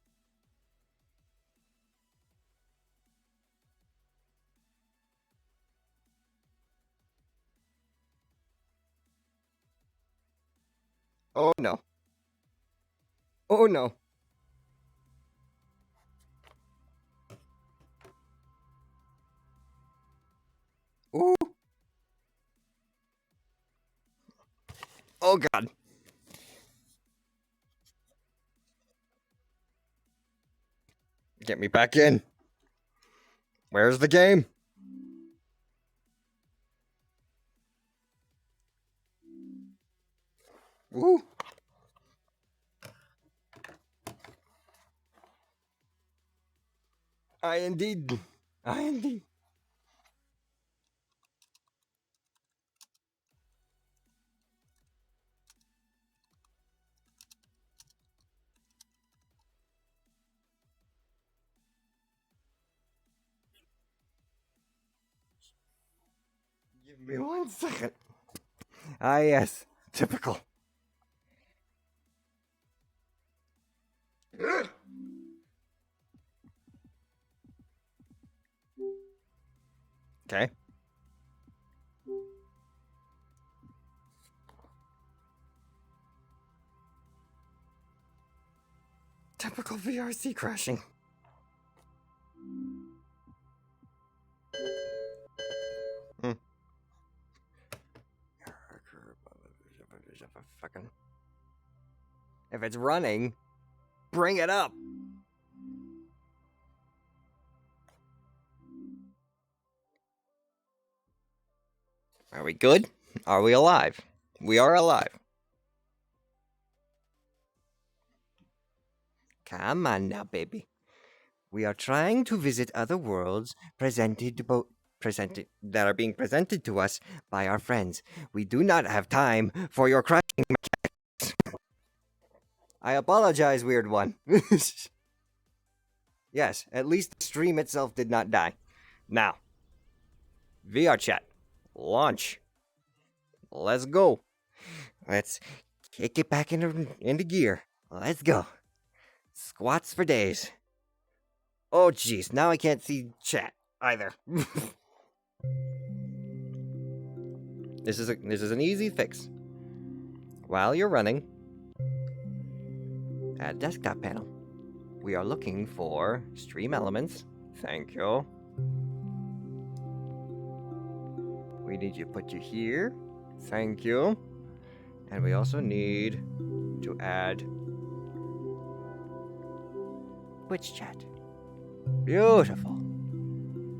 Oh no. Oh no. Ooh. Oh god. Get me back in. Where's the game? Ooh. I indeed. I indeed. Give me 1 second. Ah, yes. Typical. Okay. Typical VRC crashing. Fucking. If it's running, bring it up. Are we good? Are we alive? We are alive. Come on now, baby. We are trying to visit other worlds that are being presented to us by our friends. We do not have time for your crashing mechanics. I apologize, weird one. Yes, at least the stream itself did not die. Now, VR chat, launch. Let's go. Let's kick it back into gear. Let's go. Squats for days. Oh, jeez. Now I can't see chat either. This is an easy fix. While you're running, at desktop panel, we are looking for stream elements. Thank you. We need you to put you here. Thank you. And we also need to add Twitch chat. Beautiful.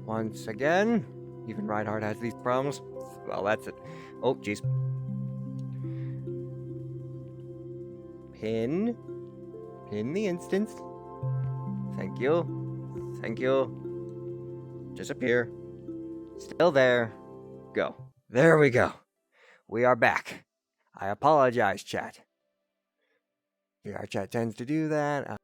Once again, even Reinhard has these problems. Well, that's it. Oh, jeez. Pin the instance. Thank you. Thank you. Disappear. Still there. Go. There we go. We are back. I apologize, chat. VR chat tends to do that.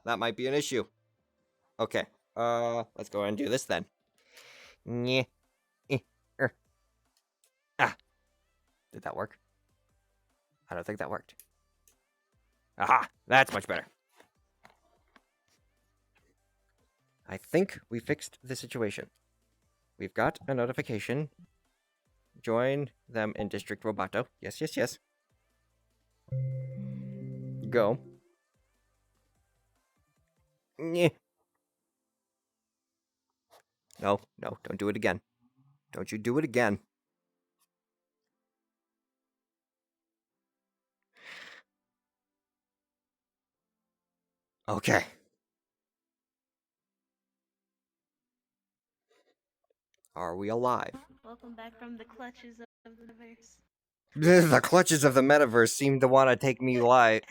That might be an issue. Okay. Let's go ahead and do this then. Nyeh. Did that work? I don't think that worked. Aha! That's much better. I think we fixed the situation. We've got a notification Join them in District Roboto. Yes, yes, yes. Go. Nyeh. No, no, don't do it again. Don't you do it again. Okay. Are we alive? Welcome back from the clutches of the universe. The clutches of the metaverse seem to want to take me alive.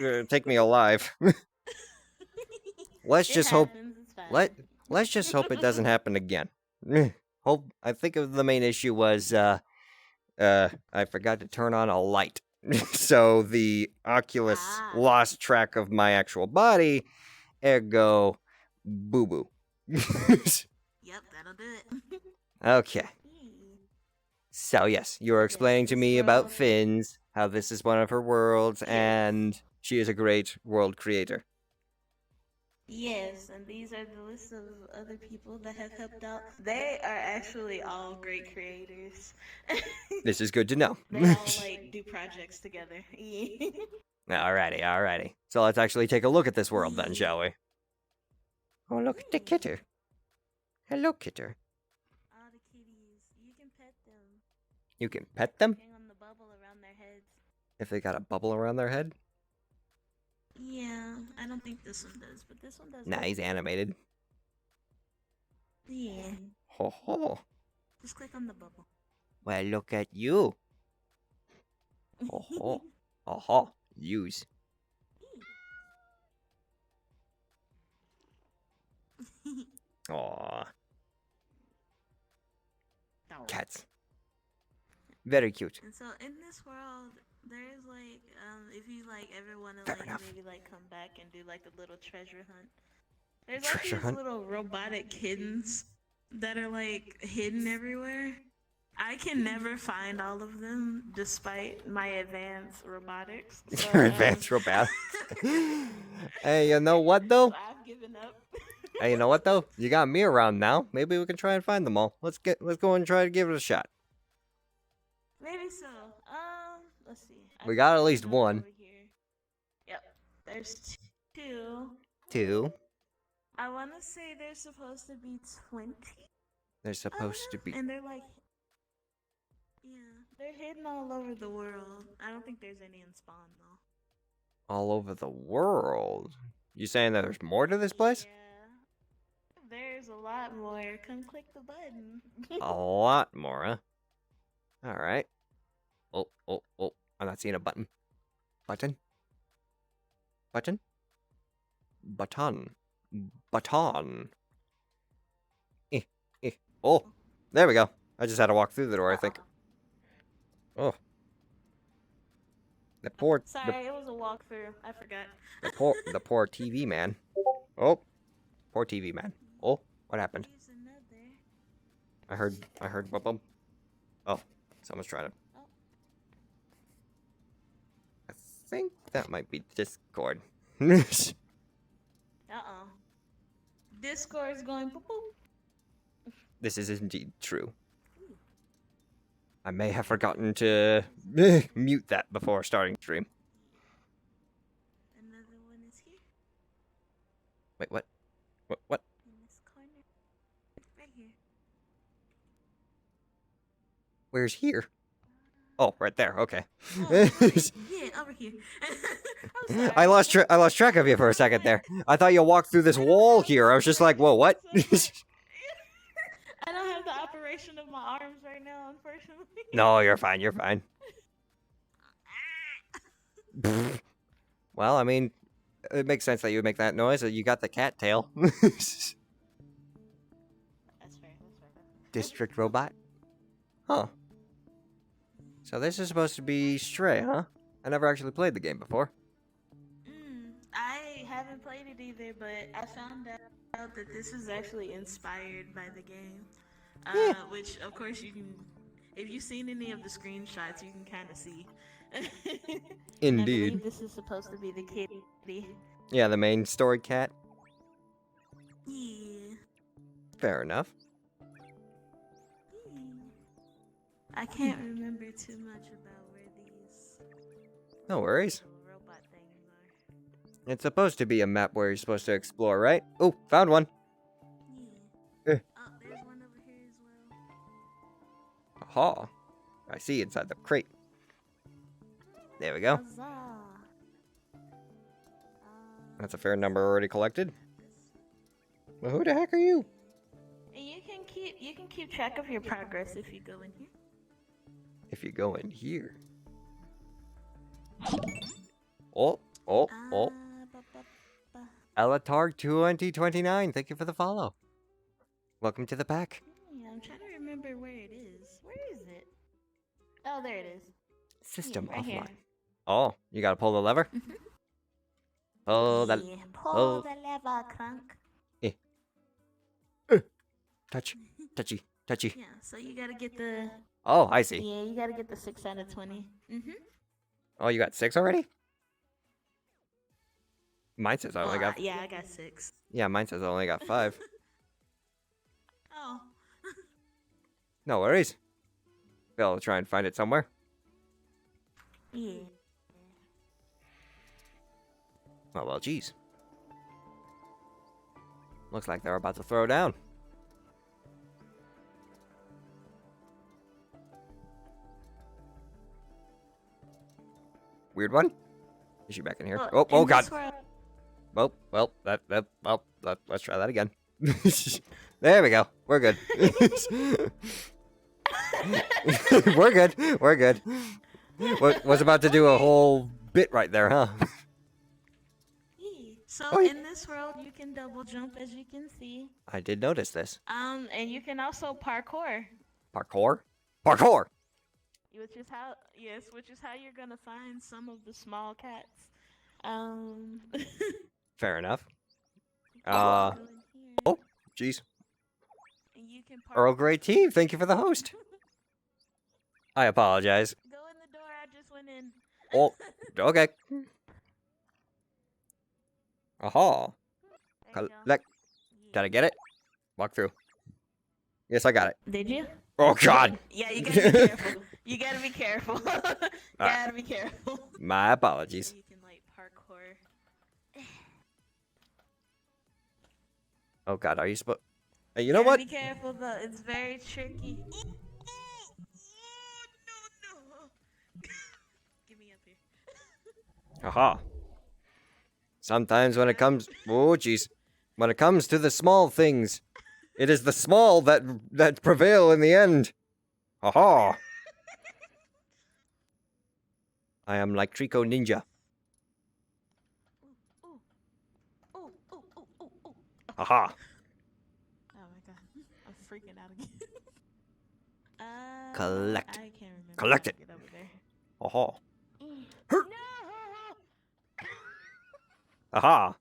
Let's It just hope. happens, it's fine. Let's just hope it doesn't happen again. Hope. I think the main issue was I forgot to turn on a light, so the Oculus Ah. lost track of my actual body. Ergo, boo boo. Yep, that'll do it. Okay. So yes, you were explaining to me about Finn's, how this is one of her worlds, and she is a great world creator. Yes, and these are the list of other people that have helped out. They are actually all great creators. This is good to know. They all like do projects together. Alrighty, alrighty. So let's actually take a look at this world then, shall we? Oh, look at the kitter. Hello, kitter. All the kitties, you can pet them. You can pet them Hang on the bubble around their heads. if they got a bubble around their head? Yeah, I don't think this one does, but this one does. Nah, he's animated. Yeah, Ho ho. just click on the bubble. Well, look at you. Ho ho. Ho ho. Use. Aww. Cats. Very cute. And so in this world, there's like, if you like ever want to Fair like enough. maybe like come back and do like a little treasure hunt. There's like Treasure these hunt? little robotic kittens that are like hidden everywhere. I can never find all of them despite my advanced robotics. So, Your advanced robot. Hey, you know what though? So I've given up. Hey, you know what though? You got me around now. Maybe we can try and find them all. Let's go and try to give it a shot. Maybe so. Let's see. We got at least Over one. here. Yep. There's two. 2. I want to say there's supposed to be 20. They're supposed to be And they're like, yeah, they're hidden all over the world. I don't think there's any in Spawn though. all over the world. You saying that there's more to this place? Yeah, there's a lot more. Come click the button. A lot more, huh? Alright. Oh, oh, oh. I'm not seeing a button. Button? Button? Button. Button. Oh, there we go. I just had to walk through the door, I think. Oh. The poor, Sorry, it was a walkthrough. I forgot. the poor TV man. Oh, poor TV man. Oh, what happened? Here's another. I heard bum bum. Oh, someone's trying to. Oh. I think that might be Discord. Uh-oh. Discord's going boop boop. This is indeed true. I may have forgotten to mute that before starting stream. Another one is here. Wait, what? What? In this corner. Right here. Where's here? Oh, right there. Okay. Oh, yeah, over here. I'm sorry. I lost track of you for a second there. I thought you walked through this wall here. I was just like, whoa, what? I don't have the operation of my arms right now, unfortunately. No, you're fine. You're fine. Well, I mean, it makes sense that you would make that noise. You got the cat tail. That's fair. That's fair. District robot? Huh. So this is supposed to be Stray, huh? I never actually played the game before. I haven't played it either, but I found out that this is actually inspired by the game. Which, of course, you can. If you've seen any of the screenshots, you can kind of see. Indeed. I believe this is supposed to be the kitty. Yeah, the main story cat. Yeah. Fair enough. I can't remember too much about where these No worries. little robot things are. It's supposed to be a map where you're supposed to explore, right? Oh, found one. Yeah. Eh. Oh, there's one over here as well. Aha. I see inside the crate. There we go. Huzzah. That's a fair number already collected. Well, who the heck are you? You can keep track of your progress if you go in here. If you go in here. Oh, oh, oh. Ba, ba, ba. Alatar 2029, thank you for the follow. Welcome to the pack. Yeah, I'm trying to remember where it is. Where is it? Oh, there it is. System right offline. here. Oh, you gotta pull the lever? Mhm. Pull the... Yeah, pull oh. the lever, Crunk. Touch. Touchy. Touchy. Yeah, so you gotta get the. Oh, I see. Yeah, you gotta get the 6 out of 20. Mhm. Oh, you got 6 already? Mine says I only got... Yeah, I got 6. Yeah, mine says I only got 5. Oh. No worries. I'll try and find it somewhere. Yeah. Oh, well, geez. Looks like they're about to throw down. Weird one? Is she back in here? Well, Oh, in God. this world- Well, let's try that again. There we go. We're good. We're good. We're good. Was about to do a whole bit right there, huh? Yeah. So Oh, yeah. in this world, you can double jump, as you can see. I did notice this. And you can also parkour, Parkour? Parkour! which is how you're gonna find some of the small cats. Fair enough. Go in here, Oh, jeez. and you can Earl Grey Tea, thank you for the host. I apologize. Go in the door I just went in. Oh, okay. Aha. There you go. Collect. Yeah. Did I get it? Walk through. Yes, I got it. Did you? Oh, God. Yeah, you gotta be careful. You gotta be careful. Gotta be careful. My apologies. You can like parkour. Oh, God, are you supposed... You know Gotta what? Be careful though. It's very tricky. No. Get me up here. Aha. Sometimes when it comes... Oh, jeez. When it comes to the small things, it is the small that prevail in the end. Aha. I am like Trico Ninja. Ooh. Aha. Oh my god. I'm freaking out again. Collect. I can't remember. Collect how it. to get over there. Aha. No! Aha.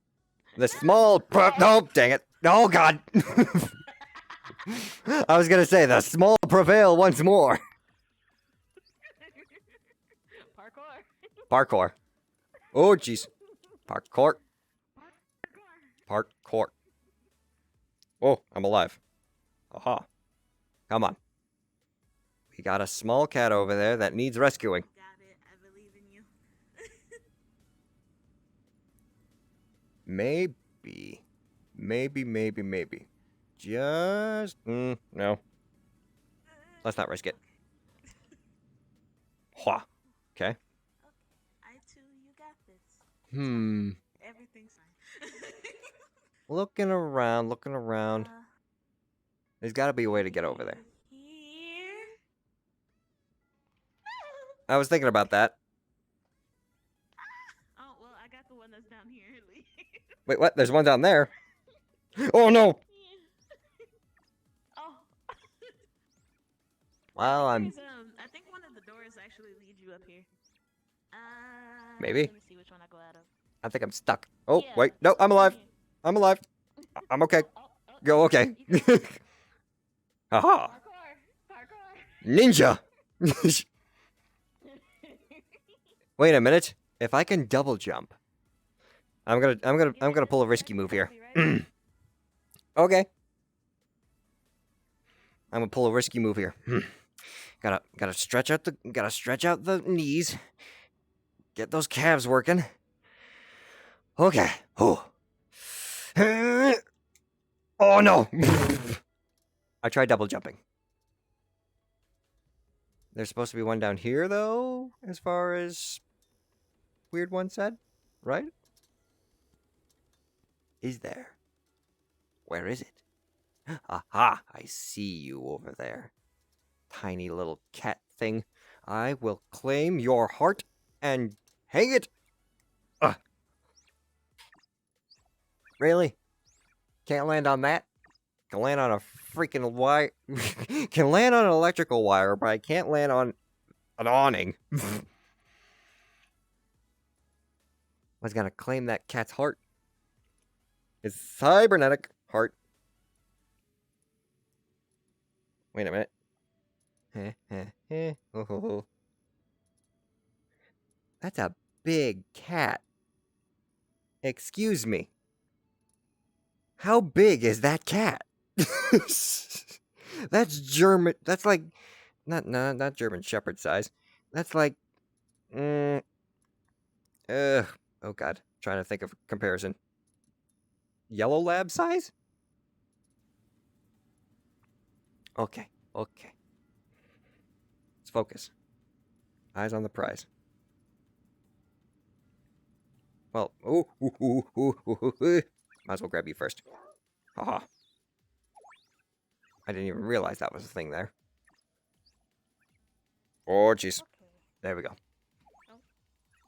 The small... No, dang it. Oh, God. I was going to say, the small prevail once more. Parkour. Oh, jeez. Parkour. Parkour. Oh, I'm alive. Aha. Come on. We got a small cat over there that needs rescuing. Got it. I believe in you. Maybe. Just... no. Let's not risk it. Hua. Okay. I too, you got this. Everything's fine. Looking around. There's got to be a way to get over there. Here. I was thinking about that. Oh well, I got the one that's down here. Wait, what? There's one down there. Oh, no. Oh. Well, I'm... I think one of the doors actually lead you up here. Maybe. Let me see which one I go out of. I think I'm stuck. Oh, Yeah. wait. No, I'm alive. I'm alive. I'm okay. Go, okay. Aha. Parkour. Ninja. Wait a minute. If I can double jump, I'm gonna pull a risky move here. Okay. I'm gonna pull a risky move here. Gotta stretch out the knees. Get those calves working. Okay. Oh. Oh no! I tried double jumping. There's supposed to be one down here, though, as far as WeirdOne said, right? Is there? Where is it? Aha! I see you over there. Tiny little cat thing. I will claim your heart and hang it. Really? Can't land on that? Can land on a freaking wire. Can land on an electrical wire, but I can't land on an awning. Was gonna claim that cat's heart. It's cybernetic heart. Wait a minute. That's a big cat. Excuse me. How big is that cat? That's German. That's like not German Shepherd size. That's like oh god, trying to think of a comparison. Yellow lab size? Okay. Let's focus. Eyes on the prize. Well, might as well grab you first. Haha. I didn't even realize that was a thing there. Oh, jeez. Okay. There we go. Oh.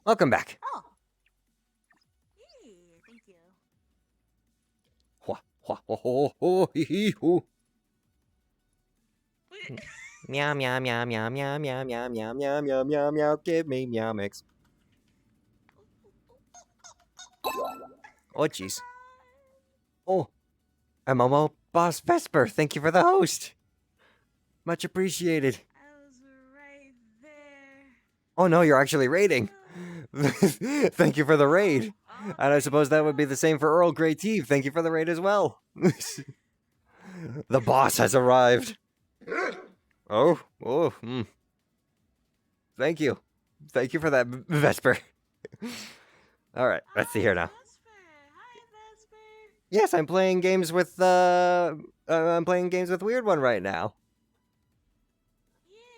Welcome back. Oh. Yay, thank you. Meow, meow, meow, meow, meow, meow, meow, meow, meow, meow, meow, meow, give me meow mix. Oh, jeez. Oh, MMO Boss Vesper, thank you for the host. Much appreciated. I was right there. Oh no, you're actually raiding. Thank you for the raid. And I suppose that would be the same for Earl Grey Tea. Thank you for the raid as well. The boss has arrived. Thank you. Thank you for that, Vesper. Alright, let's see here now. Hi, Vesper. Yes, I'm playing games with WeirdOne right now.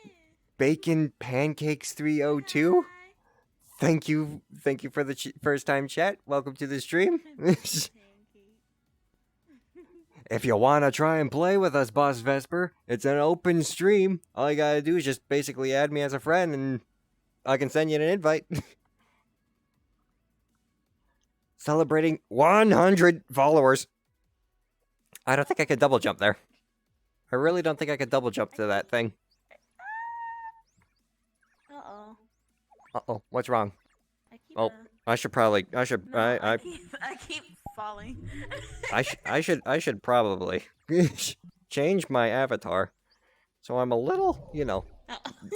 Yeah. Bacon Pancakes 302. Hi. Thank you for the first time chat. Welcome to the stream. If you want to try and play with us, Boss Vesper, it's an open stream. All you gotta do is just basically add me as a friend and I can send you an invite. Celebrating 100 followers. I don't think I could double jump there. I really don't think I could double jump to that thing. Uh-oh. Uh-oh, what's wrong? I keep, Oh, I should probably, no, I keep falling. I should probably change my avatar. So I'm a little,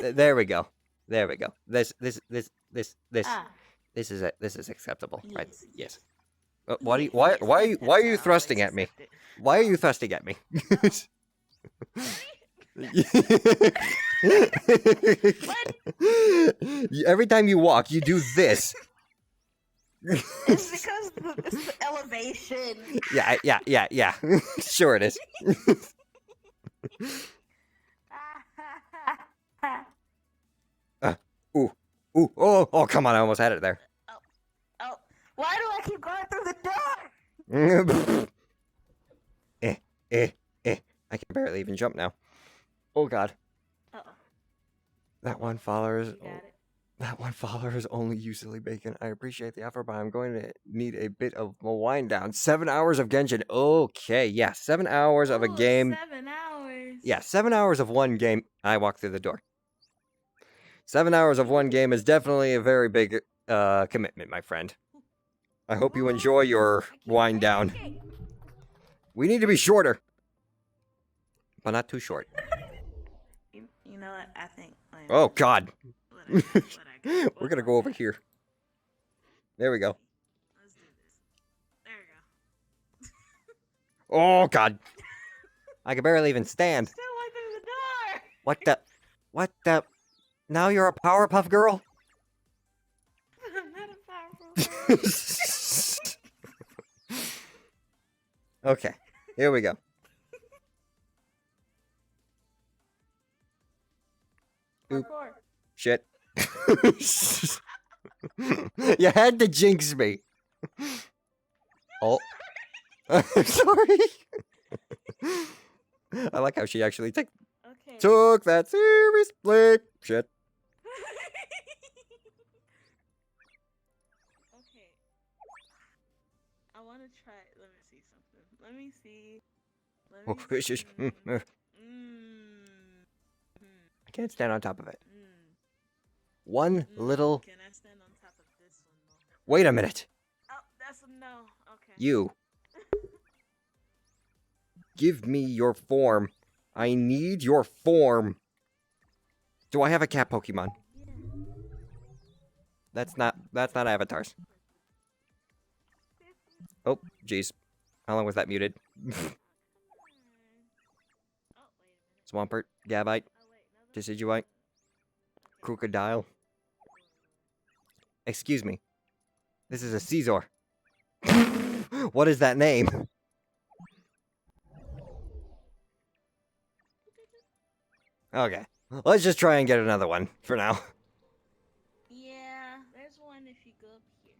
there we go. There we go. This Ah, is acceptable, right? yes. Yes. Why are you thrusting at me? Why are you thrusting at me? Every time you walk, you do this. It's because it's the elevation. Yeah. Sure it is. Oh, come on, I almost had it there. Oh, why do I keep going through the door? I can barely even jump now. Oh god. Uh-oh. That one follower is You got it. that one follower is only usually bacon. I appreciate the offer, but I'm going to need a bit of a wind down. 7 hours of Genshin. Okay, yeah, 7 hours of a game. 7 hours. Yeah, 7 hours of one game. I walked through the door. 7 hours of one game is definitely a very big commitment, my friend. I hope you enjoy your wind down. We need to be shorter, but not too short. You know what? I think. Oh god. What I got. We're gonna go over here. There we go. Let's do this. There we go. Oh god. I can barely even stand. Still walk through the door. What the? Now you're a Powerpuff Girl? I'm not a powerful girl. Okay, here we go. Oop. Parkour. Shit. You had to jinx me. Oh. I'm sorry. I like how she actually Okay. took that seriously. Shit. Okay. I want to try. Let me see something. Let me see. Oh, it's just- I can't stand on top of it. One little. Can I stand on top of this one though? Wait a minute. Oh, that's a no. Okay. You. Give me your form. I need your form. Do I have a cat Pokemon? Yeah. That's not avatars. Oh, jeez. How long was that muted? Oh, wait a minute. Swampert, Gabite, Oh, wait. No, that's Decidueye, Crocodile. Excuse me. This is a Caesar. What is that name? Okay. Let's just try and get another one for now. Yeah, there's one if you go up here.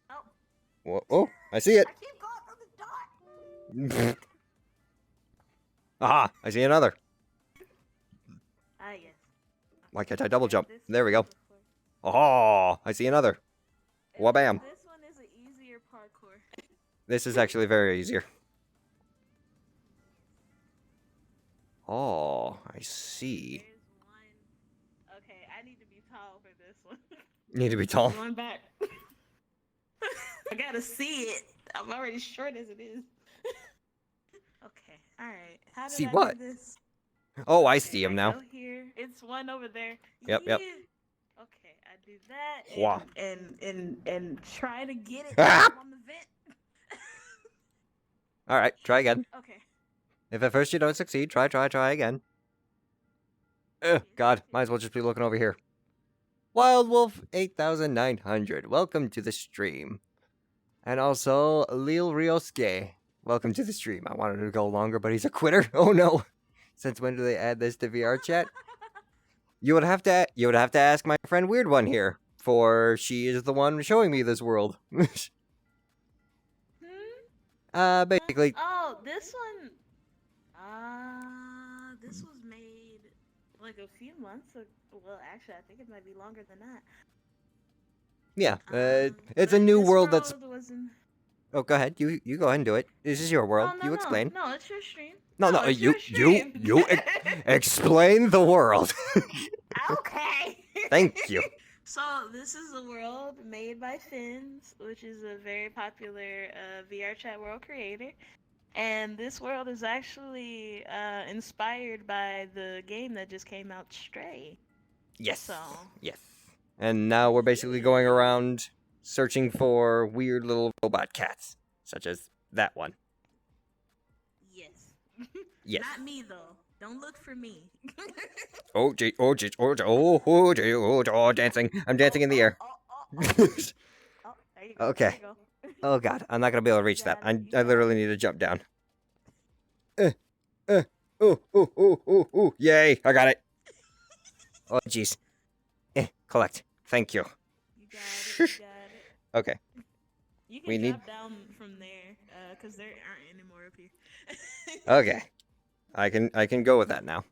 Oh, Whoa, oh, I see it. I keep going for the dot. Aha, I see another. Ah, yes. Why can't I double jump? This There we go. one before. Oh, I see another. Wabam. This one is an easier parkour. This is actually very easier. Oh, I see. There's one. Okay, I need to be tall for this one. Need to be tall. One back. I gotta see it. I'm already short as it is. Okay, alright. How did See I what? do this? Oh, I Okay, see him I now. go here. It's one over there. Yep, yep. Yeah. Okay, I do that Wah. and try to get it Ah! on the vent. Alright, try again. Okay. If at first you don't succeed, try again. Ugh, God, might as well just be looking over here. Wild Wolf 8900, welcome to the stream. And also, Lil Riosuke, welcome to the stream. I wanted to go longer, but he's a quitter. Oh no. Since when do they add this to VR chat? You would have to ask my friend WeirdOne here, for she is the one showing me this world. Basically, Oh, this one. This was made like a few months ago. Well, actually, I think it might be longer than that. yeah, it's But a new this world that's... wasn't... Oh, go ahead. You go ahead and do it. This is your world. Oh, no, You no. explain. No, it's your stream. No, it's you your stream. explain the world. Okay. Thank you. So this is a world made by Fins, which is a very popular VR chat world creator, and this world is actually inspired by the game that just came out, Stray. Yes. So Yes. And now we're basically going around searching for weird little robot cats, such as that one. yes. Yes. Not me though. Don't look for me. Oh, gee, oh, gee, oh, gee, oh, gee, oh, gee, oh, dancing. I'm dancing in the air. Oh, there you go. Okay. There you go. Oh god, I'm not gonna be able to reach that. I literally need to jump down. Ooh, yay, I got it. Oh jeez. Collect. Thank you. You got it. You got it. Okay. You can We drop need- down from there, cause there aren't any more up here. Okay. I can go with that now.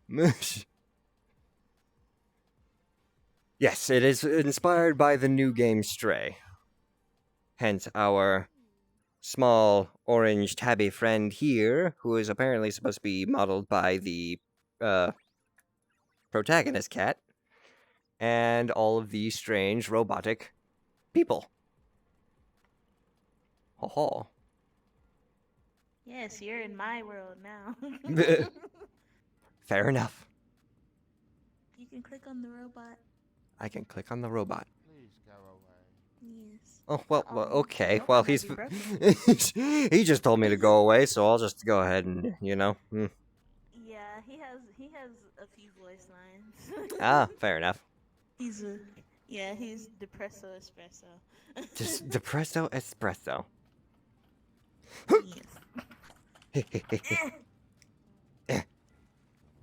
Yes, it is inspired by the new game Stray. Hence our small orange tabby friend here, who is apparently supposed to be modeled by the protagonist cat, and all of these strange robotic people. Ho ho. Yes, you're in my world now. Fair enough. You can click on the robot. I can click on the robot. Please go away. Yes. Oh, well, Uh-oh. okay. Robot Well, might he's... be broken. he just told me to go away, so I'll just go ahead and, you know... Yeah, he has a few voice lines. Ah, fair enough. He's Depresso Espresso. Just depresso espresso. Yes.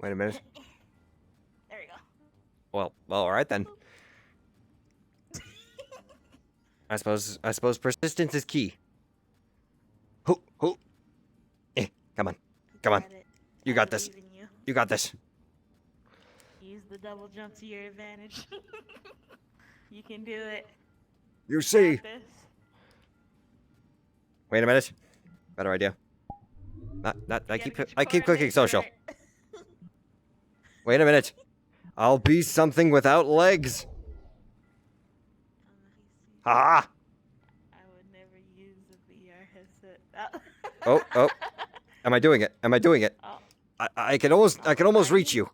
Wait a minute. There we go. Well, all right then. I suppose persistence is key. Ho. Come on. You got this. You got this. Use the double jump to your advantage. You can do it. You see. Got this. Wait a minute. Better idea. I You keep gotta get your clicking coordination social. right. Wait a minute. I'll be something without legs. Ha! I would never use a VR headset. Oh. Am I doing it? Oh. I can almost reach you.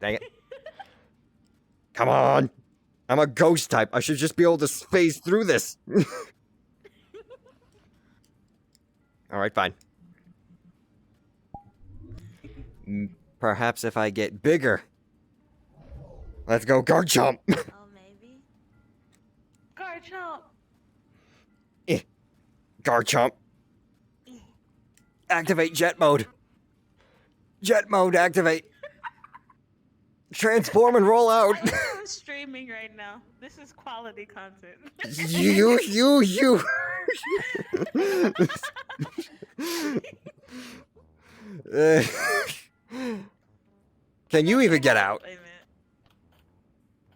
Dang it. Come on. I'm a ghost type. I should just be able to phase through this. Alright, fine. Perhaps if I get bigger. Let's go, guard chomp. Oh, maybe. Guard chomp. Guard chomp. Activate jet mode. Jet mode, activate. Transform and roll out. I'm streaming right now. This is quality content. You. Can you even get out? Wait a minute.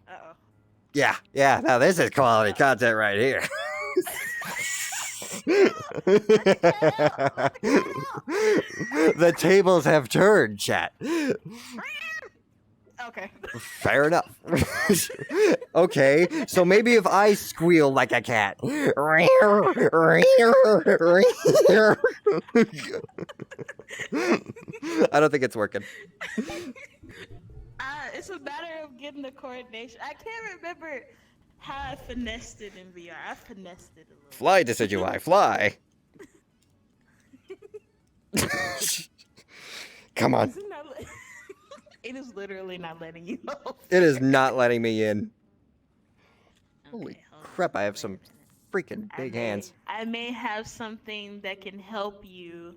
Uh-oh. Yeah. Now this is quality content right here. The tables have turned, chat. Okay. Fair enough. Okay, so maybe if I squeal like a cat. I don't think it's working. It's a matter of getting the coordination. I can't remember how I finessed it in VR. I finessed it a little. Fly, Decidueye, fly. Come on. It is literally not letting you know. It is not letting me in. Holy Okay, hold on. crap, I have some freaking big hands. I may have something that can help you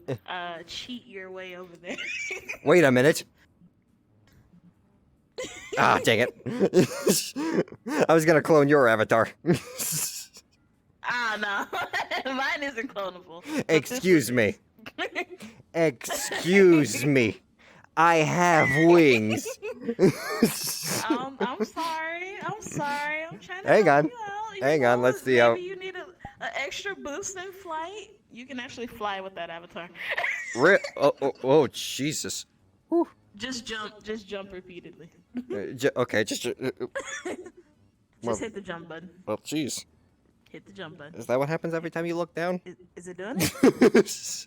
cheat your way over there. Wait a minute. Ah, dang it. I was gonna clone your avatar. No. Mine isn't clonable. Excuse me. Excuse me. I have wings. I'm sorry. I'm trying to Hang help on. you out. Hang on, let's see how- Maybe you need an extra boost in flight. You can actually fly with that avatar. Oh, Jesus. Whew. Just jump repeatedly. Okay, just Just hit the jump button. well, jeez. Hit the jump button. Is that what happens every time you look down? Is it doing it?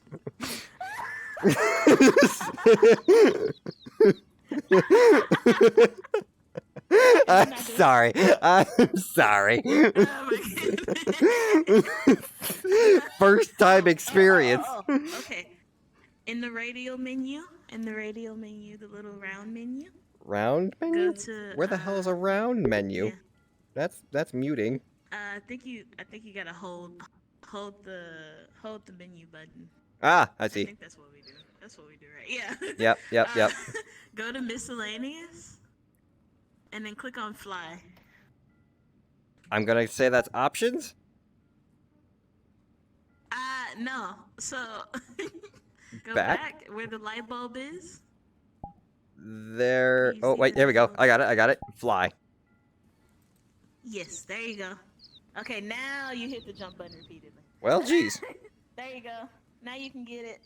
I'm sorry. Oh my goodness. First time experience. Oh, okay. In the radio menu, the little round menu. Round menu? Go to. Where the hell is a round menu? Yeah. That's muting. I think you gotta hold the menu button. Ah, I I see. think that's what we do. That's what we do, right? Yeah. Yep. Go to miscellaneous, and then click on fly. I'm gonna say that's options. No. So go Back? back where the light bulb is. There. You Oh see wait, the there we go. light I got it. Fly. Yes, there you go. Okay, now you hit the jump button repeatedly. Well, geez. There you go. Now you can get it.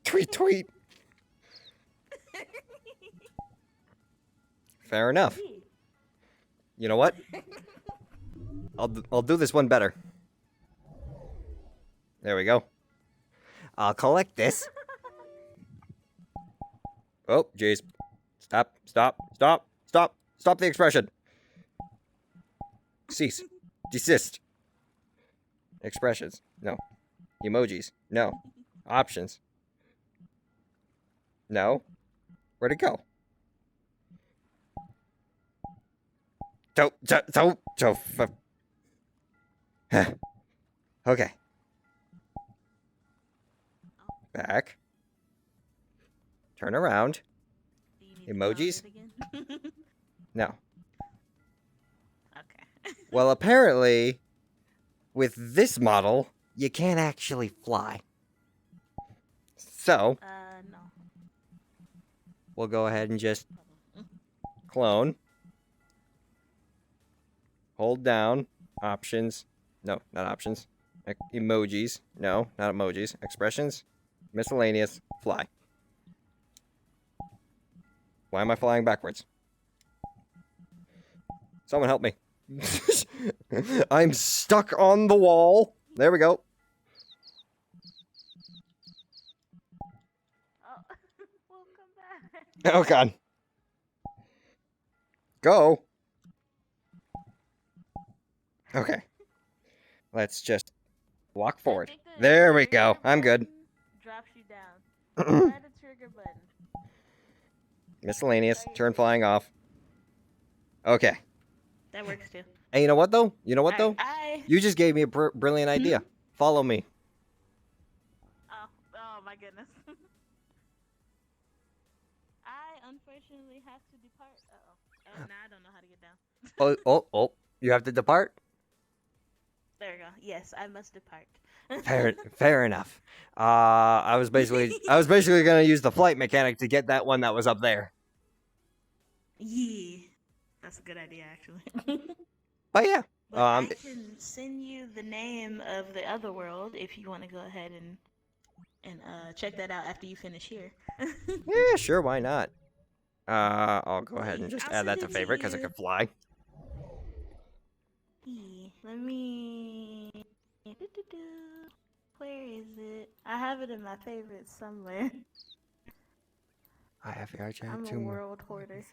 Tweet. Tweet. Fair enough. You know what? I'll do this one better. There we go. I'll collect this. Oh, jeez. Stop the expression. Cease. Desist. Expressions. No. Emojis. No. Options. No. Where'd it go? Okay. Back. Turn around. Do you need to Emojis? download it again? No. Okay. Well, apparently, with this model, you can't actually fly. So, No. we'll go ahead and just clone. Hold down. Options. No, not options. Emojis. No, not emojis. Expressions. Miscellaneous. Fly. Why am I flying backwards? Someone help me. I'm stuck on the wall. There we go. Oh, welcome back. Oh, God. Go. Okay. Let's just walk forward. I think the There we trigger go. I'm good. button Drops you down. Try the trigger button. Miscellaneous. Turn flying off. Okay. That works too. And you know what, though? You know what, though? I You just gave me a brilliant idea. Follow me. oh my goodness. I unfortunately have to depart. Oh, now I don't know how to get down. Oh. You have to depart? There we go. Yes, I must depart. Fair enough. I was basically gonna use the flight mechanic to get that one that was up there. Yeah, that's a good idea actually. But yeah, But I can send you the name of the other world if you want to go ahead and check that out after you finish here. yeah, sure, why not? I'll go ahead and just I'll add that send to it to favorite because it you. can fly. Let me. Where is it? I have it in my favorites somewhere. I have VR chat I'm a too. world hoarder.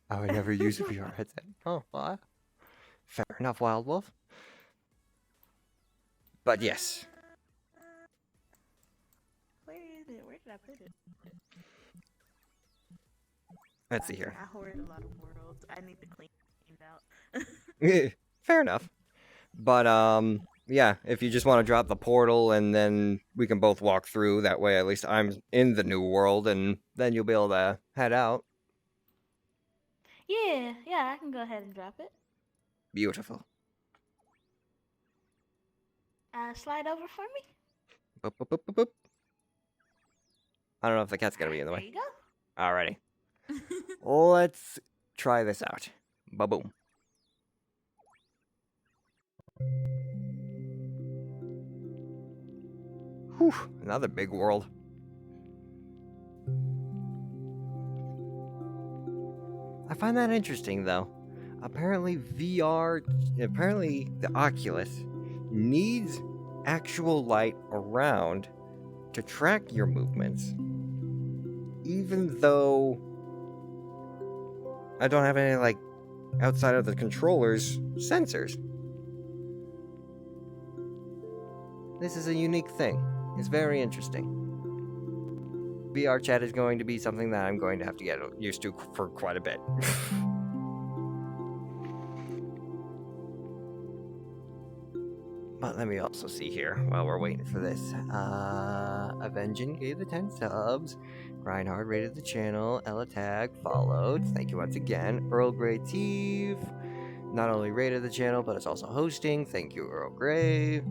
I would never use a VR headset. Oh, well, fair enough, Wild Wolf. But yes. Where is it? Where did I put it? Let's see here. I hoard a lot of worlds. I need to clean it out. Fair enough. But, yeah, if you just want to drop the portal and then we can both walk through, that way at least I'm in the new world and then you'll be able to head out. Yeah, I can go ahead and drop it. Beautiful. Slide over for me. Boop, boop, boop, boop, boop. I don't know if the cat's gonna be in the There way. you go. Alrighty. Let's try this out. Ba-boom. Whew, another big world. I find that interesting, though. Apparently the Oculus needs actual light around to track your movements. Even though I don't have any, like, outside of the controller's sensors. This is a unique thing. It's very interesting. VR chat is going to be something that I'm going to have to get used to for quite a bit. But let me also see here while we're waiting for this. Avengeon gave the 10 subs. Reinhard rated the channel. Ella Tag followed. Thank you once again. Earl Grey Teve not only rated the channel, but is also hosting. Thank you, Earl Grey.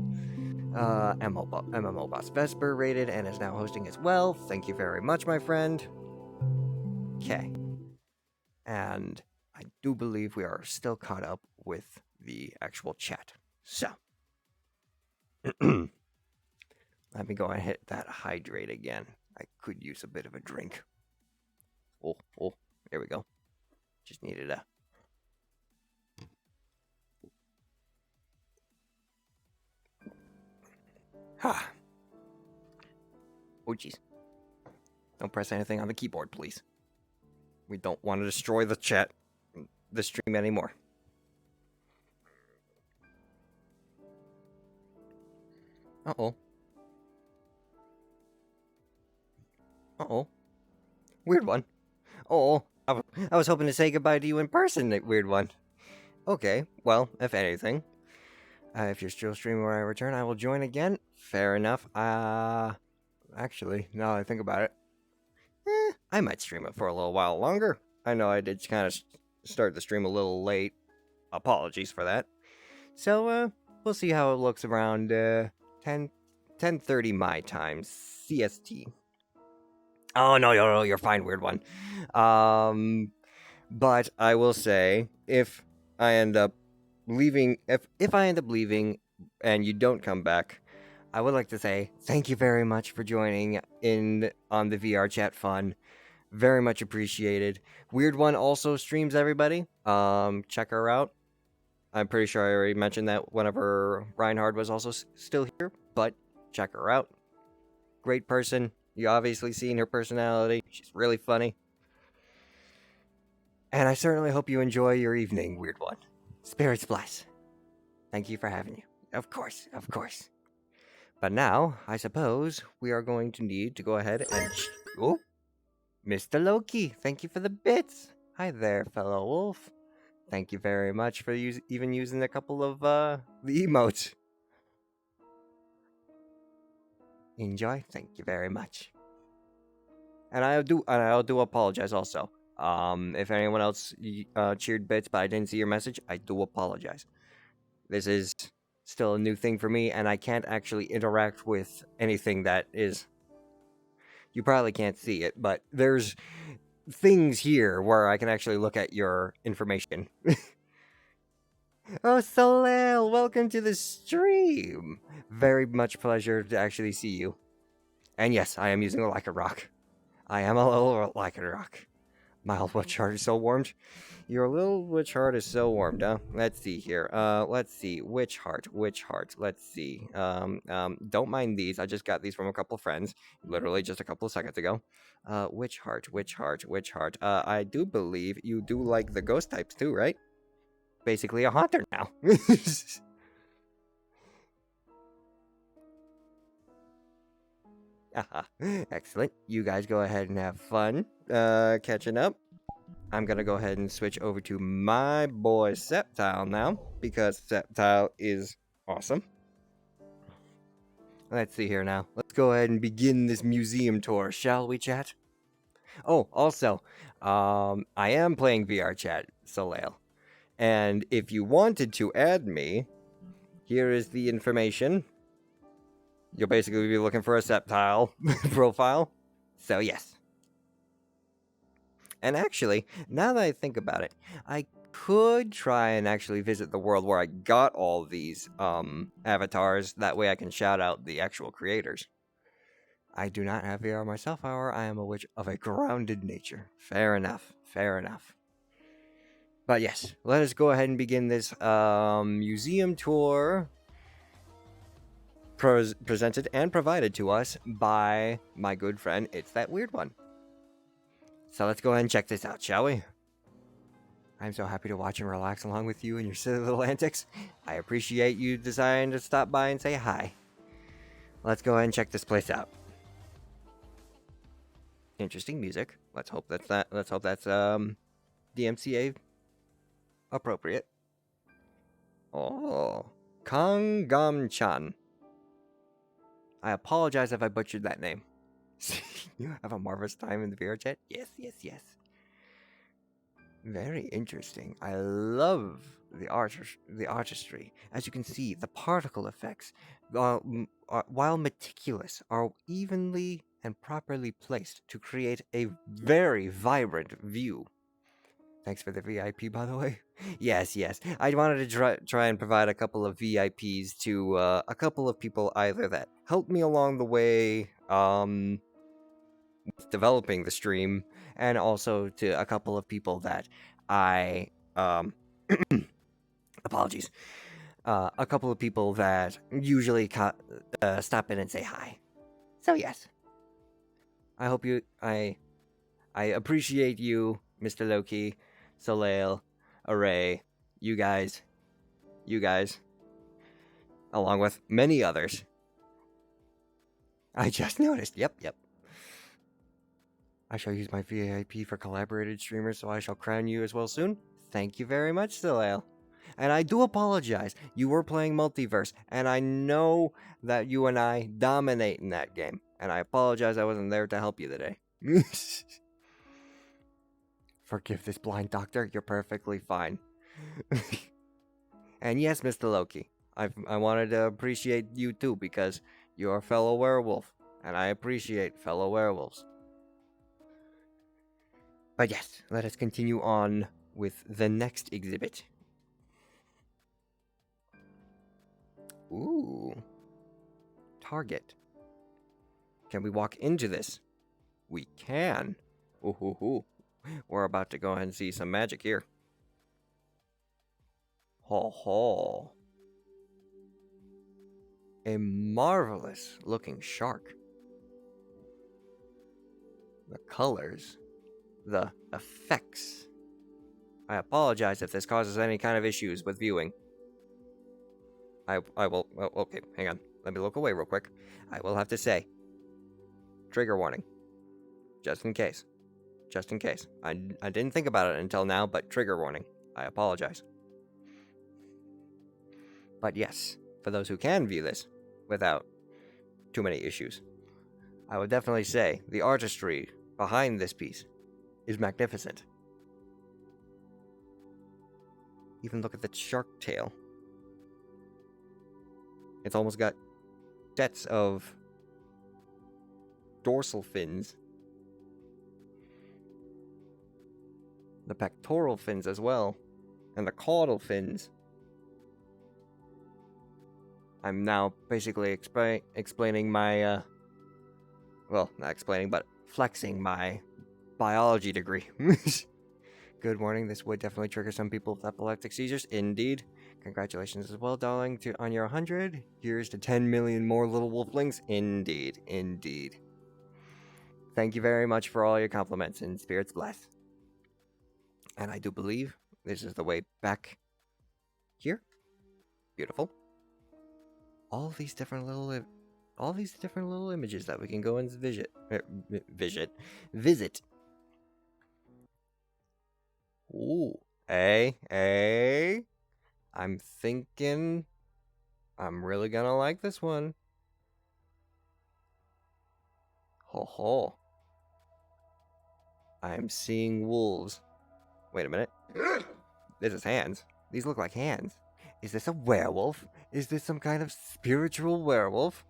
MMO Boss Vesper rated and is now hosting as well. Thank you very much, my friend. Okay. And I do believe we are still caught up with the actual chat. So. Let me go and hit that hydrate again. I could use a bit of a drink. Oh, there we go. Just needed a... Ha! Oh, jeez. Don't press anything on the keyboard, please. We don't want to destroy the chat, the stream anymore. Uh-oh. Uh-oh. Weird one. Oh, I was hoping to say goodbye to you in person, Weird one. Okay, well, if anything, if you're still streaming when I return, I will join again. Fair enough. Actually, now that I think about it, I might stream it for a little while longer. I know I did kind of start the stream a little late. Apologies for that. So, we'll see how it looks around 10:30 my time, CST. Oh, no, you're fine, Weird one. But I will say, if I end up leaving, if I end up leaving and you don't come back, I would like to say thank you very much for joining in on the VR chat fun. Very much appreciated. Weird one also streams, everybody. Check her out. I'm pretty sure I already mentioned that whenever Reinhard was also still here, but check her out. Great person. You obviously seen her personality. She's really funny. And I certainly hope you enjoy your evening, Weird one. Spirits bless. Thank you for having you. Of course, of course. But now, I suppose, we are going to need to go ahead and... Oh! Mr. Loki, thank you for the bits! Hi there, fellow wolf. Thank you very much for even using a couple of, the emotes. Enjoy, thank you very much. And I'll do apologize also. If anyone else cheered bits but I didn't see your message, I do apologize. This is still a new thing for me, and I can't actually interact with anything that is... You probably can't see it, but there's things here where I can actually look at your information. Oh, Soleil, welcome to the stream! Very much pleasure to actually see you. And yes, I am using a Like a Rock. I am a little like a rock. My witch heart is so warmed. Your little witch heart is so warmed, huh? Let's see here. Let's see. Witch heart. Let's see. Don't mind these. I just got these from a couple friends. Literally just a couple of seconds ago. Witch heart. I do believe you do like the ghost types too, right? Basically a haunter now. Excellent. You guys go ahead and have fun catching up. I'm gonna go ahead and switch over to my boy Septile now, because Septile is awesome. Let's see here now. Let's go ahead and begin this museum tour, shall we, chat? Oh, also, I am playing VR chat, Soleil. And if you wanted to add me, here is the information. You'll basically be looking for a Septile profile. So, yes. And actually, now that I think about it, I could try and actually visit the world where I got all these avatars. That way I can shout out the actual creators. I do not have VR myself, however, I am a witch of a grounded nature. Fair enough. But yes, let us go ahead and begin this museum tour presented and provided to us by my good friend, ItsthatWeirdOne. So let's go ahead and check this out, shall we? I'm so happy to watch and relax along with you and your silly little antics. I appreciate you deciding to stop by and say hi. Let's go ahead and check this place out. Interesting music. Let's hope that's DMCA appropriate. Oh, Kangam-chan. I apologize if I butchered that name. You have a marvelous time in the VR chat? Yes. Very interesting. I love the artistry. As you can see, the particle effects, while meticulous, are evenly and properly placed to create a very vibrant view. Thanks for the VIP, by the way. Yes. I wanted to try and provide a couple of VIPs to a couple of people either that helped me along the way with developing the stream, and also to a couple of people that I apologies. A couple of people that usually stop in and say hi. So yes. I hope you I appreciate you, Mr. Loki, Soleil, Array, you guys, along with many others. I just noticed. Yep. I shall use my VIP for collaborated streamers, so I shall crown you as well soon. Thank you very much, Soleil. And I do apologize. You were playing Multiverse, and I know that you and I dominate in that game. And I apologize I wasn't there to help you today. Forgive this blind doctor. You're perfectly fine. And yes, Mr. Loki, I wanted to appreciate you too, because you're a fellow werewolf, and I appreciate fellow werewolves. But yes, let us continue on with the next exhibit. Ooh. Target. Can we walk into this? We can. Ooh. We're about to go ahead and see some magic here. Ho ho. A marvelous looking shark. The colors. The effects. I apologize if this causes any kind of issues with viewing. I will... Oh, okay, hang on. Let me look away real quick. I will have to say... Trigger warning. Just in case. Just in case. I didn't think about it until now, but trigger warning. I apologize. But yes, for those who can view this without too many issues, I would definitely say the artistry behind this piece is magnificent. Even look at the shark tail. It's almost got sets of dorsal fins. The pectoral fins as well. And the caudal fins. I'm now basically explaining my, well, not explaining, but flexing my biology degree. Good morning. This would definitely trigger some people with epileptic seizures. Indeed. Congratulations as well, darling, on your 100. Here's to 10 million more little wolflings. Indeed. Indeed. Thank you very much for all your compliments, and spirits bless. And I do believe this is the way back here. Beautiful. All these different little images that we can go and visit. Ooh, hey. I'm thinking I'm really gonna like this one. Ho ho. I'm seeing wolves. Wait a minute. This is hands. These look like hands. Is this a werewolf? Is this some kind of spiritual werewolf?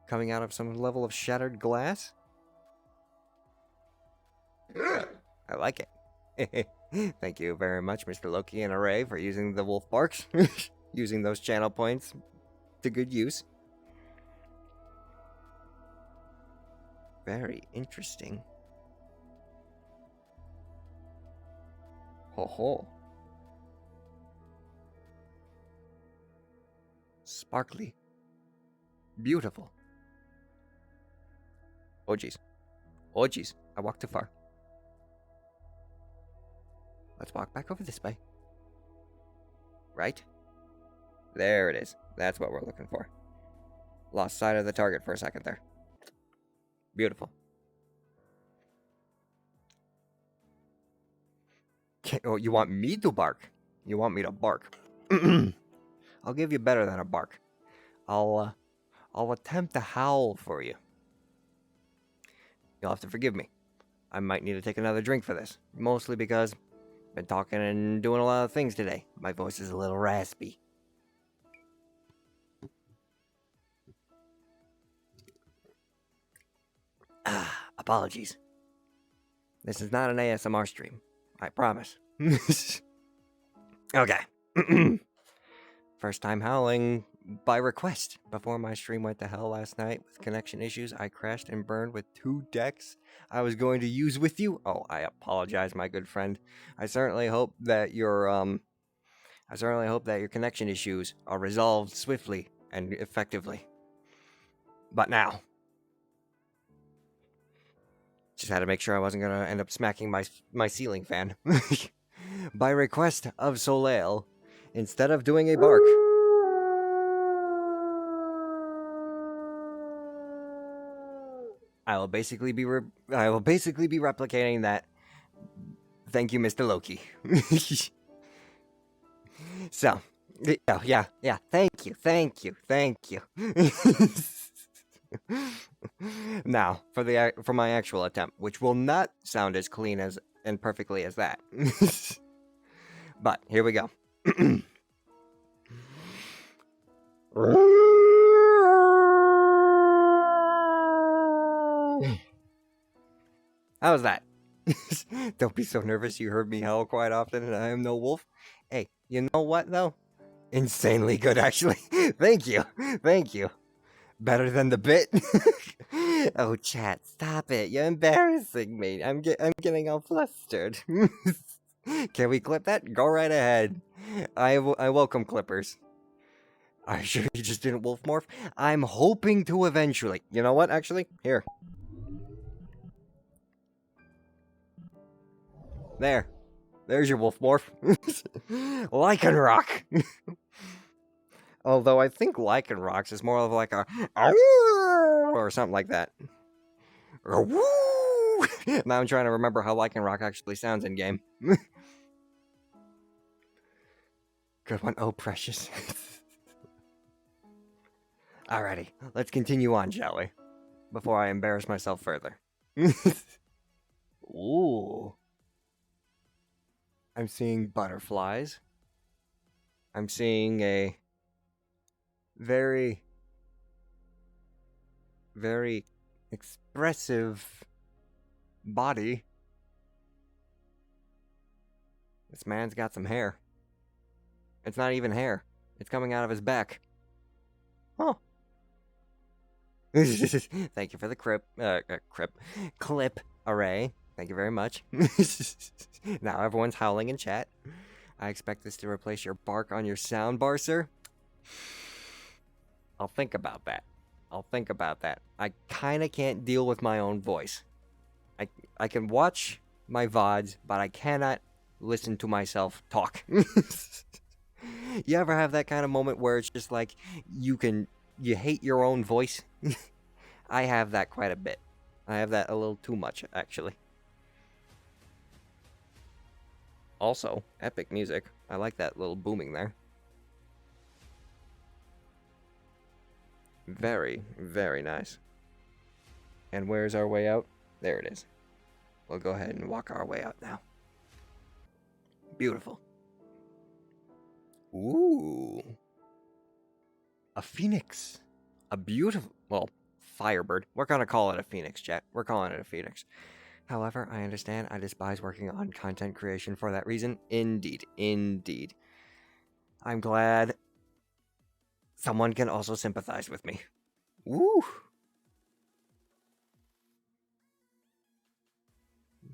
Coming out of some level of shattered glass? I like it. Thank you very much, Mr. Loki and Array, for using the wolf barks. Using those channel points to good use. Very interesting. Ho ho. Sparkly. Beautiful. Oh jeez. Oh jeez. I walked too far. Let's walk back over this way. Right? There it is. That's what we're looking for. Lost sight of the target for a second there. Beautiful. Oh, you want me to bark? You want me to bark? I'll give you better than a bark. I'll attempt to howl for you. You'll have to forgive me. I might need to take another drink for this. Mostly because I've been talking and doing a lot of things today. My voice is a little raspy. Apologies. This is not an ASMR stream. I promise. Okay. First time howling by request. Before my stream went to hell last night with connection issues, I crashed and burned with 2 decks I was going to use with you. Oh, I apologize, my good friend. I certainly hope that your connection issues are resolved swiftly and effectively. But now, just had to make sure I wasn't going to end up smacking my ceiling fan. By request of Soleil, instead of doing a bark, I will basically be replicating that. Thank you, Mr. Loki. So, yeah. Thank you. Now, for my actual attempt, which will not sound as clean as and perfectly as that. But here we go. How's that? Don't be so nervous. You heard me howl quite often, and I am no wolf. Hey, you know what though? Insanely good, actually. Thank you. Better than the bit. Oh, chat, stop it! You're embarrassing me. I'm getting all flustered. Can we clip that? Go right ahead. I welcome clippers. Are you sure you just didn't wolf morph? I'm hoping to eventually. You know what? Actually, here. There's your wolf morph. Lycanroc. Although I think Lycanroc is more of like a or something like that. Now I'm trying to remember how Lycanroc actually sounds in game. Good one. Oh, precious. Alrighty, let's continue on, shall we? Before I embarrass myself further. Ooh. I'm seeing butterflies. I'm seeing a very, very expressive body. This man's got some hair. It's not even hair. It's coming out of his back. Oh. Thank you for the clip array. Thank you very much. Now everyone's howling in chat. I expect this to replace your bark on your soundbar, sir. I'll think about that. I kinda can't deal with my own voice. I can watch my VODs, but I cannot listen to myself talk. You ever have that kind of moment where it's just like you hate your own voice? I have that quite a bit. I have that a little too much, actually. Also, epic music. I like that little booming there. Very, very nice. And where's our way out? There it is. We'll go ahead and walk our way out now. Beautiful. Ooh. A phoenix. A beautiful, well, firebird. We're gonna call it a phoenix, chat. We're calling it a phoenix. However, I understand I despise working on content creation for that reason. Indeed. I'm glad someone can also sympathize with me. Woo!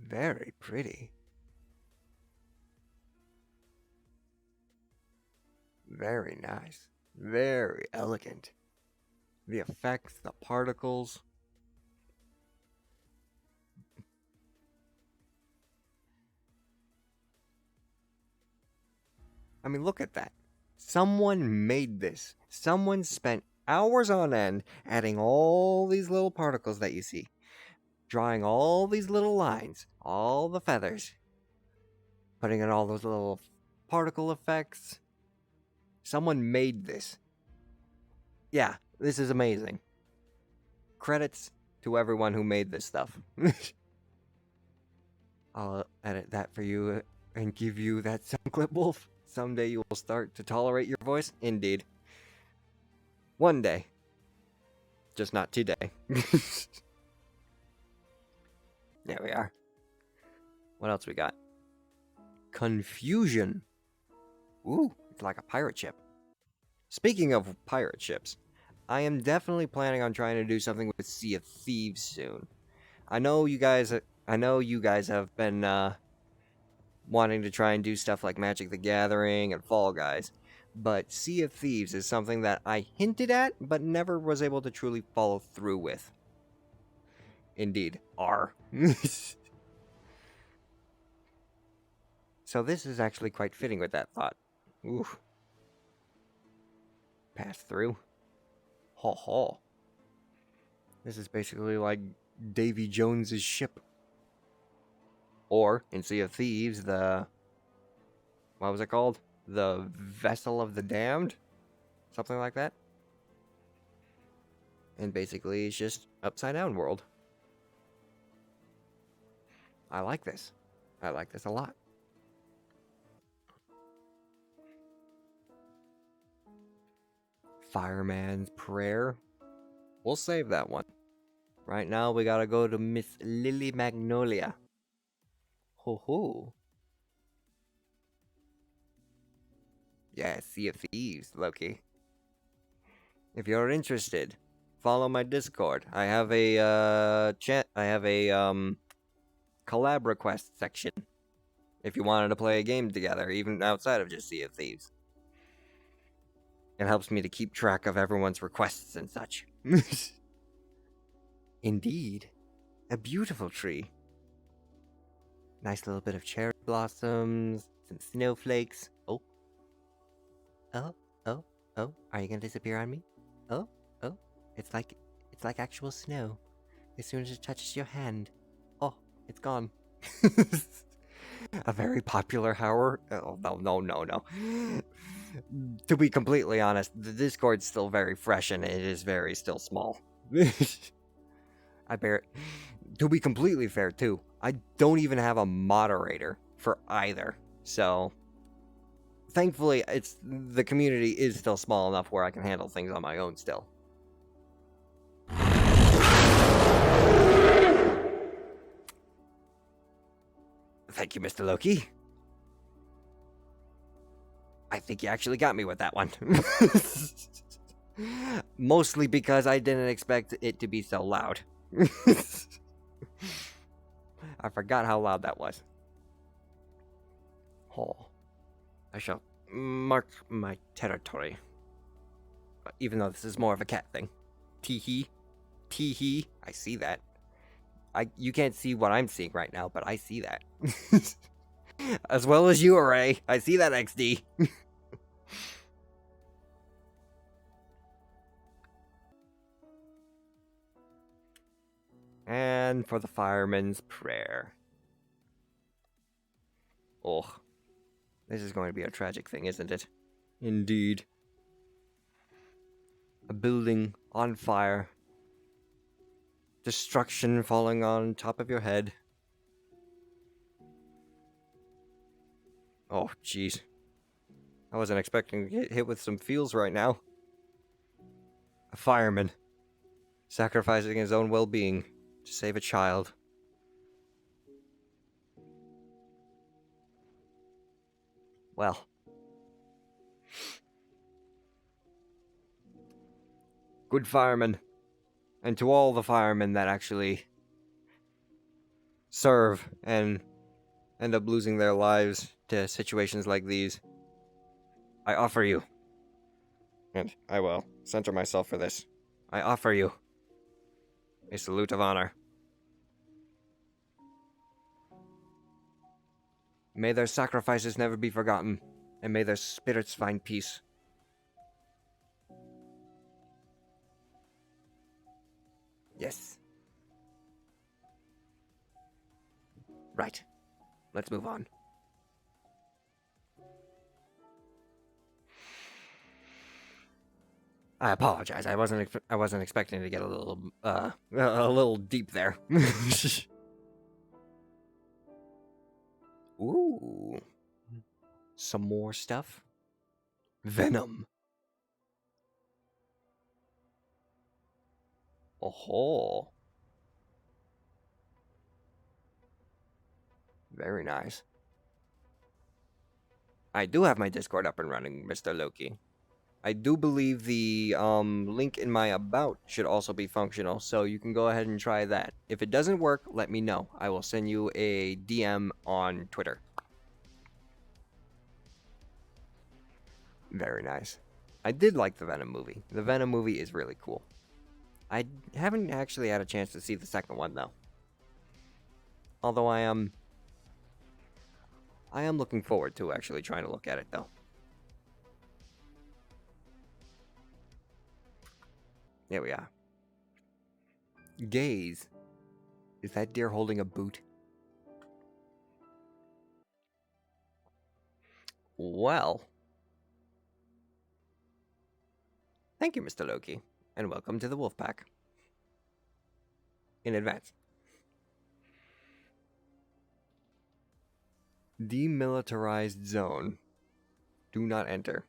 Very pretty. Very nice. Very elegant. The effects, the particles. I mean, look at that. Someone made this. Someone spent hours on end adding all these little particles that you see. Drawing all these little lines. All the feathers. Putting in all those little particle effects. Someone made this. Yeah, this is amazing. Credits to everyone who made this stuff. I'll edit that for you and give you that sound clip, Wolf. Someday you will start to tolerate your voice. Indeed. One day. Just not today. There we are. What else we got? Confusion. Ooh, it's like a pirate ship. Speaking of pirate ships, I am definitely planning on trying to do something with Sea of Thieves soon. I know you guys have been wanting to try and do stuff like Magic the Gathering and Fall Guys, but Sea of Thieves is something that I hinted at, but never was able to truly follow through with. Indeed, R. So this is actually quite fitting with that thought. Ooh. Pass through. Ho ho. This is basically like Davy Jones's ship. Or, in Sea of Thieves, what was it called? The Vessel of the Damned? Something like that. And basically, it's just upside down world. I like this. I like this a lot. Fireman's Prayer. We'll save that one. Right now, we gotta go to Miss Lily Magnolia. Ho ho. Yeah, Sea of Thieves, Loki. If you're interested, follow my Discord. I have a collab request section. If you wanted to play a game together, even outside of just Sea of Thieves. It helps me to keep track of everyone's requests and such. Indeed. A beautiful tree. Nice little bit of cherry blossoms, some snowflakes. Oh. Oh, oh, oh. Are you gonna disappear on me? Oh, oh. It's like actual snow. As soon as it touches your hand. Oh, it's gone. A very popular hour. Oh, no. To be completely honest, the Discord's still very fresh and it is very still small. I bear it. To be completely fair, too, I don't even have a moderator for either. So, thankfully, the community is still small enough where I can handle things on my own still. Thank you, Mr. Loki. I think you actually got me with that one. Mostly because I didn't expect it to be so loud. I forgot how loud that was. Oh. I shall mark my territory. Even though this is more of a cat thing. Tee-hee. Tee-hee. I see that. You can't see what I'm seeing right now, but I see that. As well as you, Array. I see that, XD. And for the fireman's prayer. Oh. This is going to be a tragic thing, isn't it? Indeed. A building on fire. Destruction falling on top of your head. Oh, jeez. I wasn't expecting to get hit with some feels right now. A fireman. Sacrificing his own well-being to save a child. Well. Good firemen. And to all the firemen that actually serve and end up losing their lives to situations like these, I offer you, and I will center myself for this, I offer you a salute of honor. May their sacrifices never be forgotten, and may their spirits find peace. Yes. Right. Let's move on. I apologize. I wasn't expecting to get a little deep there. Ooh. Some more stuff. Venom. Oh. Very nice. I do have my Discord up and running, Mr. Loki. I do believe the link in my about should also be functional, so you can go ahead and try that. If it doesn't work, let me know. I will send you a DM on Twitter. Very nice. I did like the Venom movie. The Venom movie is really cool. I haven't actually had a chance to see the second one, though. Although I am looking forward to actually trying to look at it, though. There we are. Gaze. Is that deer holding a boot? Well. Thank you, Mr. Loki, and welcome to the wolf pack. In advance. Demilitarized zone. Do not enter.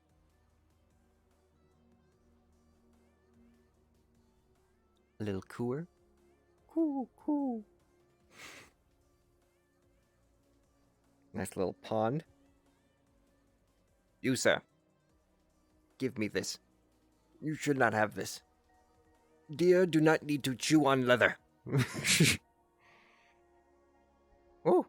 A little cooler. Cool. Nice little pond. You, sir. Give me this. You should not have this. Deer do not need to chew on leather. Oh.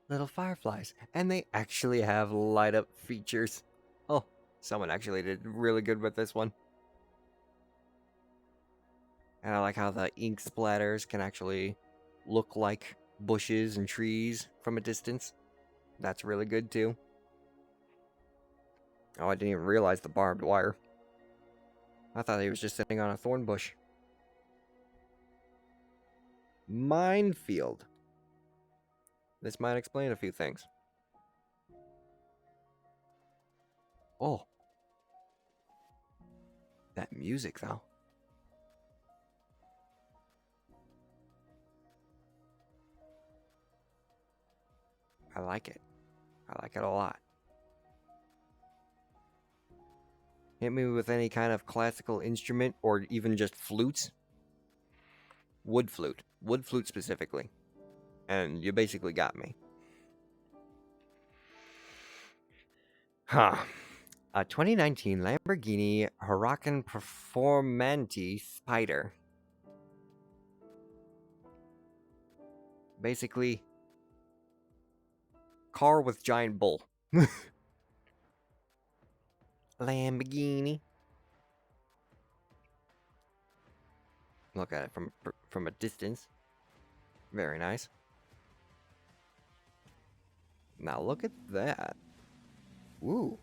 Little fireflies. And they actually have light up features. Oh, someone actually did really good with this one. And I like how the ink splatters can actually look like bushes and trees from a distance. That's really good too. Oh, I didn't even realize the barbed wire. I thought he was just sitting on a thorn bush. Minefield. This might explain a few things. Oh. That music, though. I like it. I like it a lot. Hit me with any kind of classical instrument or even just flutes. Wood flute. Wood flute specifically. And you basically got me. Huh. A 2019 Lamborghini Huracan Performante Spider. Basically, car with giant bull. Lamborghini. Look at it from a distance. Very nice. Now look at that. Ooh.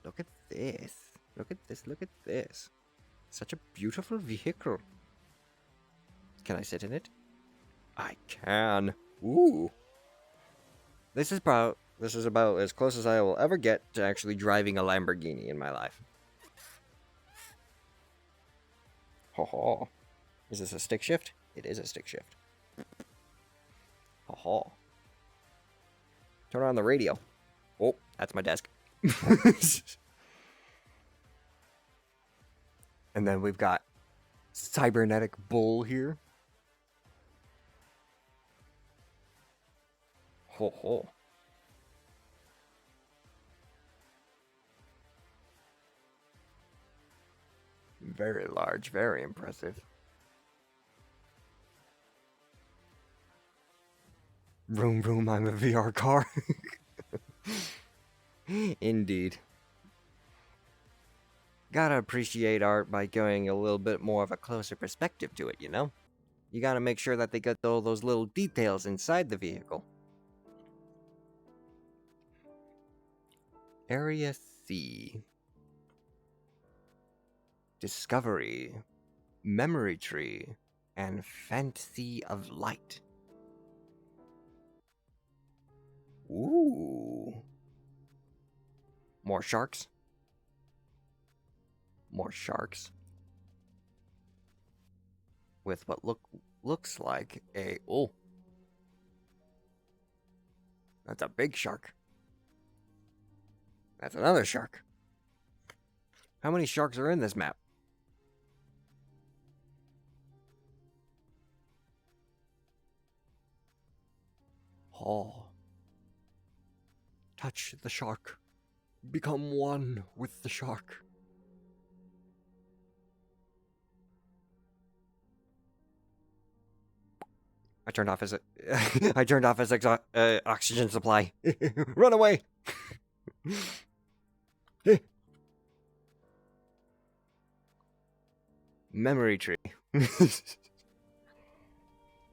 Look at this. Look at this. Look at this. Such a beautiful vehicle. Can I sit in it? I can. Ooh. This is about as close as I will ever get to actually driving a Lamborghini in my life. Ho ho. Is this a stick shift? It is a stick shift. Ho ho. Turn on the radio. Oh, that's my desk. And then we've got Cybernetic Bull here. Ho ho. Very large, very impressive. Vroom vroom, I'm a VR car. Indeed. Gotta appreciate art by going a little bit more of a closer perspective to it, you know? You gotta make sure that they get all those little details inside the vehicle. Area C. Discovery, Memory Tree, and Fantasy of Light. Ooh. More sharks. More sharks. With what looks like a... Oh. That's a big shark. That's another shark. How many sharks are in this map? Oh. Touch the shark. Become one with the shark. I turned off his oxygen supply. Run away. Memory tree.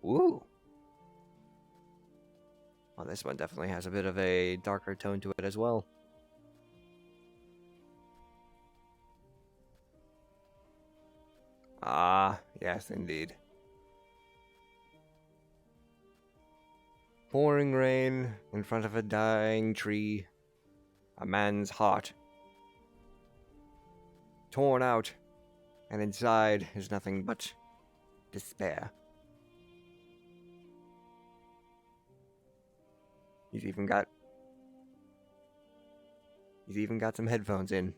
Ooh. Well, this one definitely has a bit of a darker tone to it as well. Ah, yes, indeed. Pouring rain in front of a dying tree. A man's heart torn out, and inside is nothing but despair. He's even got some headphones in.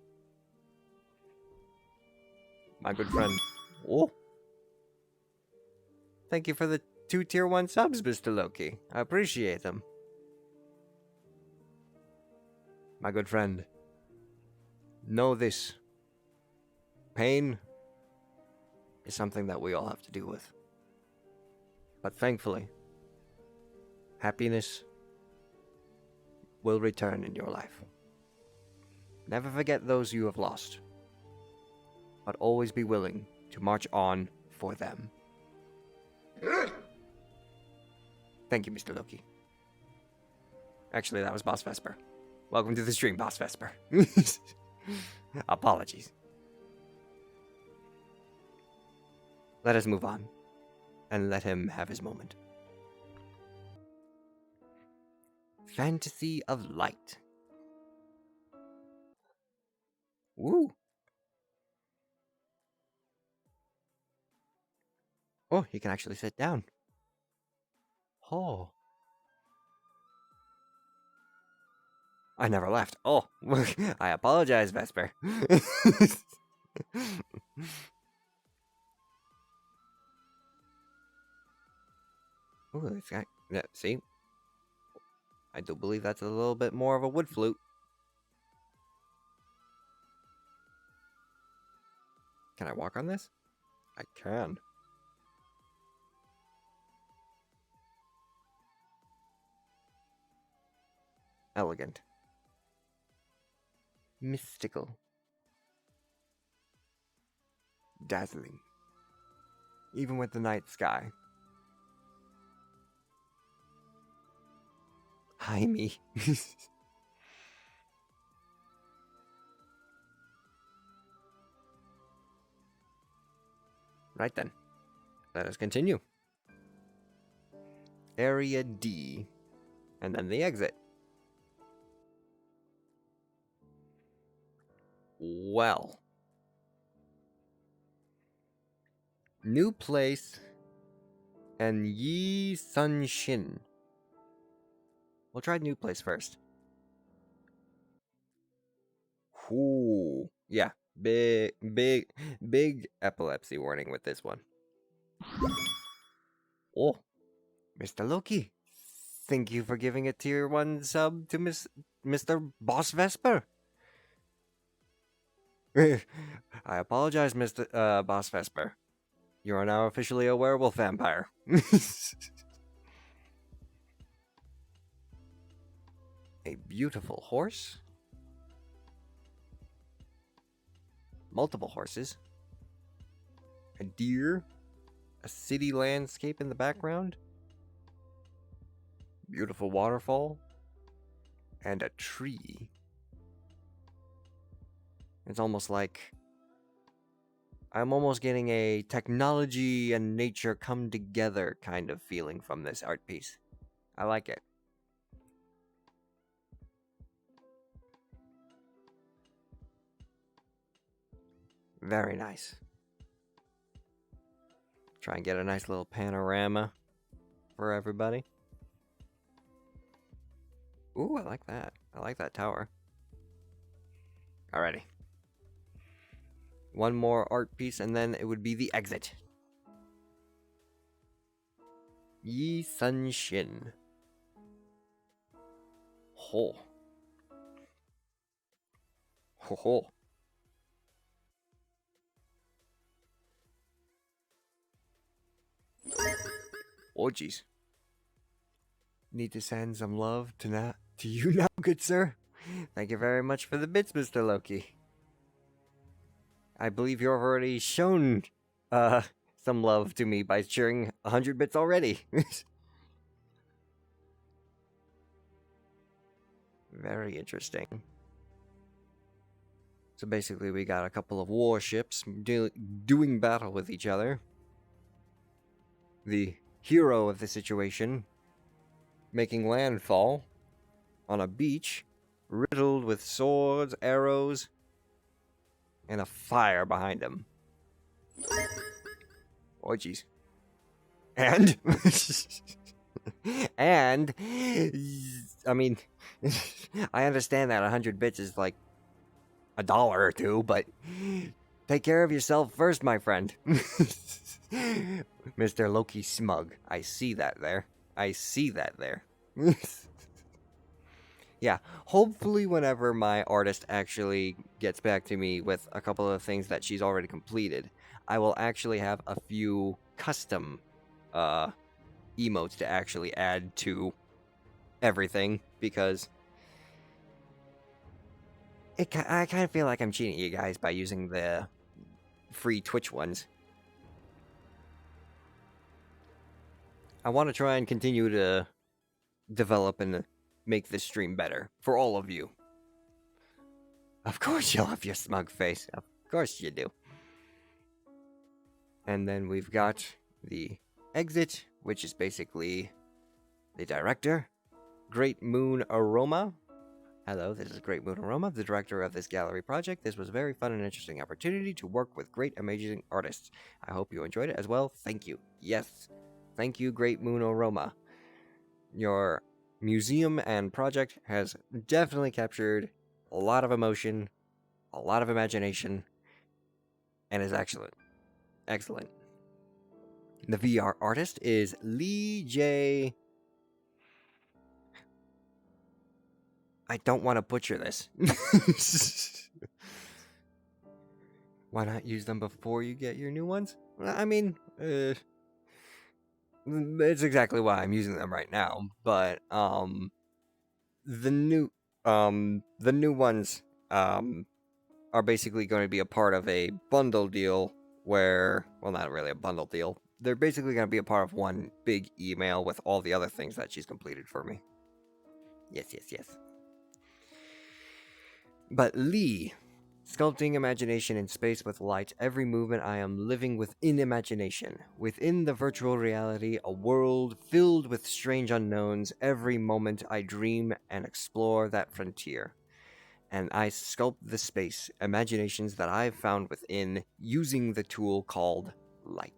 My good friend. Oh. Thank you for the 2 tier 1 subs, Mr. Loki. I appreciate them. My good friend. Know this. Pain is something that we all have to deal with. But thankfully, happiness will return in your life. Never forget those you have lost, but always be willing to march on for them. Thank you, Mr. Loki. Actually, that was Boss Vesper. Welcome to the stream, Boss Vesper. Apologies. Let us move on, and let him have his moment. Fantasy of Light. Woo! Oh, he can actually sit down. Oh. I never left. Oh, I apologize, Vesper. Oh, this guy. Yeah, see? I do believe that's a little bit more of a wood flute. Can I walk on this? I can. Elegant. Mystical. Dazzling. Even with the night sky. Hi, me. Right then. Let us continue. Area D. And then the exit. Well. New place. And Yi Sun Shin. We'll try new place first. Ooh. Yeah. Big epilepsy warning with this one. Oh. Mr. Loki. Thank you for giving a tier 1 sub to Mr. Boss Vesper. I apologize, Mr. Boss Vesper. You are now officially a werewolf vampire. A beautiful horse. Multiple horses. A deer. A city landscape in the background. Beautiful waterfall. And a tree. It's almost like I'm almost getting a technology and nature come together kind of feeling from this art piece. I like it. Very nice. Try and get a nice little panorama for everybody. Ooh, I like that. I like that tower. Alrighty. One more art piece and then it would be the exit. Yi Sun Shin. Ho. Ho ho. Oh jeez. Need to send some love to you now, good sir. Thank you very much for the bits, Mr. Loki. I believe you've already shown some love to me by sharing 100 bits already. Very interesting. So basically we got a couple of warships doing battle with each other. The hero of the situation making landfall on a beach riddled with swords, arrows, and a fire behind him. Oh, jeez. And? And, I mean, I understand that 100 bits is like $1 or $2, but take care of yourself first, my friend. Mr. Loki Smug. I see that there. I see that there. Yeah, hopefully whenever my artist actually gets back to me with a couple of things that she's already completed, I will actually have a few custom emotes to actually add to everything, because I kind of feel like I'm cheating you guys by using the free Twitch ones. I want to try and continue to develop and make this stream better for all of you. Of course you'll have your smug face. Of course you do. And then we've got the exit, which is basically the director, Great Moon Aroma. Hello, this is Great Moon Aroma, the director of this gallery project. This was a very fun and interesting opportunity to work with great, amazing artists. I hope you enjoyed it as well. Thank you. Yes, thank you, Great Moon Aroma. Your museum and project has definitely captured a lot of emotion, a lot of imagination, and is excellent. Excellent. The VR artist is Lee J. I don't want to butcher this. Why not use them before you get your new ones? I mean, it's exactly why I'm using them right now. But the new ones are basically going to be a part of a bundle deal where, well, not really a bundle deal. They're basically going to be a part of one big email with all the other things that she's completed for me. Yes, yes, yes. But Lee, sculpting imagination in space with light, every movement I am living within imagination. Within the virtual reality, a world filled with strange unknowns. Every moment I dream and explore that frontier. And I sculpt the space, imaginations that I've found within, using the tool called light.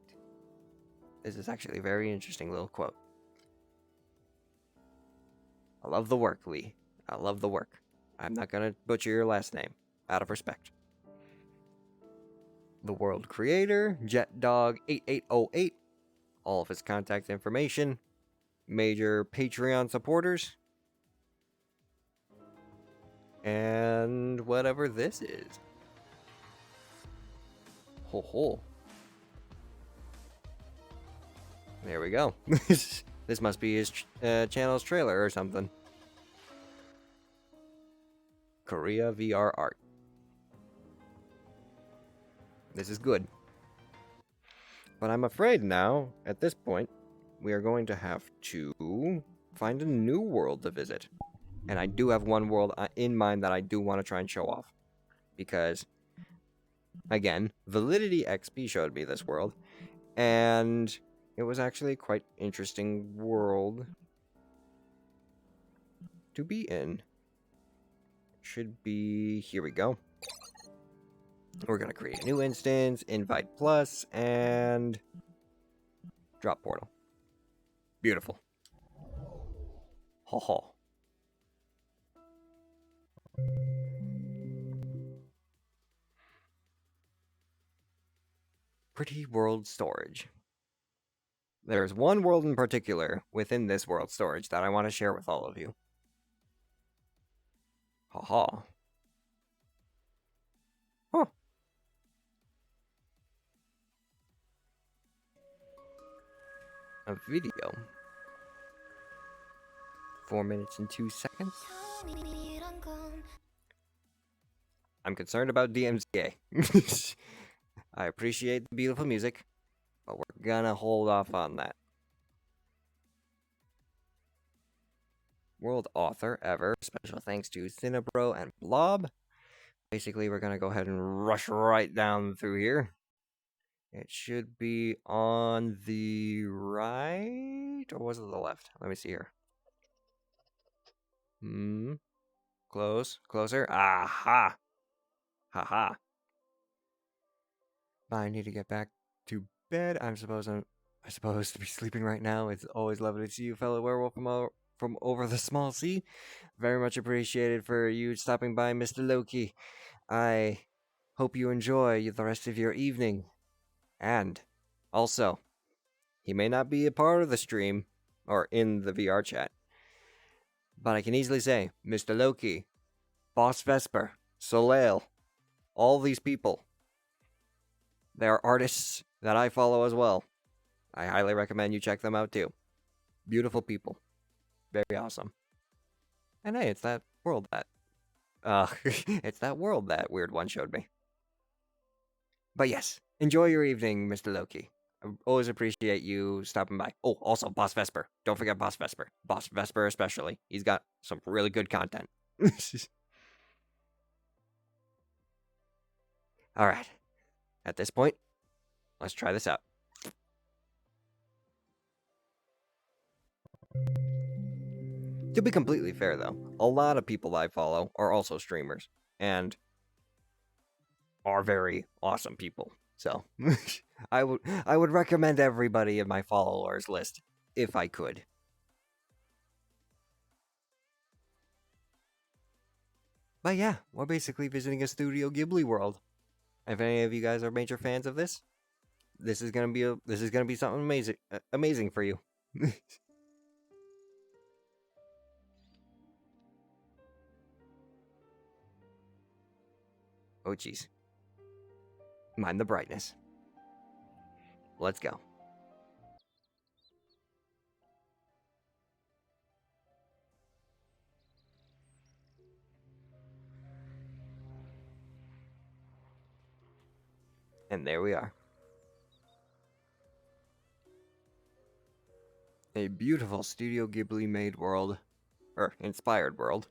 This is actually a very interesting little quote. I love the work, Lee. I love the work. I'm not going to butcher your last name, out of respect. The world creator, JetDog8808. All of his contact information. Major Patreon supporters. And whatever this is. Ho ho. There we go. This must be his channel's trailer or something. Korea VR art. This is good. But I'm afraid now, at this point, we are going to have to find a new world to visit. And I do have one world in mind that I do want to try and show off. Because, again, Validity XP showed me this world. And it was actually a quite interesting world to be in. Should be... Here we go. We're going to create a new instance, invite plus, and drop portal. Beautiful. Ho ho. Pretty world storage. There's one world in particular within this world storage that I want to share with all of you. Haha. Huh. A video. 4 minutes and 2 seconds. I'm concerned about DMCA. I appreciate the beautiful music, but we're gonna hold off on that. World author ever. Special thanks to Cinnabro and Blob. Basically, we're gonna go ahead and rush right down through here. It should be on the right, or was it the left? Let me see here. Close. Closer. Aha! Haha. I need to get back to bed. I'm supposed to be sleeping right now. It's always lovely to see you, fellow werewolf from over the small sea. Very much appreciated for you stopping by, Mr. Loki. I hope you enjoy the rest of your evening. And also, he may not be a part of the stream or in the VR chat, but I can easily say, Mr. Loki, Boss Vesper, Soleil, all these people, they are artists that I follow as well. I highly recommend you check them out too. Beautiful people. Very awesome. And hey, it's that world that it's that world that WeirdOne showed me. But yes, enjoy your evening, Mr. Loki. I always appreciate you stopping by. Oh, also Boss Vesper. Don't forget Boss Vesper. Boss Vesper especially. He's got some really good content. Alright. At this point, let's try this out. To be completely fair, though, a lot of people I follow are also streamers, and are very awesome people. So, I would recommend everybody in my followers list, if I could. But yeah, we're basically visiting a Studio Ghibli world. If any of you guys are major fans of this, this is gonna be something amazing for you. Oh jeez. Mind the brightness. Let's go. And there we are. A beautiful Studio Ghibli made world. Or inspired world.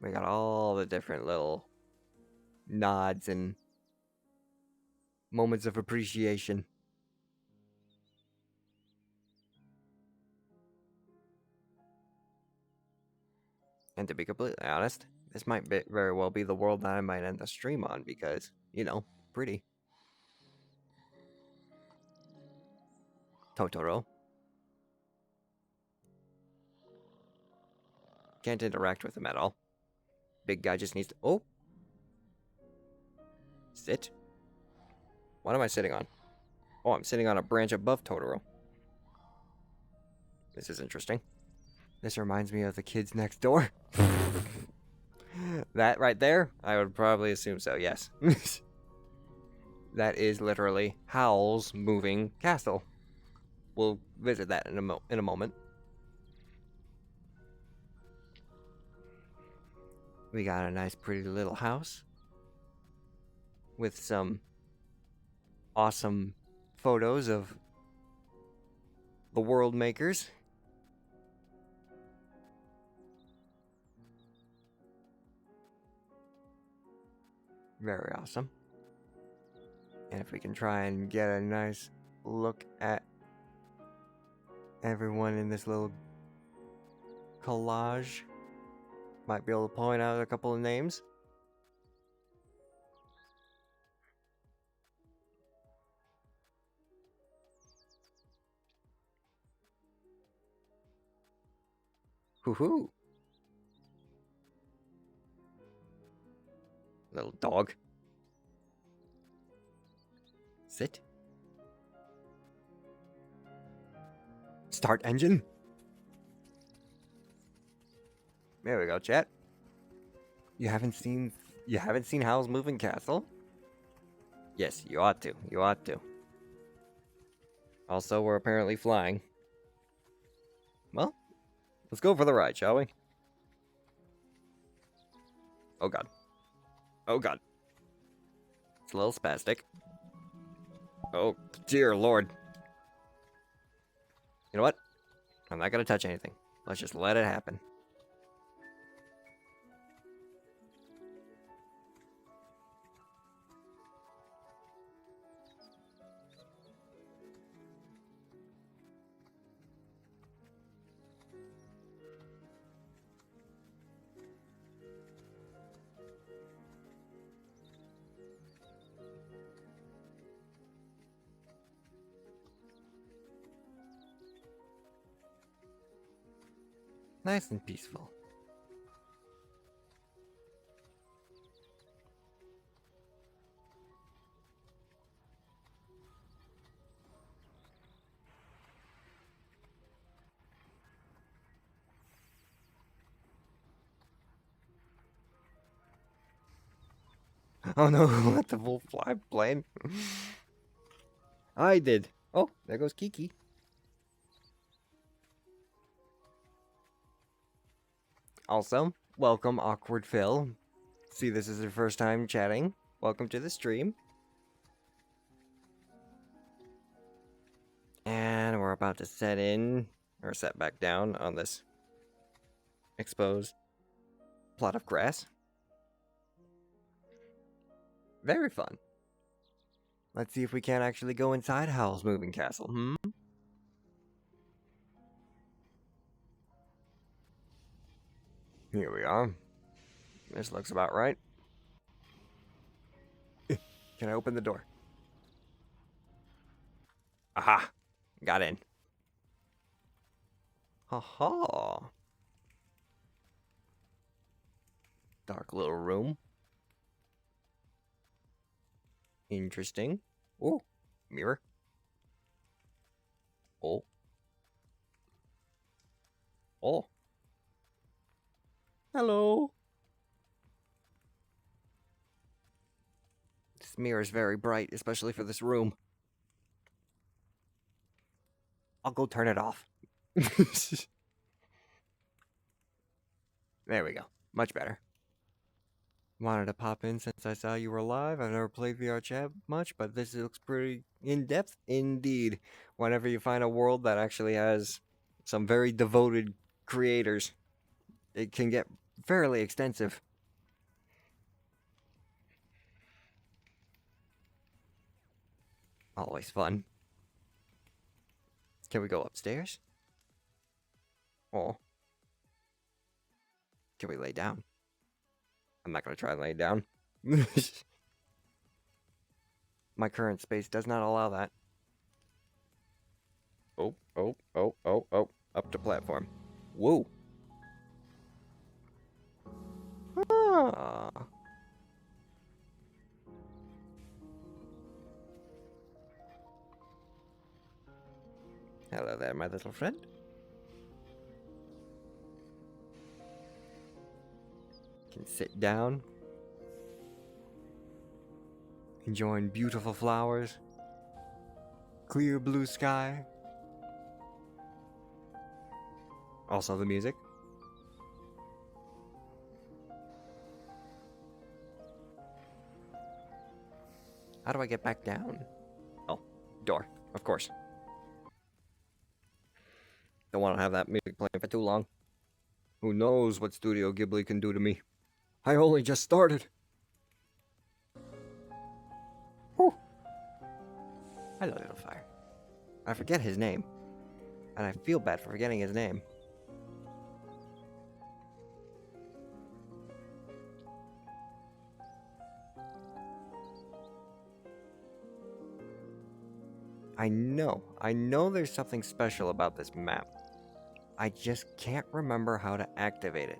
We got all the different little nods and moments of appreciation. And to be completely honest, this might very well be the world that I might end the stream on because, you know, pretty. Totoro. Can't interact with him at all. Big guy just needs to... Oh! Sit. What am I sitting on? Oh, I'm sitting on a branch above Totoro. This is interesting. This reminds me of the kids next door. That right there, I would probably assume so, yes. That is literally Howl's moving castle. We'll visit that in a moment. We got a nice pretty little house with some awesome photos of the world makers. Very awesome. And if we can try and get a nice look at everyone in this little collage, might be able to point out a couple of names. Hoo-hoo. Little dog. Sit. Start engine. There we go, chat. You haven't seen Howl's Moving Castle? Yes, you ought to. You ought to. Also, we're apparently flying. Well, let's go for the ride, shall we? Oh god. Oh god. It's a little spastic. Oh, dear lord. You know what? I'm not gonna touch anything. Let's just let it happen. Nice and peaceful. Oh no, let the wolf fly plane. I did. Oh, there goes Kiki. Also, welcome Awkward Phil. See, this is your first time chatting. Welcome to the stream. And we're about to set in, or set back down on this exposed plot of grass. Very fun. Let's see if we can actually go inside Howl's Moving Castle, Here we are. This looks about right. Can I open the door? Aha! Got in. Haha! Dark little room. Interesting. Oh, mirror. Oh. Oh. Hello. This mirror is very bright, especially for this room. I'll go turn it off. There we go. Much better. Wanted to pop in since I saw you were live. I've never played VR chat much, but this looks pretty in-depth indeed. Whenever you find a world that actually has some very devoted creators, it can get fairly extensive. Always fun. Can we go upstairs? Oh. Can we lay down? I'm not going to try and lay down. My current space does not allow that. Oh. Up to platform. Whoa. Ah. Hello there, my little friend. Can sit down, enjoying beautiful flowers, clear blue sky, also the music. How do I get back down? Oh, door, of course. Don't want to have that music playing for too long. Who knows what Studio Ghibli can do to me? I only just started. Whew. Hello, little fire. I forget his name. And I feel bad for forgetting his name. I know there's something special about this map. I just can't remember how to activate it.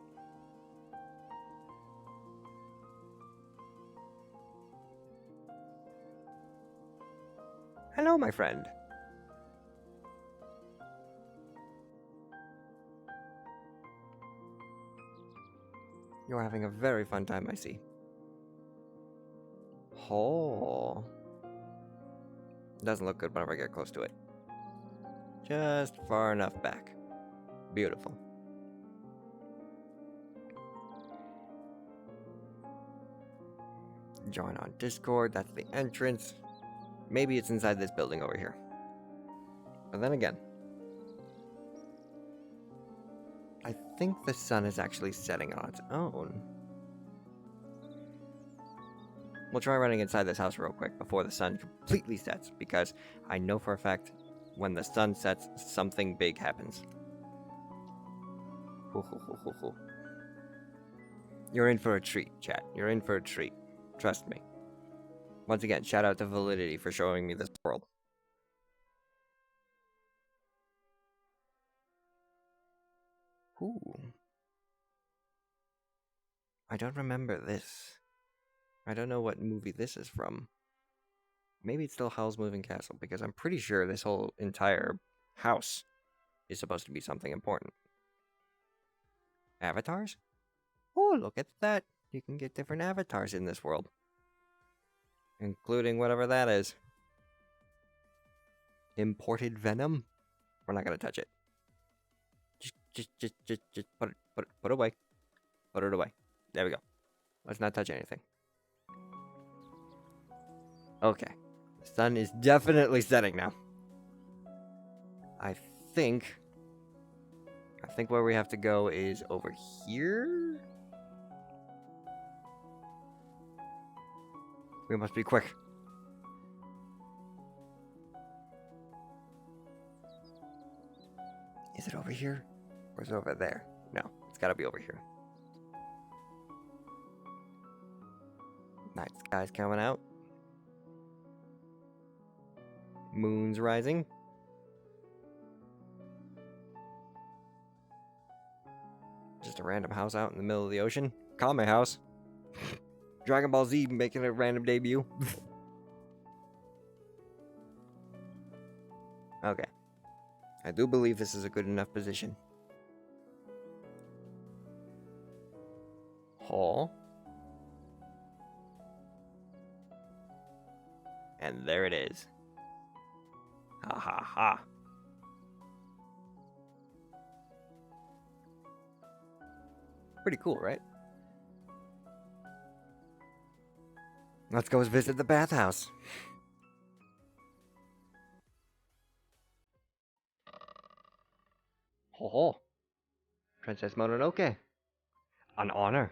Hello, my friend. You're having a very fun time, I see. Oh. Doesn't look good whenever I get close to it. Just far enough back. Beautiful. Join on Discord, that's the entrance. Maybe it's inside this building over here. But then again, I think the sun is actually setting on its own. We'll try running inside this house real quick before the sun completely sets, because I know for a fact when the sun sets, something big happens. You're in for a treat, chat. You're in for a treat. Trust me. Once again, shout out to Validity for showing me this world. Ooh. I don't remember this. I don't know what movie this is from. Maybe it's still Howl's Moving Castle, because I'm pretty sure this whole entire house is supposed to be something important. Avatars? Oh, look at that. You can get different avatars in this world. Including whatever that is. Imported venom? We're not gonna touch it. Just put it away. Put it away. There we go. Let's not touch anything. Okay. The sun is definitely setting now. I think where we have to go is over here. We must be quick. Is it over here? Or is it over there? No, it's gotta be over here. Night sky's coming out. Moon's rising. Just a random house out in the middle of the ocean. Kame house. Dragon Ball Z making a random debut. Okay. I do believe this is a good enough position. Hall. And there it is. Ha ha ha. Pretty cool, right? Let's go visit the bathhouse. Ho ho. Princess Mononoke. An honor.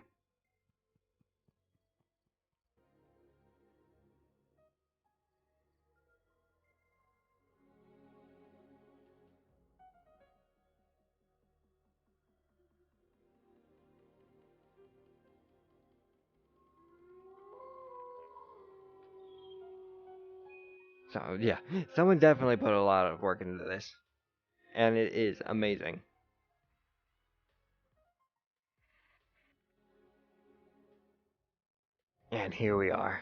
So, yeah, someone definitely put a lot of work into this. And it is amazing. And here we are.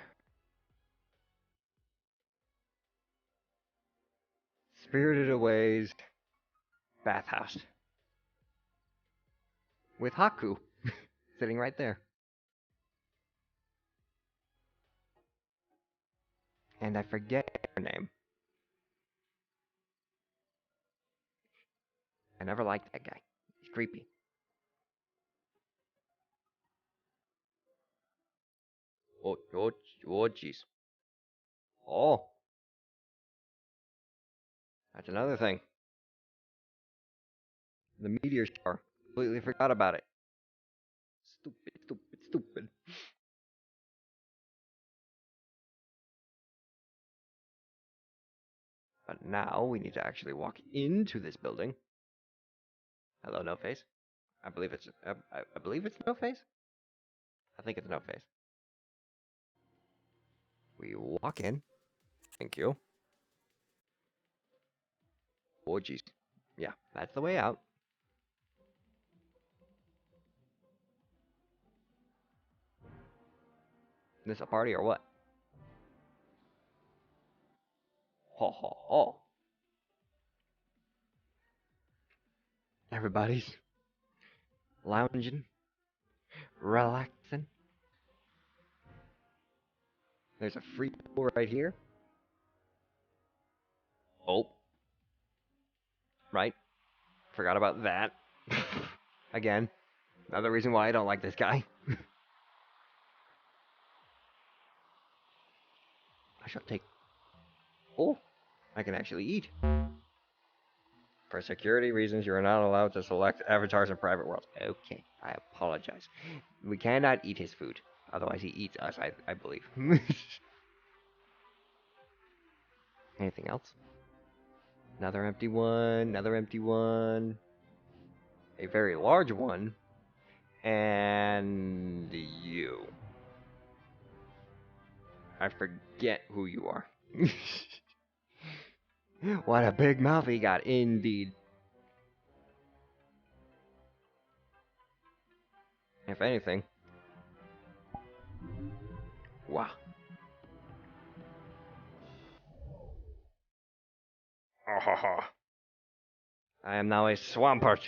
Spirited Away's bathhouse. With Haku sitting right there. And I forget her name. I never liked that guy. He's creepy. Oh, jeez. Oh. That's another thing. The meteor shower. Completely forgot about it. Stupid. But now we need to actually walk into this building. Hello, No Face. I believe it's No Face. I think it's No Face. We walk in. Thank you. Oh, jeez. Yeah, that's the way out. This a party or what? Ho ho ho. Everybody's lounging, relaxing. There's a free pool right here. Oh. Right. Forgot about that. Again, another reason why I don't like this guy. I shall take... Oh, I can actually eat. For security reasons, you are not allowed to select avatars in private worlds. Okay, I apologize. We cannot eat his food. Otherwise he eats us, I believe. Anything else? Another empty one, another empty one. A very large one. And you. I forget who you are. What a big mouth he got, indeed. If anything. Wow. Oh, I am now a swampert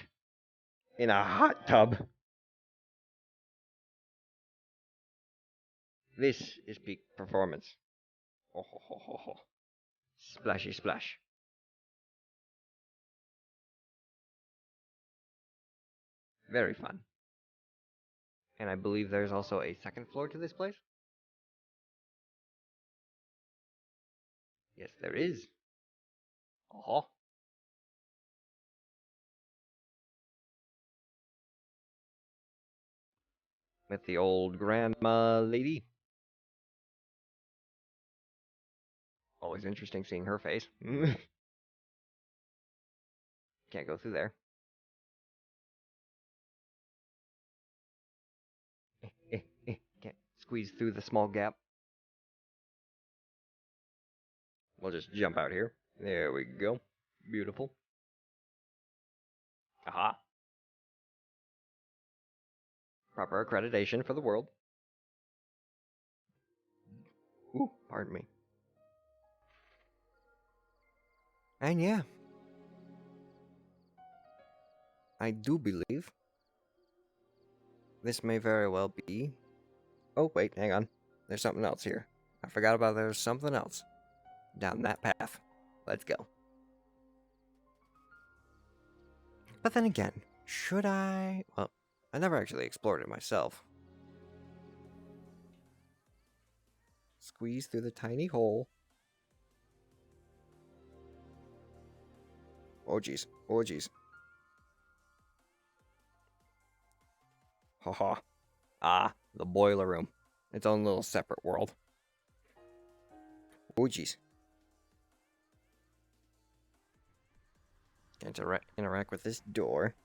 in a hot tub. This is peak performance. Oh, ho, ho, ho, ho. Splashy splash. Very fun. And I believe there's also a second floor to this place? Yes, there is. Oh. With the old grandma lady. Always interesting seeing her face. Can't go through there. Can't squeeze through the small gap. We'll just jump out here. There we go. Beautiful. Aha. Proper accreditation for the world. Ooh, pardon me. And yeah. I do believe this may very well be... Oh, wait, hang on. There's something else here. I forgot about there's something else. Down that path. Let's go. But then again, should I... Well, I never actually explored it myself. Squeeze through the tiny hole. Oh, jeez. Oh, jeez. Haha. Ah, the boiler room. Its own little separate world. Oh, jeez. Can't interact with this door.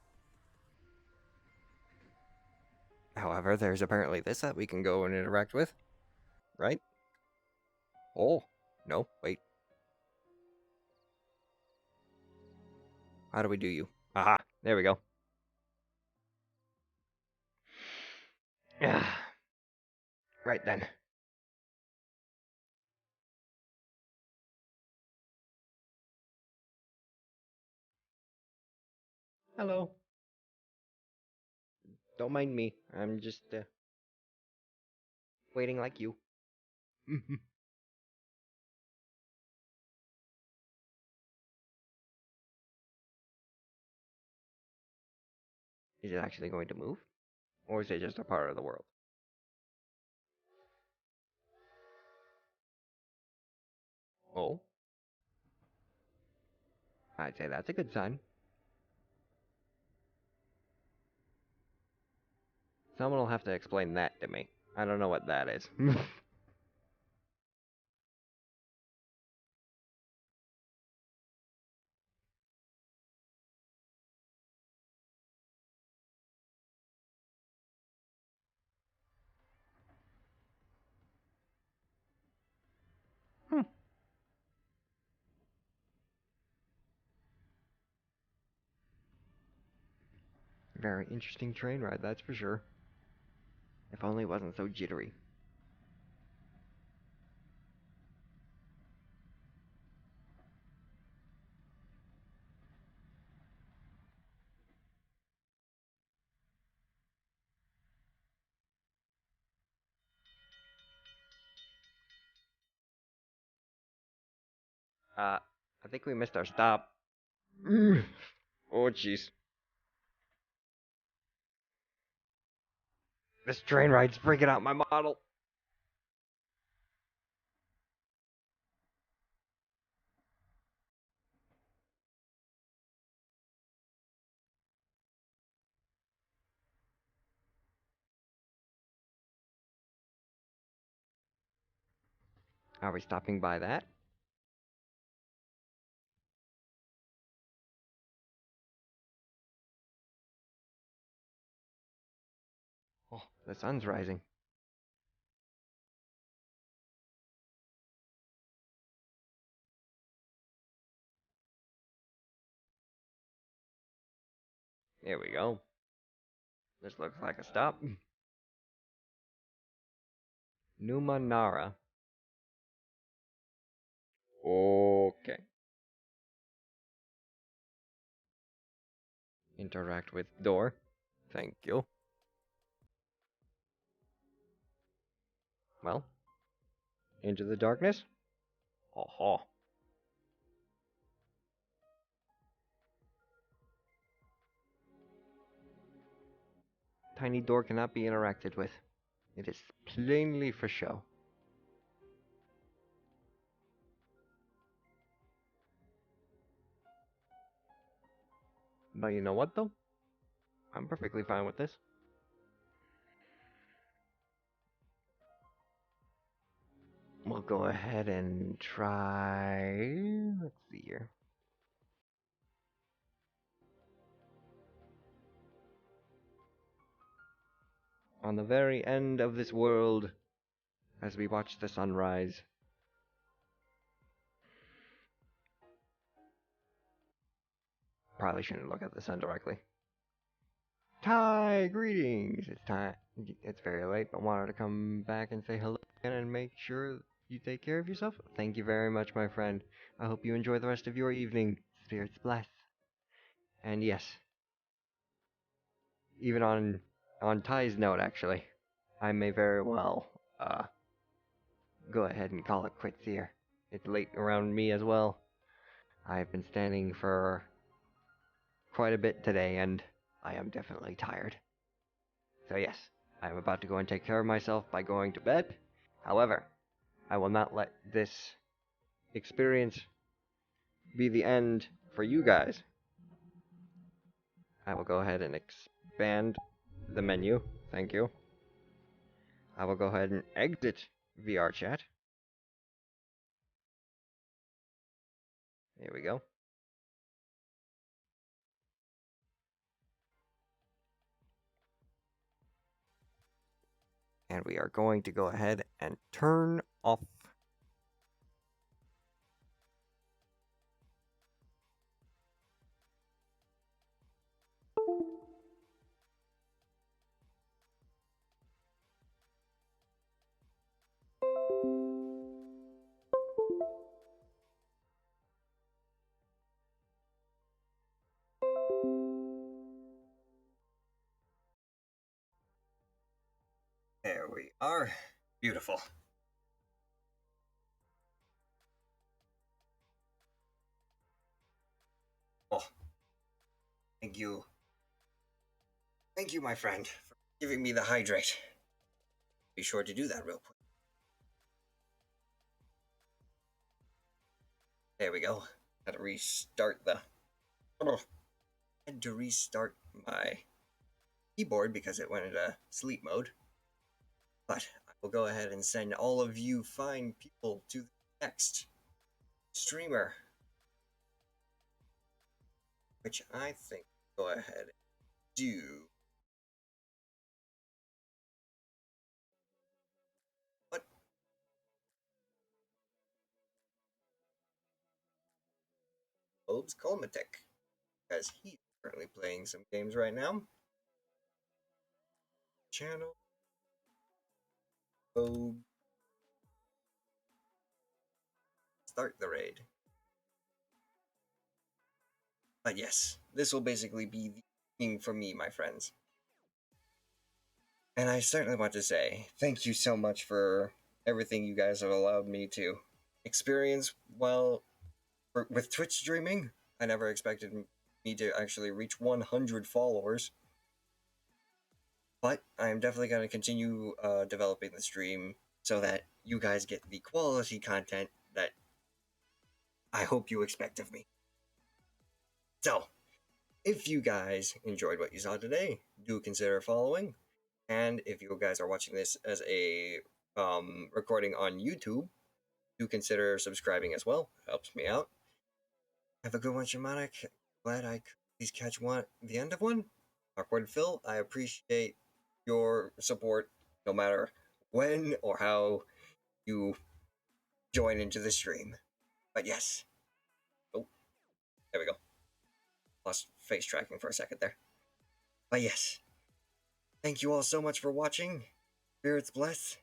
However, there's apparently this that we can go and interact with. Right? Oh, no, wait. How do we do you? Aha, there we go. Yeah. Right then. Hello. Don't mind me. I'm just, waiting like you. Is it actually going to move? Or is it just a part of the world? Oh? I'd say that's a good sign. Someone will have to explain that to me. I don't know what that is. Very interesting train ride, that's for sure. If only it wasn't so jittery. I think we missed our stop. Oh, jeez. This train ride's freaking out my model. Are we stopping by that? Oh, the sun's rising. There we go. This looks like a stop. Numenara. Okay. Interact with door. Thank you. Well, into the darkness. Aha. Tiny door cannot be interacted with. It is plainly for show. But you know what though? I'm perfectly fine with this. We'll go ahead and try... Let's see here. On the very end of this world, as we watch the sunrise. Probably shouldn't look at the sun directly. Ty, greetings! It's time. It's very late, but wanted to come back and say hello again and make sure you take care of yourself. Thank you very much, my friend. I hope you enjoy the rest of your evening. Spirits bless. And yes, even on Ty's note, actually, I may very well go ahead and call it quits here. It's late around me as well. I've been standing for quite a bit today, and I am definitely tired. So yes, I am about to go and take care of myself by going to bed. However, I will not let this experience be the end for you guys. I will go ahead and expand the menu. Thank you. I will go ahead and exit VR chat. Here we go. And we are going to go ahead and turn off There we are. Beautiful. Oh, thank you. Thank you, my friend, for giving me the hydrate. Be sure to do that real quick. There we go. Had to restart the... Had to restart my keyboard because it went into sleep mode. But I will go ahead and send all of you fine people to the next streamer, which I think go ahead and do. What? Obes Kolmatek, because he's currently playing some games right now. Channel. Go start the raid. But yes, this will basically be the thing for me, my friends. And I certainly want to say thank you so much for everything you guys have allowed me to experience while with Twitch streaming. I never expected me to actually reach 100 followers. But I am definitely going to continue developing the stream so that you guys get the quality content that I hope you expect of me. So, if you guys enjoyed what you saw today, do consider following. And if you guys are watching this as a recording on YouTube, do consider subscribing as well. Helps me out. Have a good one, Shamanic. Glad I could please catch the end of one. Awkward Phil, I appreciate your support no matter when or how you join into the stream. But yes. Oh, there we go. Lost face tracking for a second there. But yes. Thank you all so much for watching. Spirits bless.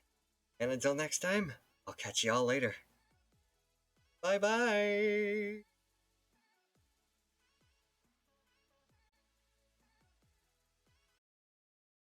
And until next time, I'll catch y'all later. Bye bye!